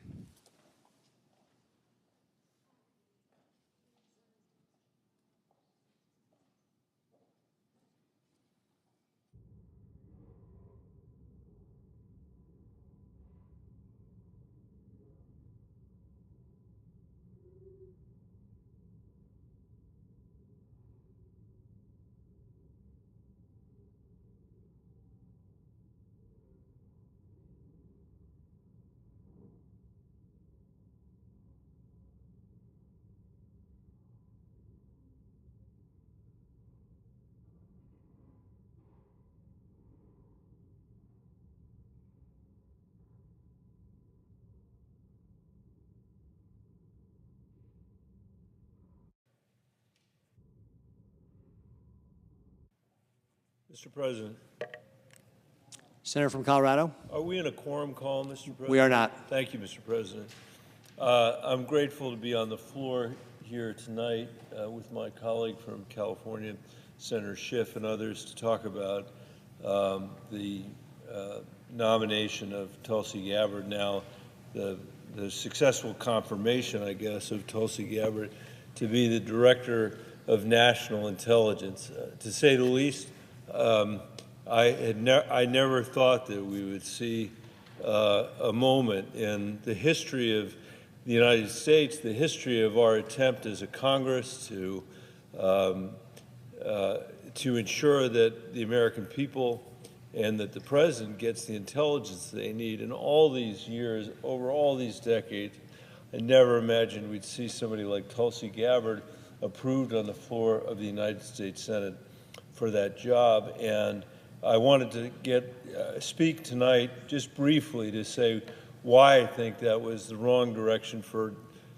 Mr. President. Senator from Colorado. Are we in a quorum call, Mr. President? We are not. Thank you, Mr. President. I'm grateful to be on the floor here tonight with my colleague from California, Senator Schiff, and others to talk about the nomination of Tulsi Gabbard, now the successful confirmation, I guess, of Tulsi Gabbard to be the Director of National Intelligence. To say the least, I never thought that we would see a moment in the history of the United States, the history of our attempt as a Congress to ensure that the American people and that the President gets the intelligence they need. In all these years, over all these decades, I never imagined we'd see somebody like Tulsi Gabbard approved on the floor of the United States Senate for that job. And I wanted to speak tonight just briefly to say why I think that was the wrong direction for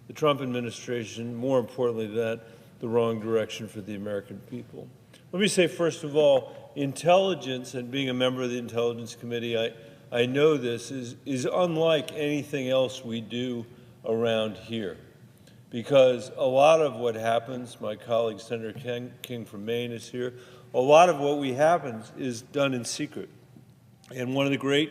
the Trump administration, more importantly that, the wrong direction for the American people. Let me say, first of all, intelligence, and being a member of the Intelligence Committee, I know this is unlike anything else we do around here. Because a lot of what happens, my colleague Senator King from Maine is here, a lot of what happens is done in secret. And one of the great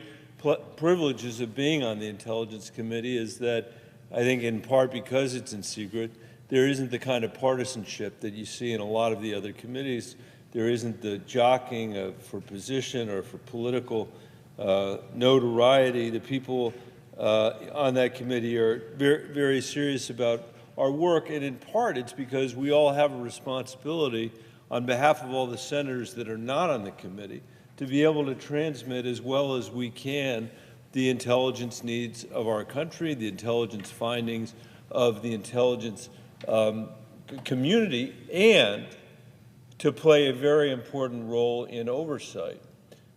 privileges of being on the Intelligence Committee is that, I think in part because it's in secret, there isn't the kind of partisanship that you see in a lot of the other committees. There isn't the jockeying for position or for political notoriety. The people on that committee are very, very serious about our work, and in part it's because we all have a responsibility on behalf of all the senators that are not on the committee to be able to transmit as well as we can the intelligence needs of our country, the intelligence findings of the intelligence community, and to play a very important role in oversight.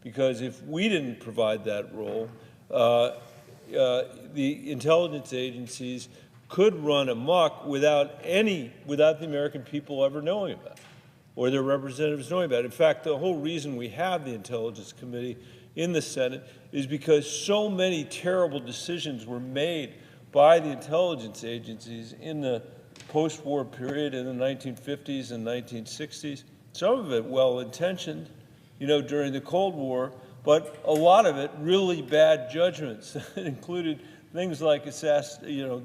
Because if we didn't provide that role, the intelligence agencies could run amok without the American people ever knowing about it, or their representatives knowing about it. In fact, the whole reason we have the Intelligence Committee in the Senate is because so many terrible decisions were made by the intelligence agencies in the post-war period in the 1950s and 1960s. Some of it well-intentioned, during the Cold War, but a lot of it really bad judgments. It included things like the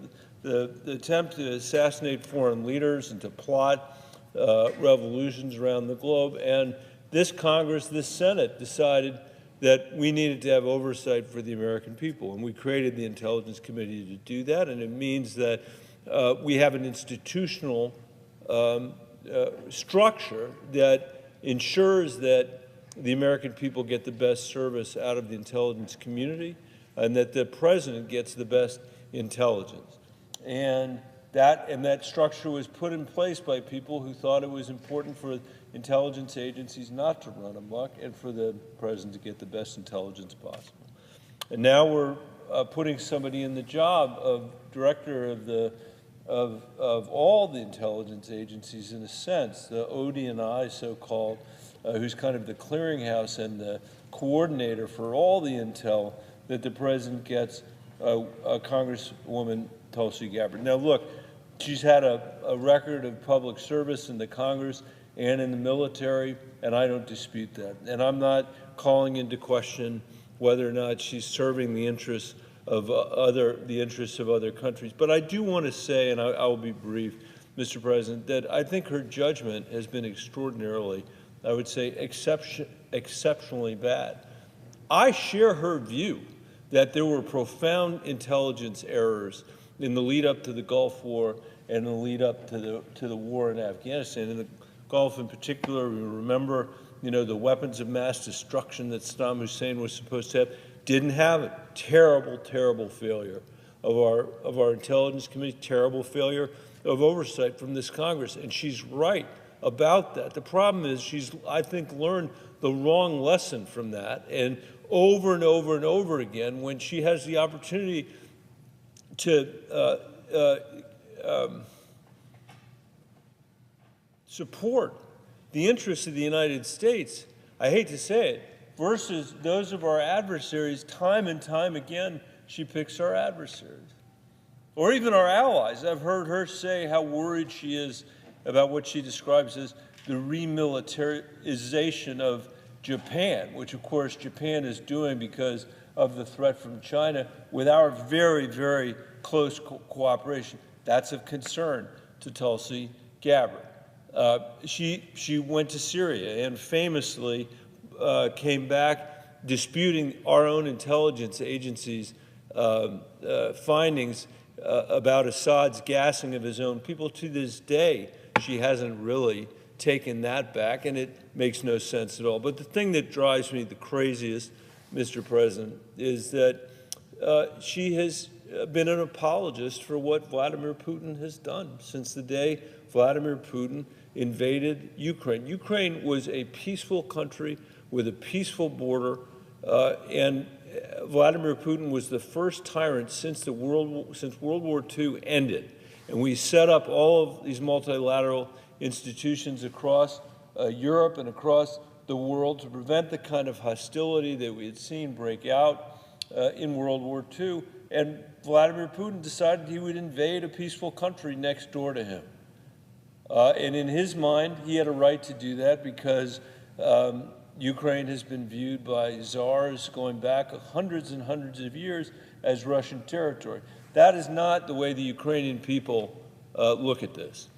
attempt to assassinate foreign leaders and to plot revolutions around the globe. And this Congress, this Senate, decided that we needed to have oversight for the American people. And we created the Intelligence Committee to do that. And it means that we have an institutional structure that ensures that the American people get the best service out of the intelligence community and that the President gets the best intelligence. And that structure was put in place by people who thought it was important for intelligence agencies not to run amok and for the President to get the best intelligence possible. And now we're putting somebody in the job of director of all the intelligence agencies, in a sense, the ODNI, so-called, who's kind of the clearinghouse and the coordinator for all the intel that the president gets, Congresswoman Tulsi Gabbard. Now, look, she's had a record of public service in the Congress and in the military, and I don't dispute that. And I'm not calling into question whether or not she's serving the interests of other countries. But I do want to say, and I will be brief, Mr. President, that I think her judgment has been extraordinarily, I would say, exceptionally bad. I share her view that there were profound intelligence errors in the lead up to the Gulf War and the lead up to the war in Afghanistan. In the Gulf in particular, we remember, the weapons of mass destruction that Saddam Hussein was supposed to have. Didn't have it. Terrible, terrible failure of our intelligence committee, terrible failure of oversight from this Congress. And she's right about that. The problem is she's, I think, learned the wrong lesson from that. And over and over and over again, when she has the opportunity to support the interests of the United States, I hate to say it, versus those of our adversaries, time and time again, she picks our adversaries. Or even our allies. I've heard her say how worried she is about what she describes as the remilitarization of Japan, which of course Japan is doing because of the threat from China, with our very, very close cooperation. That's of concern to Tulsi Gabbard. She went to Syria and famously came back disputing our own intelligence agencies' findings about Assad's gassing of his own people. To this day, she hasn't really taken that back, and it makes no sense at all. But the thing that drives me the craziest, Mr. President, is that she has been an apologist for what Vladimir Putin has done since the day Vladimir Putin invaded Ukraine. Ukraine was a peaceful country with a peaceful border, and Vladimir Putin was the first tyrant since World War II ended. And we set up all of these multilateral institutions across Europe and across the world to prevent the kind of hostility that we had seen break out in World War II. And Vladimir Putin decided he would invade a peaceful country next door to him. And in his mind, he had a right to do that because Ukraine has been viewed by czars going back hundreds and hundreds of years as Russian territory. That is not the way the Ukrainian people look at this.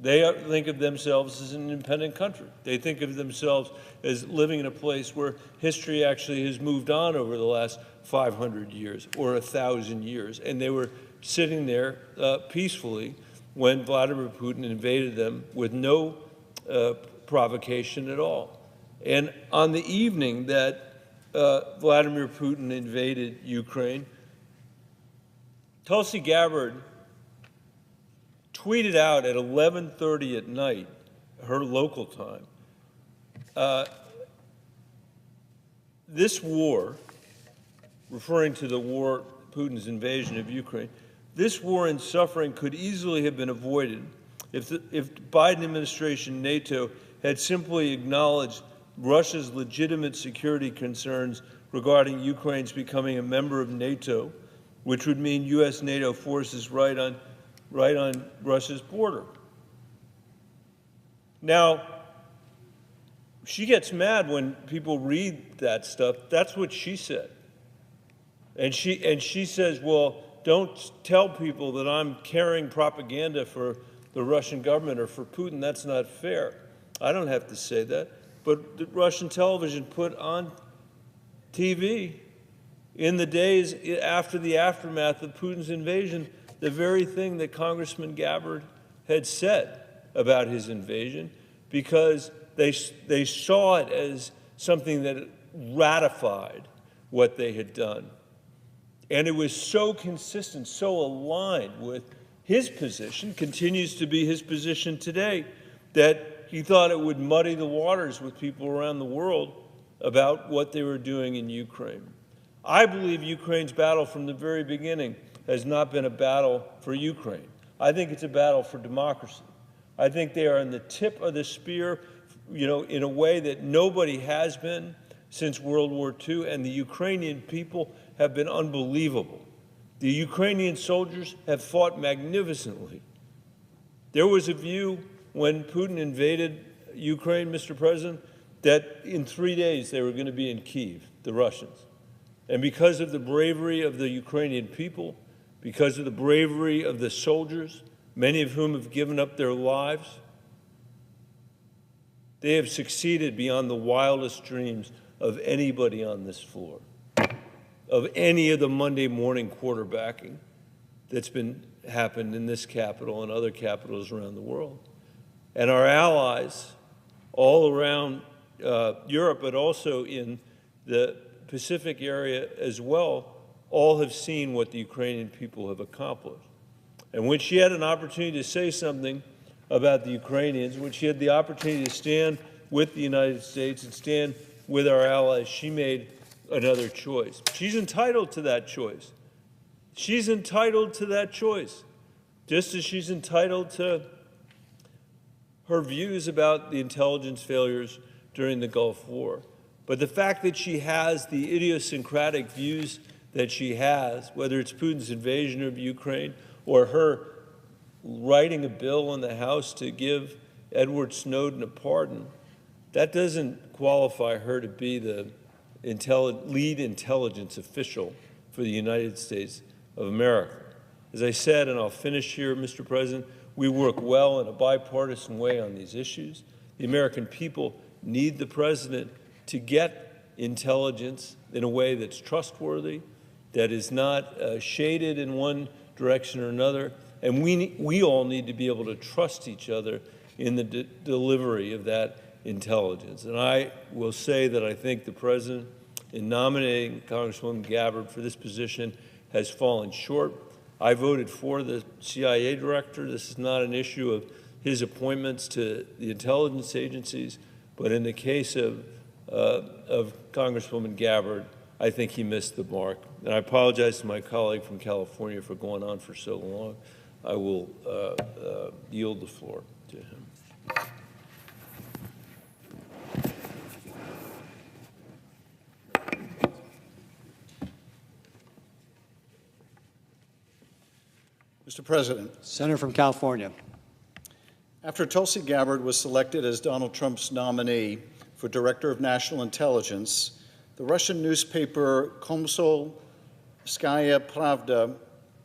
They think of themselves as an independent country. They think of themselves as living in a place where history actually has moved on over the last 500 years or 1,000 years. And they were sitting there peacefully when Vladimir Putin invaded them with no provocation at all. And on the evening that Vladimir Putin invaded Ukraine, Tulsi Gabbard tweeted out at 11:30 at night, her local time, this war, referring to the war, Putin's invasion of Ukraine, this war and suffering could easily have been avoided if the Biden administration, NATO, had simply acknowledged Russia's legitimate security concerns regarding Ukraine's becoming a member of NATO, which would mean U.S. NATO forces right on Russia's border. Now, she gets mad when people read that stuff. That's what she said. And she says, well, don't tell people that I'm carrying propaganda for the Russian government or for Putin. That's not fair. I don't have to say that. But the Russian television put on TV in the days after the aftermath of Putin's invasion the very thing that Congressman Gabbard had said about his invasion, because they saw it as something that ratified what they had done. And it was so consistent, so aligned with his position, continues to be his position today, that he thought it would muddy the waters with people around the world about what they were doing in Ukraine. I believe Ukraine's battle from the very beginning has not been a battle for Ukraine. I think it's a battle for democracy. I think they are on the tip of the spear, in a way that nobody has been since World War II, and the Ukrainian people have been unbelievable. The Ukrainian soldiers have fought magnificently. There was a view when Putin invaded Ukraine, Mr. President, that in 3 days they were going to be in Kyiv, the Russians. And because of the bravery of the Ukrainian people, because of the bravery of the soldiers, many of whom have given up their lives, they have succeeded beyond the wildest dreams of anybody on this floor, of any of the Monday morning quarterbacking that's happened in this capital and other capitals around the world. And our allies all around Europe, but also in the Pacific area as well, all have seen what the Ukrainian people have accomplished. And when she had an opportunity to say something about the Ukrainians, when she had the opportunity to stand with the United States and stand with our allies, she made another choice. She's entitled to that choice. She's entitled to that choice, just as she's entitled to her views about the intelligence failures during the Gulf War. But the fact that she has the idiosyncratic views that she has, whether it's Putin's invasion of Ukraine or her writing a bill in the House to give Edward Snowden a pardon, that doesn't qualify her to be the lead intelligence official for the United States of America. As I said, and I'll finish here, Mr. President, we work well in a bipartisan way on these issues. The American people need the president to get intelligence in a way that's trustworthy, that is not shaded in one direction or another, and we all need to be able to trust each other in the delivery of that intelligence. And I will say that I think the president, in nominating Congresswoman Gabbard for this position, has fallen short. I voted for the CIA director. This is not an issue of his appointments to the intelligence agencies, but in the case of Congresswoman Gabbard, I think he missed the mark. And I apologize to my colleague from California for going on for so long. I will yield the floor to him. Mr. President. Senator from California. After Tulsi Gabbard was selected as Donald Trump's nominee for Director of National Intelligence, the Russian newspaper Komsomolskaya Pravda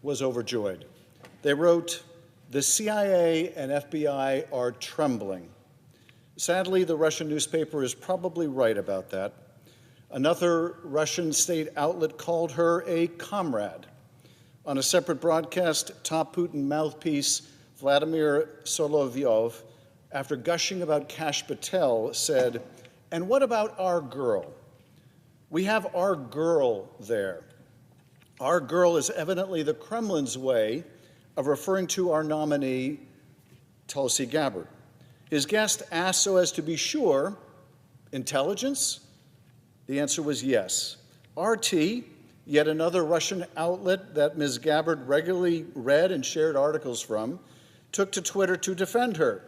was overjoyed. They wrote, "The CIA and FBI are trembling." Sadly, the Russian newspaper is probably right about that. Another Russian state outlet called her a comrade. On a separate broadcast, top Putin mouthpiece Vladimir Solovyov, after gushing about Kash Patel, said, "And what about our girl? We have our girl there." Our girl is evidently the Kremlin's way of referring to our nominee, Tulsi Gabbard. His guest asked so as to be sure, intelligence? The answer was yes. RT, yet another Russian outlet that Ms. Gabbard regularly read and shared articles from, took to Twitter to defend her.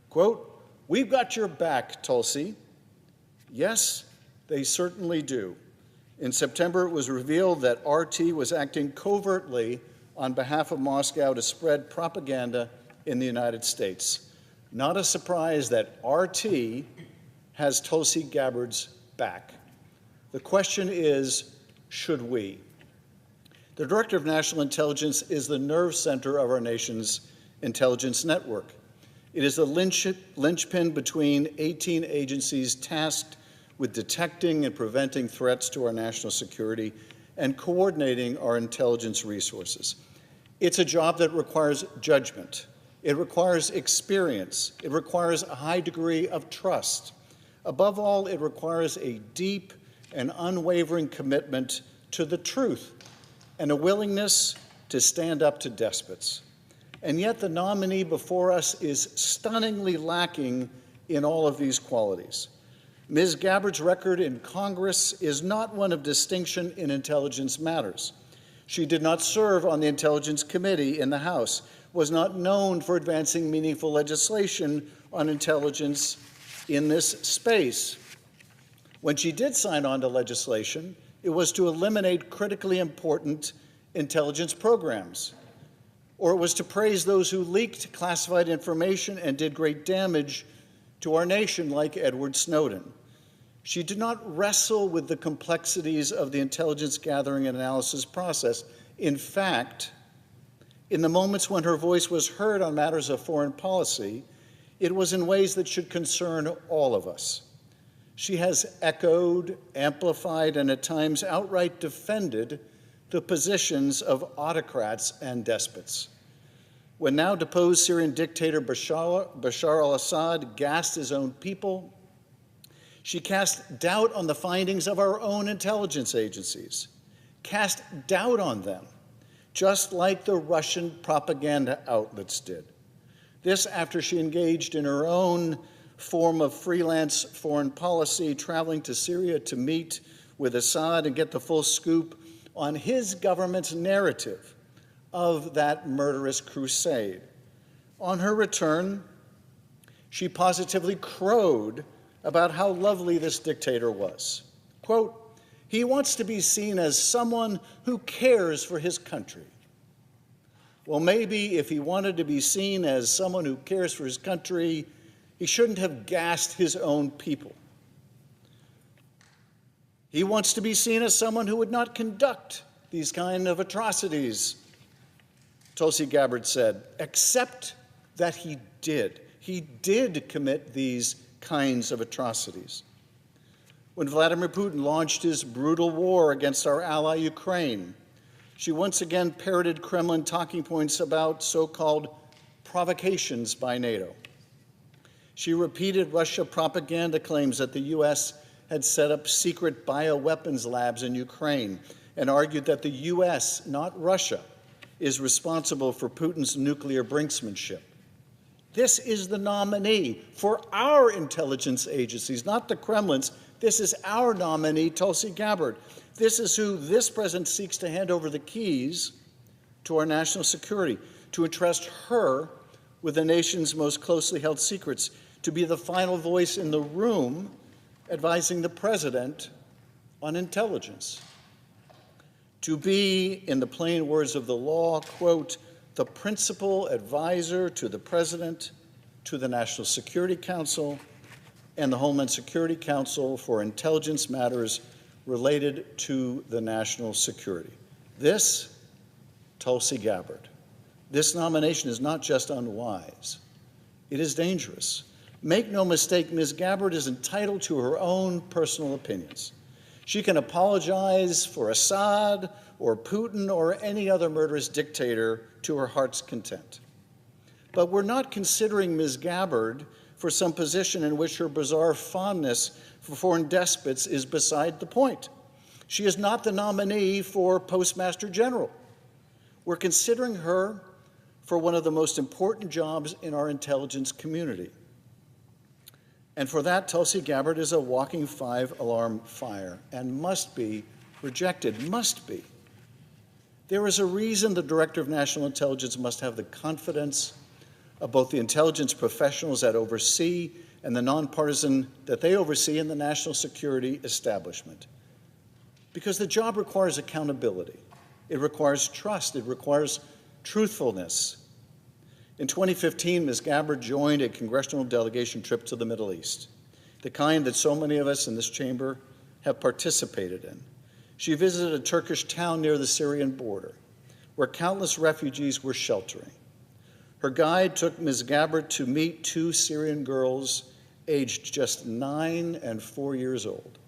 Quote, "We've got your back, Tulsi." Yes, they certainly do. In September, it was revealed that RT was acting covertly on behalf of Moscow to spread propaganda in the United States. Not a surprise that RT has Tulsi Gabbard's back. The question is, should we? The Director of National Intelligence is the nerve center of our nation's intelligence network. It is the linchpin between 18 agencies tasked with detecting and preventing threats to our national security and coordinating our intelligence resources. It's a job that requires judgment. It requires experience. It requires a high degree of trust. Above all, it requires a deep and unwavering commitment to the truth and a willingness to stand up to despots. And yet the nominee before us is stunningly lacking in all of these qualities. Ms. Gabbard's record in Congress is not one of distinction in intelligence matters. She did not serve on the Intelligence Committee in the House, was not known for advancing meaningful legislation on intelligence in this space. When she did sign on to legislation, it was to eliminate critically important intelligence programs, or it was to praise those who leaked classified information and did great damage to our nation, like Edward Snowden. She did not wrestle with the complexities of the intelligence gathering and analysis process. In fact, in the moments when her voice was heard on matters of foreign policy, it was in ways that should concern all of us. She has echoed, amplified, and at times outright defended the positions of autocrats and despots. When now deposed Syrian dictator Bashar al-Assad gassed his own people, she cast doubt on the findings of our own intelligence agencies, cast doubt on them, just like the Russian propaganda outlets did. This after she engaged in her own form of freelance foreign policy, traveling to Syria to meet with Assad and get the full scoop on his government's narrative of that murderous crusade. On her return, she positively crowed about how lovely this dictator was. Quote, "He wants to be seen as someone who cares for his country." Well, maybe if he wanted to be seen as someone who cares for his country, he shouldn't have gassed his own people. He wants to be seen as someone who would not conduct these kind of atrocities, Tulsi Gabbard said, except that he did. He did commit these kinds of atrocities. When Vladimir Putin launched his brutal war against our ally Ukraine, she once again parroted Kremlin talking points about so-called provocations by NATO. She repeated Russia propaganda claims that the U.S. had set up secret bioweapons labs in Ukraine and argued that the U.S., not Russia, is responsible for Putin's nuclear brinksmanship. This is the nominee for our intelligence agencies, not the Kremlin's. This is our nominee, Tulsi Gabbard. This is who this president seeks to hand over the keys to our national security, to entrust her with the nation's most closely held secrets, to be the final voice in the room advising the president on intelligence, to be, in the plain words of the law, quote, the principal advisor to the president, to the National Security Council, and the Homeland Security Council for intelligence matters related to the national security. This, Tulsi Gabbard, this nomination is not just unwise, it is dangerous. Make no mistake, Ms. Gabbard is entitled to her own personal opinions. She can apologize for Assad or Putin or any other murderous dictator to her heart's content. But we're not considering Ms. Gabbard for some position in which her bizarre fondness for foreign despots is beside the point. She is not the nominee for Postmaster General. We're considering her for one of the most important jobs in our intelligence community. And for that, Tulsi Gabbard is a walking five-alarm fire and must be rejected, must be. There is a reason the Director of National Intelligence must have the confidence of both the intelligence professionals that oversee and the nonpartisan that they oversee in the national security establishment. Because the job requires accountability. It requires trust. It requires truthfulness. In 2015, Ms. Gabbard joined a congressional delegation trip to the Middle East, the kind that so many of us in this chamber have participated in. She visited a Turkish town near the Syrian border, where countless refugees were sheltering. Her guide took Ms. Gabbard to meet two Syrian girls aged just 9 and 4 years old,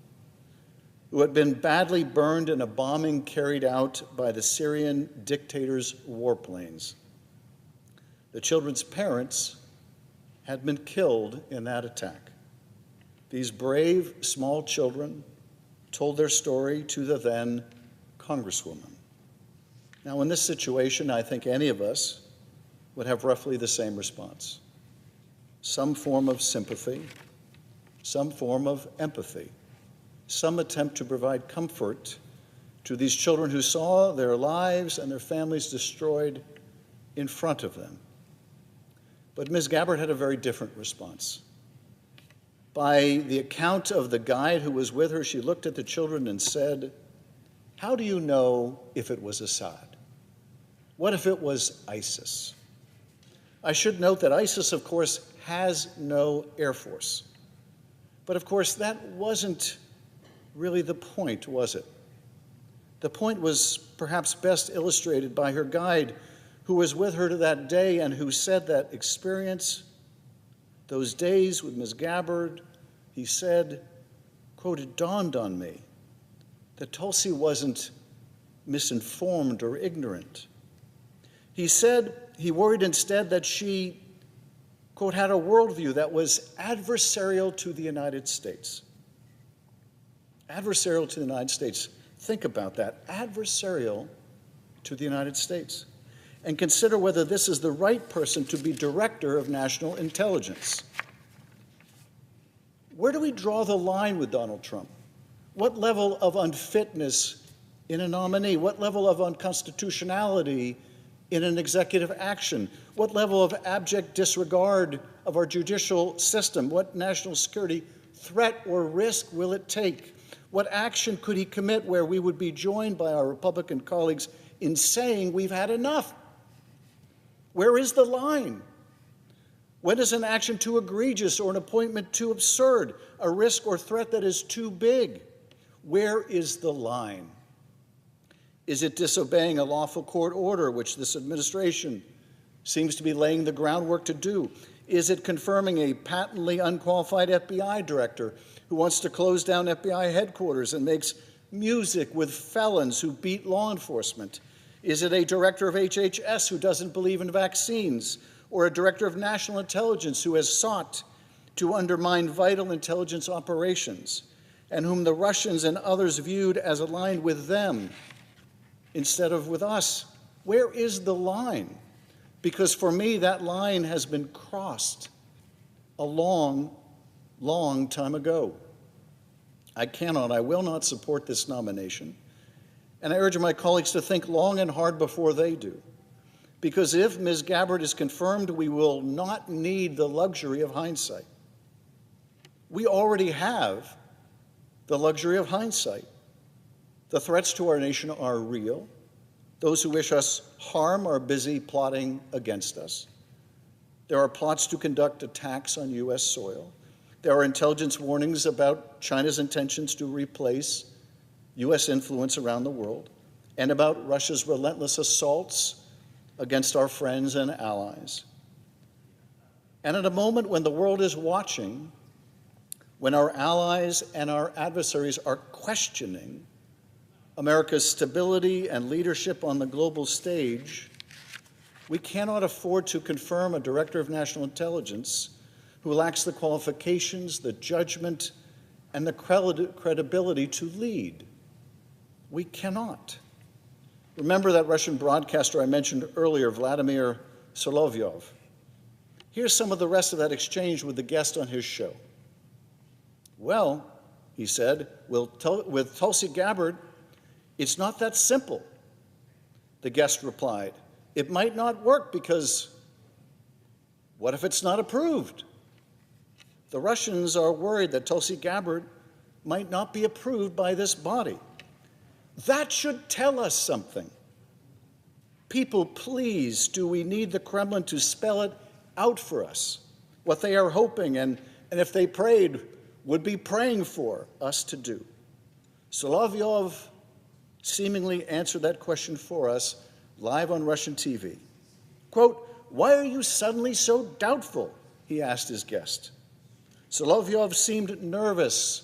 who had been badly burned in a bombing carried out by the Syrian dictator's warplanes. The children's parents had been killed in that attack. These brave, small children told their story to the then Congresswoman. Now, in this situation, I think any of us would have roughly the same response. Some form of sympathy, some form of empathy, some attempt to provide comfort to these children who saw their lives and their families destroyed in front of them. But Ms. Gabbard had a very different response. By the account of the guide who was with her, she looked at the children and said, "How do you know if it was Assad? What if it was ISIS?" I should note that ISIS, of course, has no air force. But of course, that wasn't really the point, was it? The point was perhaps best illustrated by her guide, who was with her to that day and who said that experience, those days with Ms. Gabbard, he said, quote, "It dawned on me that Tulsi wasn't misinformed or ignorant." He said he worried instead that she, quote, "had a worldview that was adversarial to the United States." Adversarial to the United States. Think about that. Adversarial to the United States. And consider whether this is the right person to be director of national intelligence. Where do we draw the line with Donald Trump? What level of unfitness in a nominee? What level of unconstitutionality in an executive action? What level of abject disregard of our judicial system? What national security threat or risk will it take? What action could he commit where we would be joined by our Republican colleagues in saying we've had enough? Where is the line? When is an action too egregious or an appointment too absurd, a risk or threat that is too big? Where is the line? Is it disobeying a lawful court order, which this administration seems to be laying the groundwork to do? Is it confirming a patently unqualified FBI director who wants to close down FBI headquarters and makes music with felons who beat law enforcement? Is it a director of HHS who doesn't believe in vaccines, or a director of national intelligence who has sought to undermine vital intelligence operations and whom the Russians and others viewed as aligned with them instead of with us? Where is the line? Because for me, that line has been crossed a long, long time ago. I will not support this nomination. And I urge my colleagues to think long and hard before they do. Because if Ms. Gabbard is confirmed, we will not need the luxury of hindsight. We already have the luxury of hindsight. The threats to our nation are real. Those who wish us harm are busy plotting against us. There are plots to conduct attacks on U.S. soil. There are intelligence warnings about China's intentions to replace U.S. influence around the world, and about Russia's relentless assaults against our friends and allies. And at a moment when the world is watching, when our allies and our adversaries are questioning America's stability and leadership on the global stage, we cannot afford to confirm a director of national intelligence who lacks the qualifications, the judgment, and the credibility to lead. We cannot. Remember that Russian broadcaster I mentioned earlier, Vladimir Solovyov. Here's some of the rest of that exchange with the guest on his show. "Well," he said, with Tulsi Gabbard, it's not that simple." The guest replied, "It might not work because what if it's not approved? The Russians are worried that Tulsi Gabbard might not be approved by this body." That should tell us something. People, please, do we need the Kremlin to spell it out for us, what they are hoping and if they prayed, would be praying for us to do? Solovyov seemingly answered that question for us live on Russian TV. Quote, "Why are you suddenly so doubtful?" he asked his guest. Solovyov seemed nervous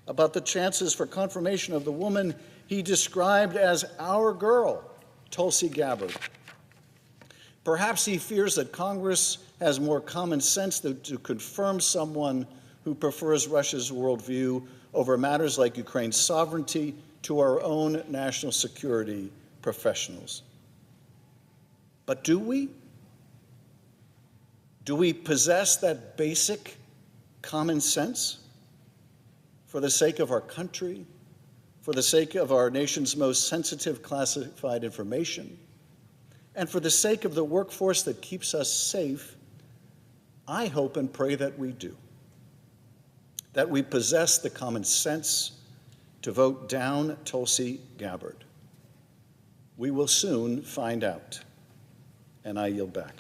about the chances for confirmation of the woman he described as our girl, Tulsi Gabbard. Perhaps he fears that Congress has more common sense than to confirm someone who prefers Russia's worldview over matters like Ukraine's sovereignty to our own national security professionals. But do we? Do we possess that basic common sense, for the sake of our country, for the sake of our nation's most sensitive classified information, and for the sake of the workforce that keeps us safe, I hope and pray that we do. That we possess the common sense to vote down Tulsi Gabbard. We will soon find out. And I yield back.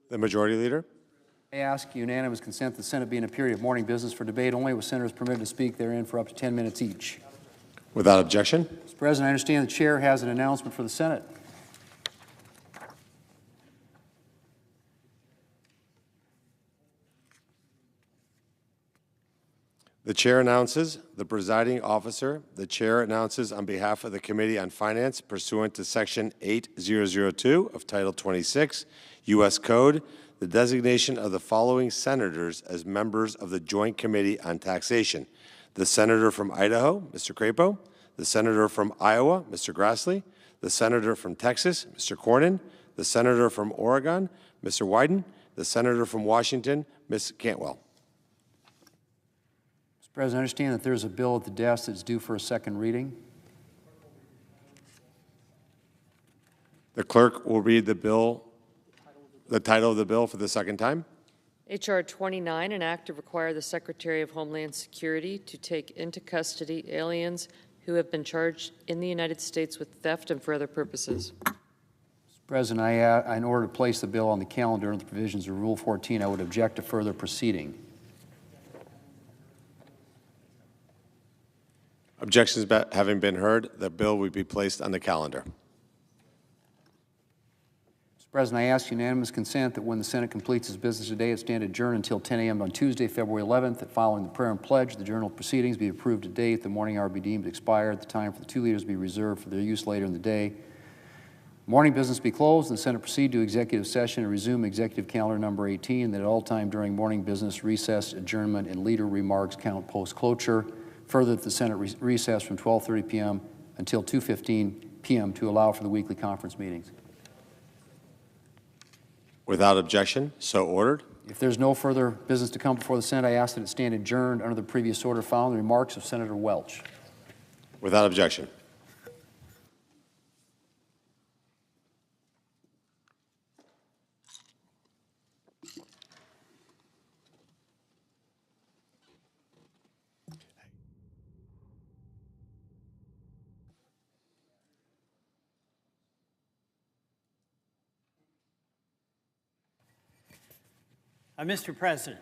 The Majority Leader. I ask unanimous consent that the Senate be in a period of morning business for debate only, with senators permitted to speak therein for up to 10 minutes each. Without objection. Mr. President, I understand the chair has an announcement for the Senate. The chair announces, the presiding officer, the chair announces on behalf of the Committee on Finance pursuant to Section 8002 of Title 26, U.S. Code, the designation of the following senators as members of the Joint Committee on Taxation. The senator from Idaho, Mr. Crapo, the senator from Iowa, Mr. Grassley, the senator from Texas, Mr. Cornyn, the senator from Oregon, Mr. Wyden, the senator from Washington, Ms. Cantwell. Mr. President, I understand that there's a bill at the desk that's due for a second reading. The clerk will read the title of the bill for the second time. H.R. 29, an act to require the Secretary of Homeland Security to take into custody aliens who have been charged in the United States with theft and for other purposes. Mr. President, in order to place the bill on the calendar under the provisions of Rule 14, I would object to further proceeding. Objections having been heard, the bill will be placed on the calendar. Mr. President, I ask unanimous consent that when the Senate completes its business today, it stand adjourned until 10 a.m. on Tuesday, February 11th, that following the prayer and pledge, the journal of proceedings be approved today, at the morning hour be deemed expired, the time for the two leaders be reserved for their use later in the day. Morning business be closed, and the Senate proceed to executive session and resume executive calendar number 18, that at all time during morning business, recess, adjournment, and leader remarks count post-cloture. Further, that the Senate recess from 12:30 p.m. until 2:15 p.m. to allow for the weekly conference meetings. Without objection, so ordered. If there's no further business to come before the Senate, I ask that it stand adjourned under the previous order following the remarks of Senator Welch. Without objection. Mr. President.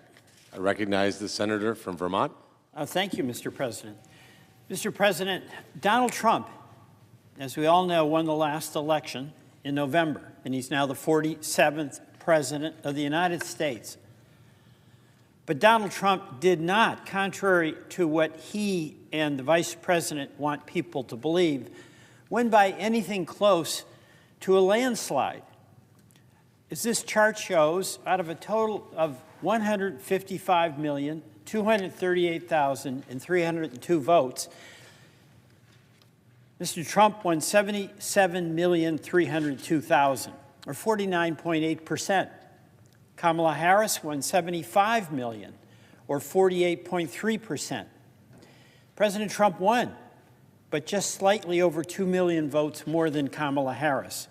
I recognize the senator from Vermont. Thank you, Mr. President. Mr. President, Donald Trump, as we all know, won the last election in November, and he's now the 47th President of the United States. But Donald Trump did not, contrary to what he and the Vice President want people to believe, win by anything close to a landslide. As this chart shows, out of a total of 155,238,302 votes, Mr. Trump won 77,302,000, or 49.8%. Kamala Harris won 75 million, or 48.3%. President Trump won, but just slightly over 2 million votes more than Kamala Harris.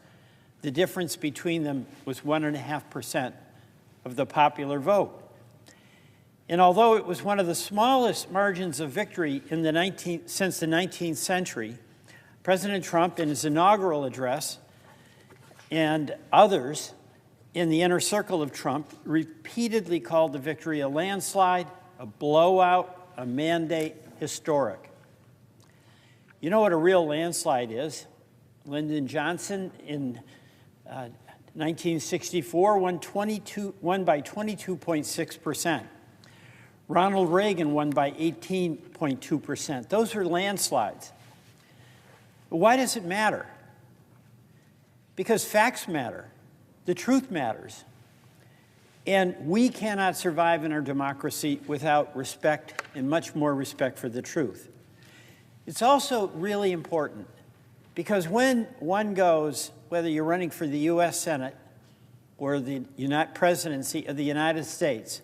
The difference between them was 1.5% of the popular vote. And although it was one of the smallest margins of victory in since the 19th century, President Trump, in his inaugural address, and others in the inner circle of Trump, repeatedly called the victory a landslide, a blowout, a mandate, historic. You know what a real landslide is? Lyndon Johnson in 1964 won by 22.6%. Ronald Reagan won by 18.2%. Those are landslides. But why does it matter? Because facts matter. The truth matters. And we cannot survive in our democracy without respect, and much more respect for the truth. It's also really important because when one goes, whether you're running for the U.S. Senate or the presidency of the United States,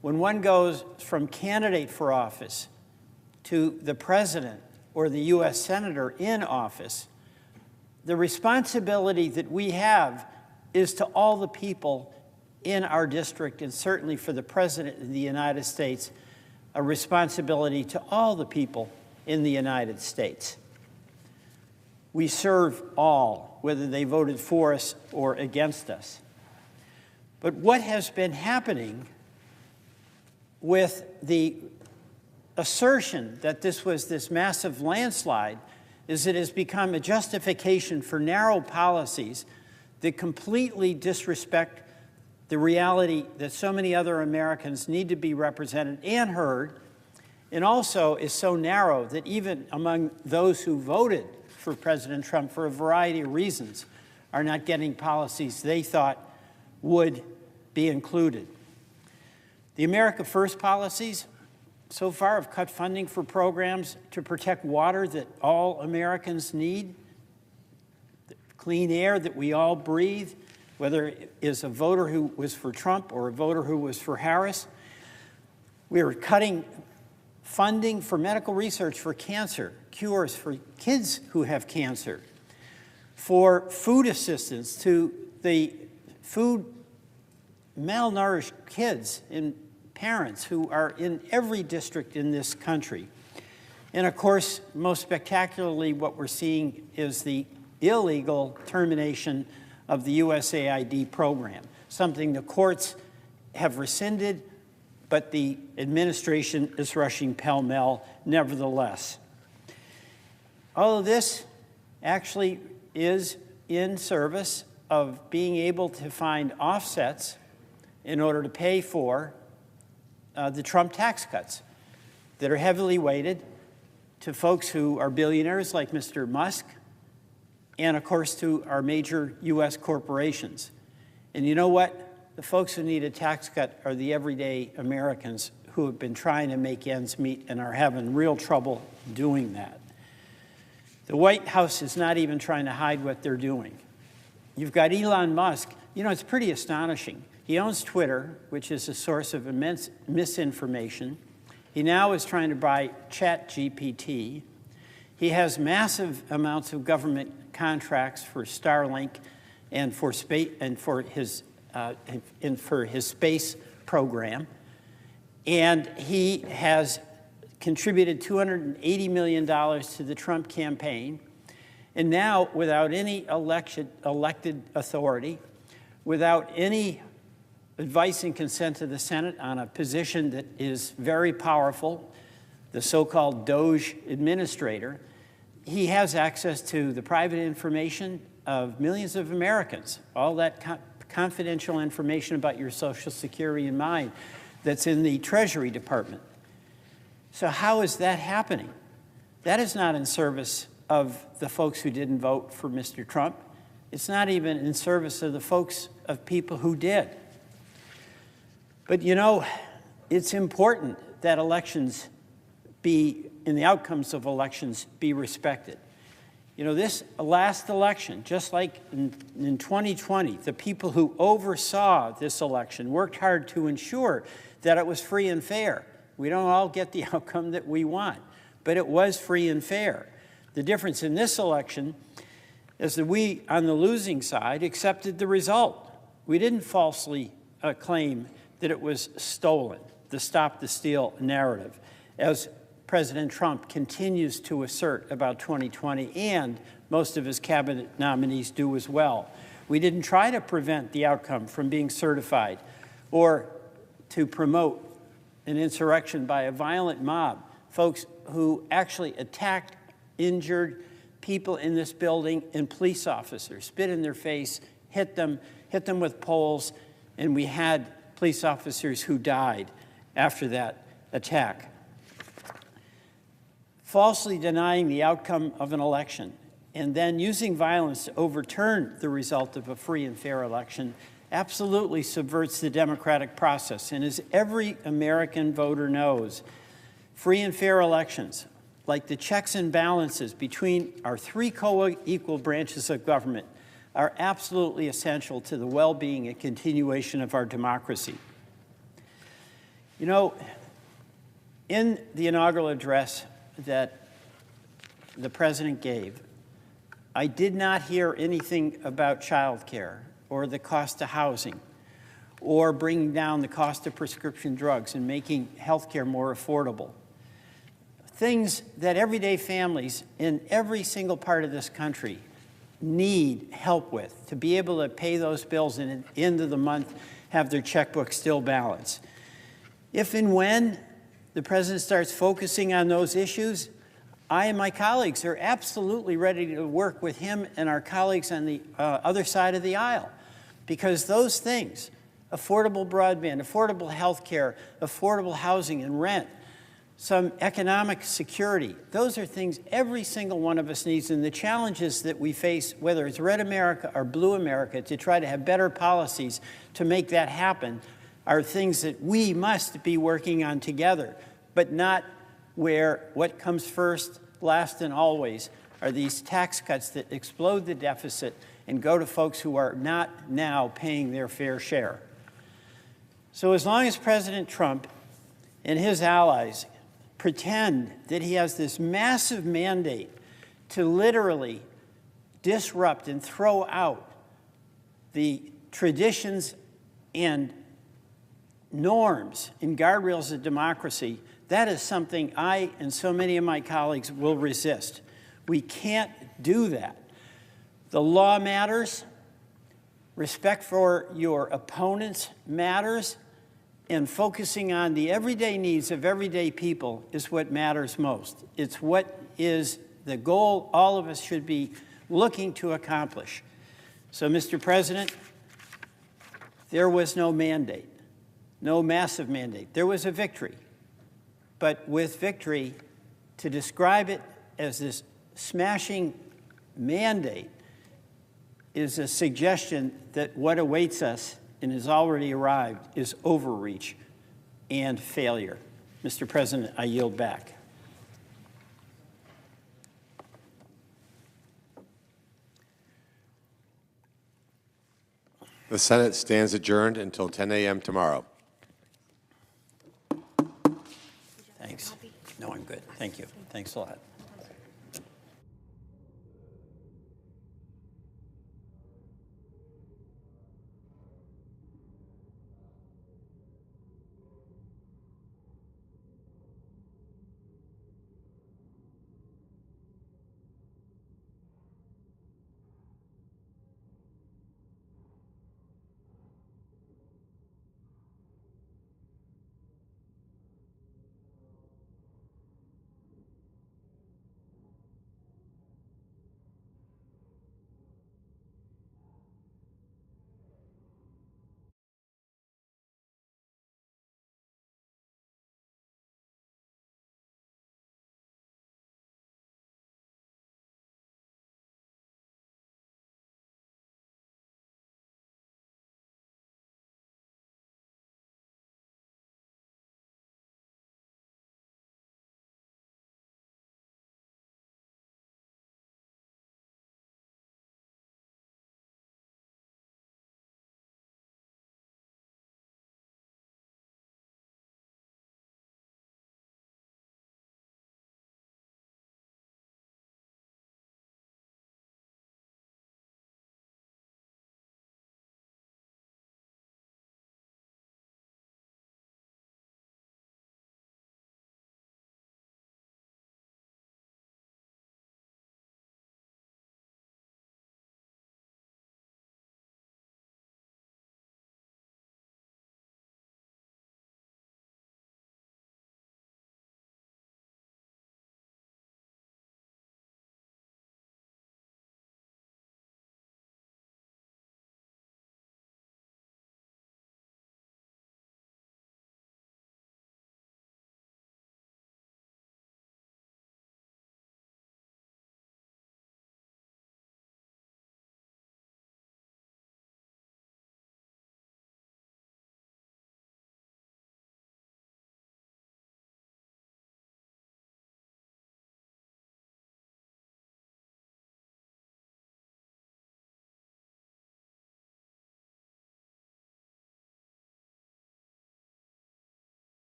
when one goes from candidate for office to the president or the U.S. senator in office, the responsibility that we have is to all the people in our district, and certainly for the president of the United States, a responsibility to all the people in the United States. We serve all, whether they voted for us or against us. But what has been happening with the assertion that this was this massive landslide is it has become a justification for narrow policies that completely disrespect the reality that so many other Americans need to be represented and heard, and also is so narrow that even among those who voted for President Trump for a variety of reasons are not getting policies they thought would be included. The America First policies so far have cut funding for programs to protect water that all Americans need, clean air that we all breathe, whether it is a voter who was for Trump or a voter who was for Harris. We are cutting funding for medical research for cancer, cures for kids who have cancer, for food assistance to the food malnourished kids and parents who are in every district in this country. And of course, most spectacularly, what we're seeing is the illegal termination of the USAID program, something the courts have rescinded, but the administration is rushing pell-mell nevertheless. All of this actually is in service of being able to find offsets in order to pay for the Trump tax cuts that are heavily weighted to folks who are billionaires like Mr. Musk, and of course to our major U.S. corporations. And you know what? The folks who need a tax cut are the everyday Americans who have been trying to make ends meet and are having real trouble doing that. The White House is not even trying to hide what they're doing. You've got Elon Musk. You know, it's pretty astonishing. He owns Twitter, which is a source of immense misinformation. He now is trying to buy ChatGPT. He has massive amounts of government contracts for Starlink and for his space program. And he has contributed $280 million to the Trump campaign. And now, without any elected authority, without any advice and consent of the Senate on a position that is very powerful, the so-called DOGE administrator, he has access to the private information of millions of Americans, all that confidential information about your Social Security and mine that's in the Treasury Department. So how is that happening? That is not in service of the folks who didn't vote for Mr. Trump. It's not even in service of the folks, of people who did. But you know, it's important that elections be, and the outcomes of elections be respected. You know, this last election, just like in 2020, the people who oversaw this election worked hard to ensure that it was free and fair. We don't all get the outcome that we want, but it was free and fair. The difference in this election is that we, on the losing side, accepted the result. We didn't falsely claim that it was stolen, the Stop the Steal narrative, as President Trump continues to assert about 2020, and most of his cabinet nominees do as well. We didn't try to prevent the outcome from being certified or to promote an insurrection by a violent mob, folks who actually attacked, injured people in this building and police officers, spit in their face, hit them with poles, and we had police officers who died after that attack. Falsely denying the outcome of an election and then using violence to overturn the result of a free and fair election absolutely subverts the democratic process. And as every American voter knows, free and fair elections, like the checks and balances between our three co-equal branches of government, are absolutely essential to the well-being and continuation of our democracy. You know, in the inaugural address that the president gave, I did not hear anything about child care or the cost of housing or bringing down the cost of prescription drugs and making health care more affordable. Things that everyday families in every single part of this country need help with, to be able to pay those bills at the end of the month have their checkbook still balanced. If and when the president starts focusing on those issues, I and my colleagues are absolutely ready to work with him and our colleagues on the other side of the aisle, because those things, affordable broadband, affordable health care, affordable housing and rent, some economic security, those are things every single one of us needs. And the challenges that we face, whether it's Red America or Blue America, to try to have better policies to make that happen, are things that we must be working on together, but not where what comes first, last, and always are these tax cuts that explode the deficit and go to folks who are not now paying their fair share. So as long as President Trump and his allies pretend that he has this massive mandate to literally disrupt and throw out the traditions and norms and guardrails of democracy, that is something I and so many of my colleagues will resist. We can't do that. The law matters. Respect for your opponents matters. And focusing on the everyday needs of everyday people is what matters most. It's what is the goal all of us should be looking to accomplish. So, Mr. President, there was no mandate, no massive mandate. There was a victory. But with victory, to describe it as this smashing mandate is a suggestion that what awaits us and has already arrived is overreach and failure. Mr. President, I yield back. The Senate stands adjourned until 10 a.m. tomorrow. Thanks. No, I'm good. Thank you. Thanks a lot.